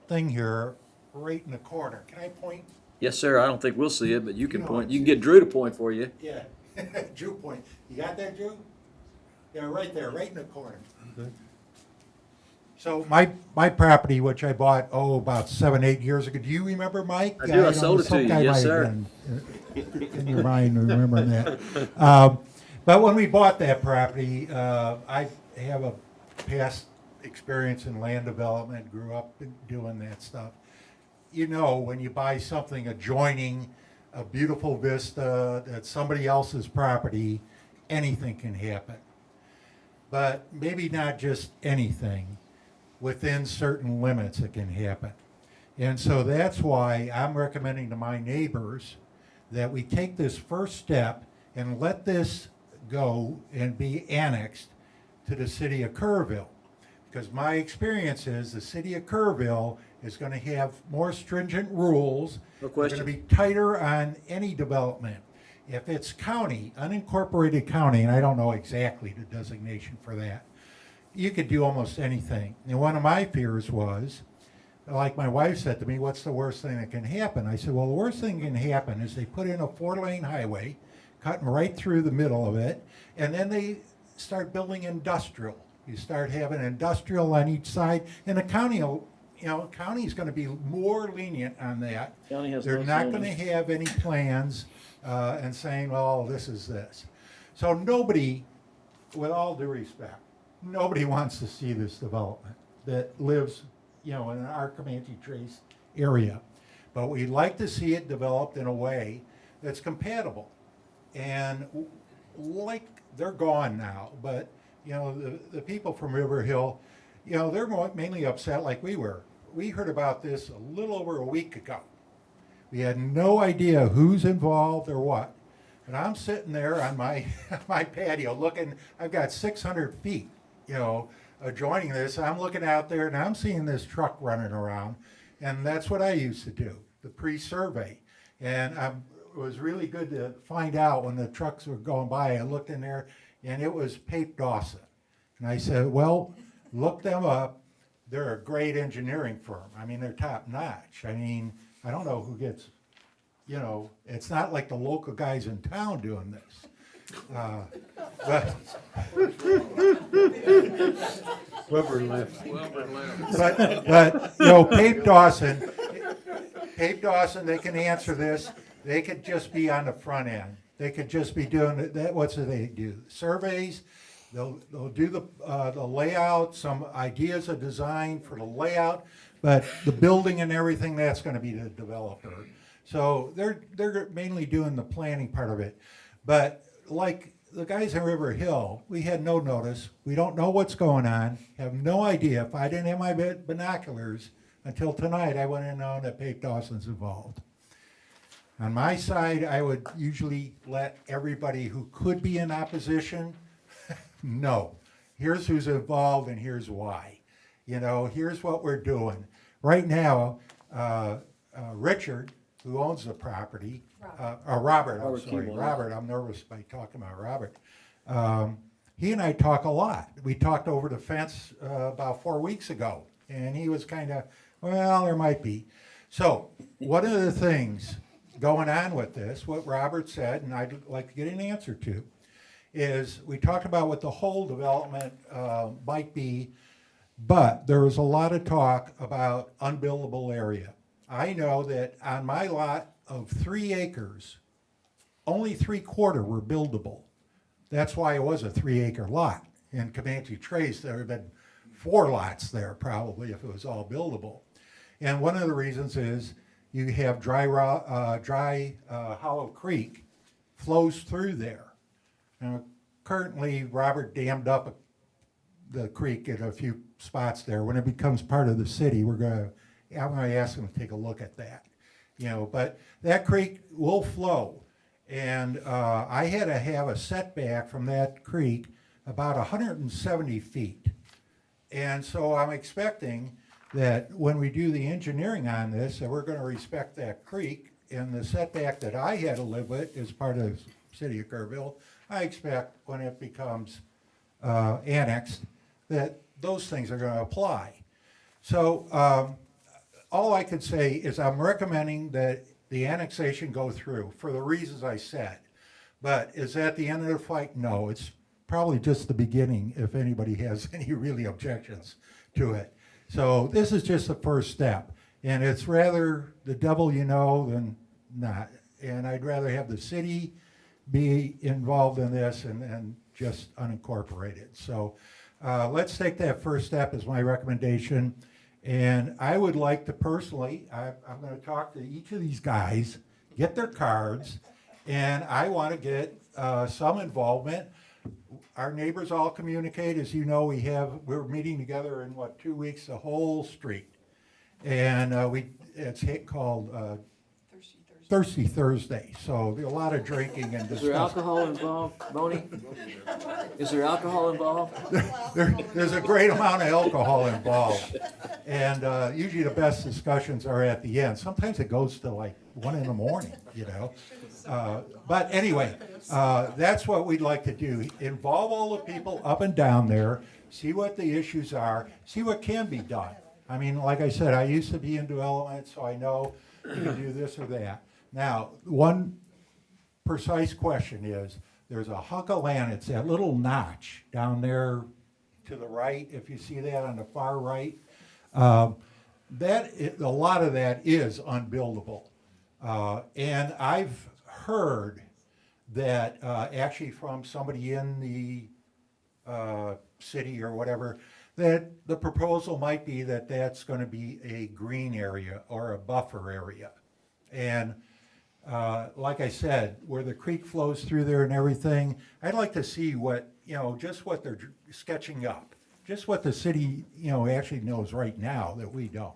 thing here, right in the corner, can I point? Yes, sir. I don't think we'll see it, but you can You know point. it's- You can get Drew to point for you. Yeah, Drew point. You got that, Drew? Yeah, right there, right in the corner. So my property, which I bought, about 7, 8 years ago, do you remember, Mike? I do. I don't sold know, it to some you. guy Yes, might sir. have been in your mind remembering that. But when we bought that property, I have a past experience in land development, grew up doing that stuff. You know, when you buy something adjoining a beautiful vista that's somebody else's property, anything can happen. But maybe not just anything. Within certain limits, it can happen. And so that's why I'm recommending to my neighbors that we take this first step and let this go and be annexed to the city of Kerrville. Because my experience is the city of Kerrville is going to have more stringent rules. No They're question. going to be tighter on any development. If it's county, unincorporated county, and I don't know exactly the designation for that, you could do almost anything. And one of my fears was, like my wife said to me, what's the worst thing that can happen? I said, well, the worst thing that can happen is they put in a 4-lane highway, cutting right through the middle of it, and then they start building industrial. You start having industrial on each side, and the county will, county's gonna be more lenient on that. County has They're no not say. gonna have any plans, and saying, well, this is this. So nobody, with all due respect, nobody wants to see this development that lives, in our Comanche Trace area. But we'd like to see it developed in a way that's compatible. And like, they're gone now, but, the people from River Hill, they're mainly upset like we were. We heard about this a little over a week ago. We had no idea who's involved or what. And I'm sitting there on my my patio looking, I've got 600 feet, adjoining this. I'm looking out there and I'm seeing this truck running around. And that's what I used to do, the pre-survey. And it was really good to find out when the trucks were going by. I looked in there and it was Pape Dawson. And I said, well, look them up. They're a great engineering firm. I mean, they're top notch. I mean, I don't know who gets, it's not like the local guys in town doing this. But Wilbur left. but Pape Dawson, they can answer this. They could just be on the front end. They could just be doing that. What do they do? Surveys. They'll do the layout, some ideas of design for the layout, but the building and everything, that's going to be the developer. So they're mainly doing the planning part of it. But like the guys in River Hill, we had no notice. We don't know what's going on. Have no idea. If I didn't have my binoculars until tonight, I wouldn't have known that Pape Dawson's involved. On my side, I would usually let everybody who could be in opposition know. Here's who's involved and here's why. Here's what we're doing. Right now, Richard, who owns the property, Robert, I'm nervous by talking about Robert. He and I talk a lot. We talked over the fence about 4 weeks ago, and he was kind of, well, there might be. So one of the things going on with this, what Robert said, and I'd like to get an answer to, is we talked about what the whole development might be, but there was a lot of talk about unbuildable area. I know that on my lot of 3 acres, only 3/4 were buildable. That's why it was a 3-acre lot. In Comanche Trace, there had been 4 lots there probably if it was all buildable. And one of the reasons is you have dry Hollow Creek flows through there. Now, currently, Robert dammed up the creek at a few spots there. When it becomes part of the city, I'm going to ask him to take a look at that. But that creek will flow. And I had to have a setback from that creek about 170 feet. And so I'm expecting that when we do the engineering on this, that we're going to respect that creek. And the setback that I had to live with as part of the city of Kerrville, I expect when it becomes annexed that those things are going to apply. So all I could say is I'm recommending that the annexation go through for the reasons I said. But is that the end of the fight? No, it's probably just the beginning if anybody has any really objections to it. So this is just the first step. And it's rather the devil than not. And I'd rather have the city be involved in this and just unincorporated. So let's take that first step as my recommendation. And I would like to personally, I'm going to talk to each of these guys, get their cards, and I want to get some involvement. Our neighbors all communicate. As you know, we're meeting together in 2 weeks, the whole street. And it's called Thirsty Thursday, so a lot of drinking and discussion. Is there alcohol involved, Bonnie? Is there alcohol involved? There's a great amount of alcohol involved. And usually the best discussions are at the end. Sometimes it goes to like 1 a.m, But anyway, that's what we'd like to do. Involve all the people up and down there, see what the issues are, see what can be done. I mean, like I said, I used to be in development, so I know you can do this or that. Now, one precise question is, there's a hunk of land, it's that little notch down there to the right, if you see that on the far right. A lot of that is unbuildable. And I've heard that actually from somebody in the city or whatever, that the proposal might be that that's gonna be a green area or a buffer area. And, like I said, where the creek flows through there and everything, I'd like to see what, just what they're sketching up. Just what the city, actually knows right now that we don't.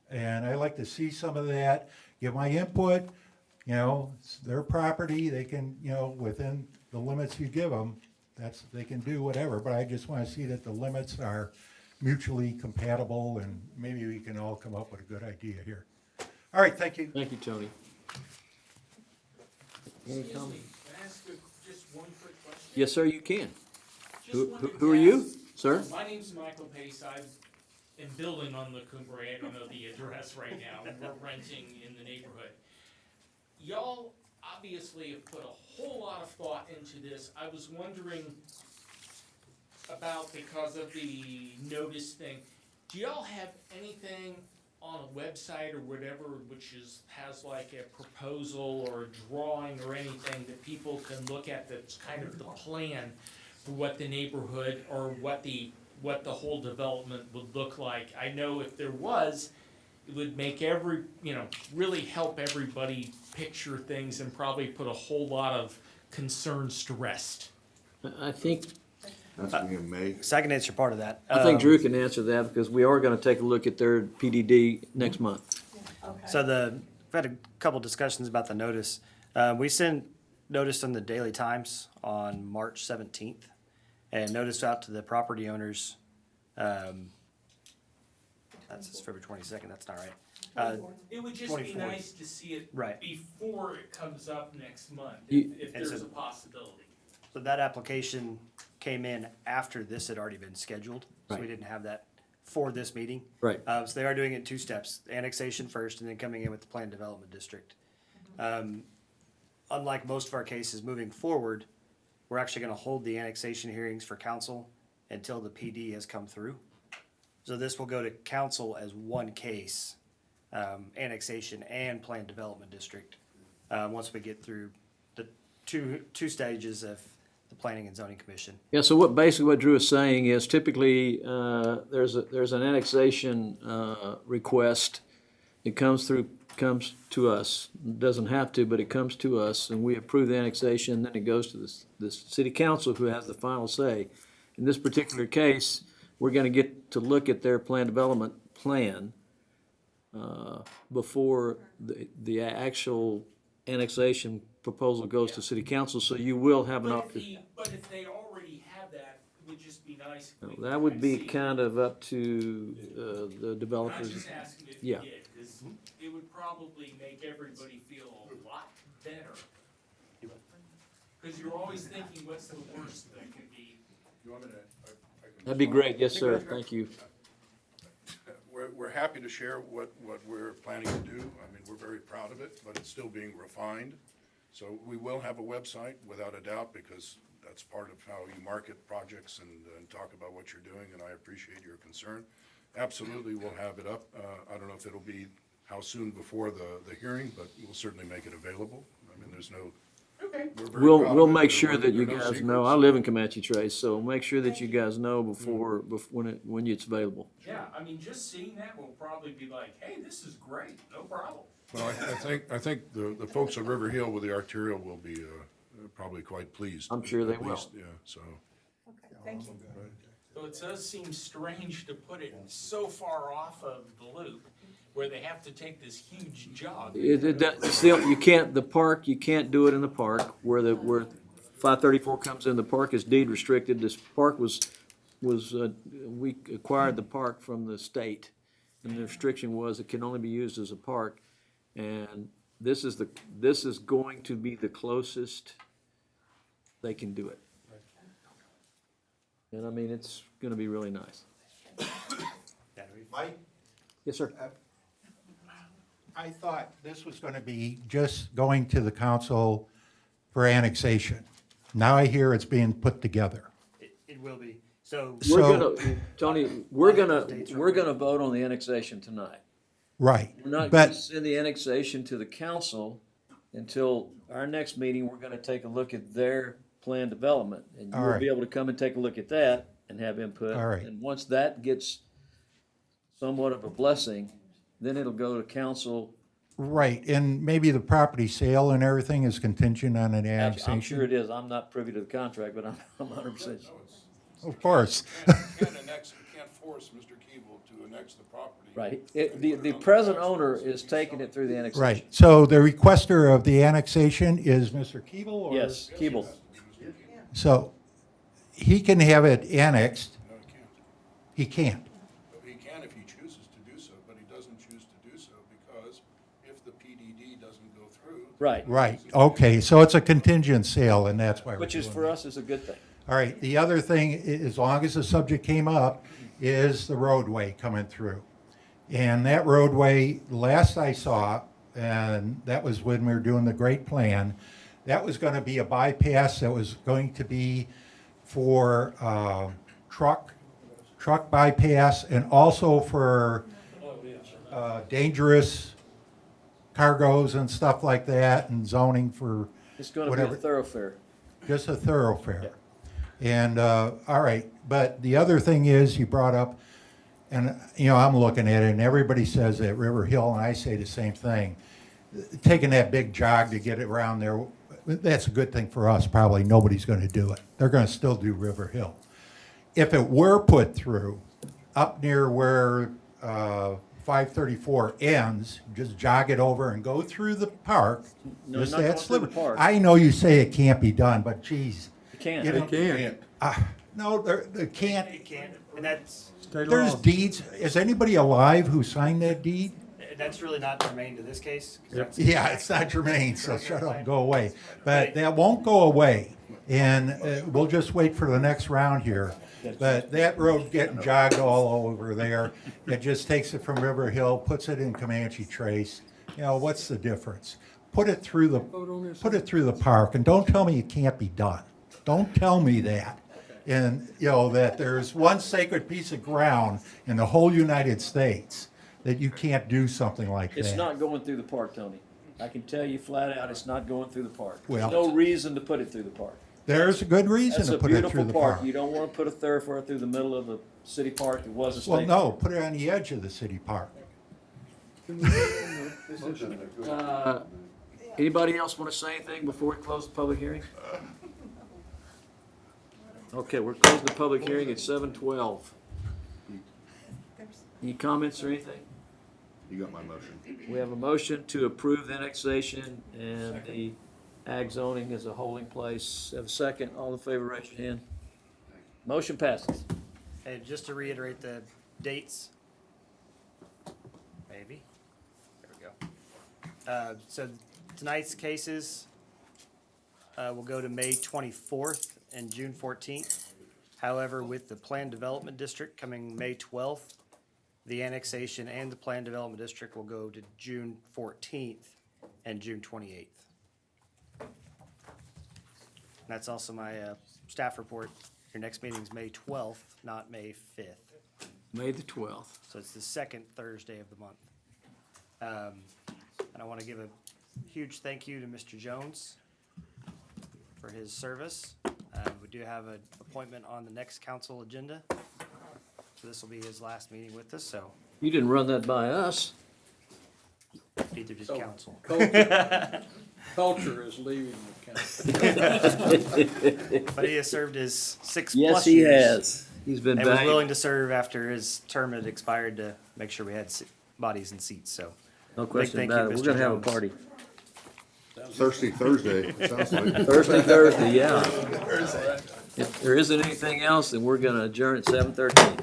And I'd like to see some of that, give my input, it's their property, they can, within the limits you give them, they can do whatever, but I just wanna see that the limits are mutually compatible, and maybe we can all come up with a good idea here. All right, thank you. Thank you, Tony. Any Excuse comment? me, can I ask just one quick question? Yes, sir, you can. Just wanted Who are to you, ask- sir? My name's Michael Pace. I am building on the Cumbrae. I don't know the address right now. We're renting in the neighborhood. Y'all obviously have put a whole lot of thought into this. I was wondering about, because of the notice thing, do y'all have anything on a website or whatever has like a proposal or a drawing or anything that people can look at that's kind of the plan for what the neighborhood or what the whole development would look like? I know if there was, it would make really help everybody picture things and probably put a whole lot of concerns to rest. I think, That's gonna be in May. So I can answer part of that. I think Drew can answer that because we are gonna take a look at their PDD next month. So we've had a couple discussions about the notice. We sent notice in the Daily Times on March 17th and notice out to the property owners. That's February 22nd, that's not right. It would just be 24th. nice to see it Right. before it comes up next month, You- if And there's so- a possibility. So that application came in after this had already been scheduled, so we Right. didn't have that for this meeting. Right. So they are doing it in two steps, annexation first and then coming in with the planned development district. Unlike most of our cases moving forward, we're actually gonna hold the annexation hearings for council until the PD has come through. So this will go to council as one case, annexation and planned development district, once we get through the two stages of the Planning and Zoning Commission. Yeah, so basically what Drew is saying is typically, there's an annexation, request. It comes to us. It doesn't have to, but it comes to us and we approve the annexation, then it goes to the city council who has the final say. In this particular case, we're gonna get to look at their planned development plan, before the actual annexation proposal goes to city council, so you will have an opportunity. But if they already have that, it would just be nice if we could That would be see it. kind of up to, the I'm developers. just asking if Yeah. you did, because it would probably make everybody feel a lot better. Because you're always thinking, what's the worst that could be? You want me to? That'd be great, yes, sir, thank you. We're happy to share what we're planning to do. I mean, we're very proud of it, but it's still being refined. So we will have a website without a doubt, because that's part of how you market projects and talk about what you're doing, and I appreciate your concern. Absolutely, we'll have it up. I don't know if it'll be how soon before the hearing, but we'll certainly make it available. I mean, there's no. we're very We'll, proud we'll of it. make sure that you There are no guys know, I secrets. live in Comanche Trace, so make sure that you guys know when it's available. Yeah, I mean, just seeing that will probably be like, hey, this is great, no problem. Well, I think the folks at River Hill with the arterial will be probably quite pleased. I'm sure they at will. least, Yeah, so. Thank you. So it does seem strange to put it so far off of the loop, where they have to take this huge jog. Still, you can't do it in the park where 534 comes in. The park is deed restricted. This park was, we acquired the park from the state. And the restriction was it can only be used as a park. And this is going to be the closest they can do it. And I mean, it's gonna be really nice. Mike? Yes, sir. I thought this was gonna be just going to the council for annexation. Now I hear it's being put together. It will be. So Tony, we're gonna vote on the annexation tonight. Right, We're not but- gonna send the annexation to the council until our next meeting. We're gonna take a look at their planned development. And All you'll right. be able to come and take a look at that and have input. All right. And once that gets somewhat of a blessing, then it'll go to council. Right, and maybe the property sale and everything is contingent on an annexation? I'm sure it is. I'm not privy to the contract, but I'm 100%. Of course. You can't force Mr. Keeble to annex the property. Right. The present owner is taking it through the annexation. Right, so the requester of the annexation is Mr. Keeble? Or? Yes, Keeble. So he can have it annexed? No, he can't. He can't? He can if he chooses to do so, but he doesn't choose to do so because if the PDD doesn't go through. Right. Right, okay, so it's a contingent sale, and that's why we're Which is doing for it. us is a good thing. All right, the other thing, as long as the subject came up, is the roadway coming through. And that roadway, last I saw, and that was when we were doing the great plan, that was gonna be a bypass that was going to be for, truck bypass, and also for, dangerous cargoes and stuff like that, and zoning for It's gonna be whatever. a thoroughfare. Just a thoroughfare. And, all right, but the other thing is, you brought up, and, you know, I'm looking at it, and everybody says at River Hill, and I say the same thing. Taking that big jog to get it around there, that's a good thing for us, probably nobody's gonna do it. They're gonna still do River Hill. If it were put through up near where, 534 ends, just jog it over and go through the park. No, just not that going through the sliver. park. I know you say it can't be done, but geez. You can't. You know, Can't. no, they can't. It can't, and that's, There's deeds. Is anybody alive who signed that deed? that's really not germane to this case. 'cause that's- Yeah, it's not germane, so shut up and go away. But that won't go away, and we'll just wait for the next round here. But that road getting jogged all over there, it just takes it from River Hill, puts it in Comanche Trace. You know, what's the difference? Put it through the park, and don't tell me it can't be done. Don't tell me that. And, you know, that there's one sacred piece of ground in the whole United States that you can't do something like that. It's not going through the park, Tony. I can tell you flat out, it's not going through the park. Well- There's no reason to put it through the park. There's a good reason That's to a put it through beautiful the park. park. You don't want to put a thoroughfare through the middle of the city park. It was a state. Well, no, put it on the edge of the city park. Anybody else want to say anything before we close the public hearing? Okay, we're closing the public hearing at 7:12. Any comments or anything? You got my motion. We have a motion to approve the annexation and the ag zoning as a holding place. Have a second. All in favor, raise your hand. Motion passes. And just to reiterate the dates, maybe, there we go. So tonight's cases will go to May 24th and June 14th. However, with the Planned Development District coming May 12th, the annexation and the Planned Development District will go to June 14th and June 28th. That's also my staff report. Your next meeting is May 12th, not May 5th. May the 12th. So it's the second Thursday of the month. And I want to give a huge thank you to Mr. Jones for his service. We do have an appointment on the next council agenda. So this will be his last meeting with us, so You didn't run that by us. neither did council. Culture is leaving the county. But he has served his 6+ Yes, years. he has. He's been And was valuable. willing to serve after his term had expired to make sure we had bodies and seats, so. No big question thank about you, it. We're Mr. gonna have a Jones. party. Thirsty Thursday, it sounds like. Thursday, yeah. If there isn't anything else, then we're gonna adjourn at 7:13.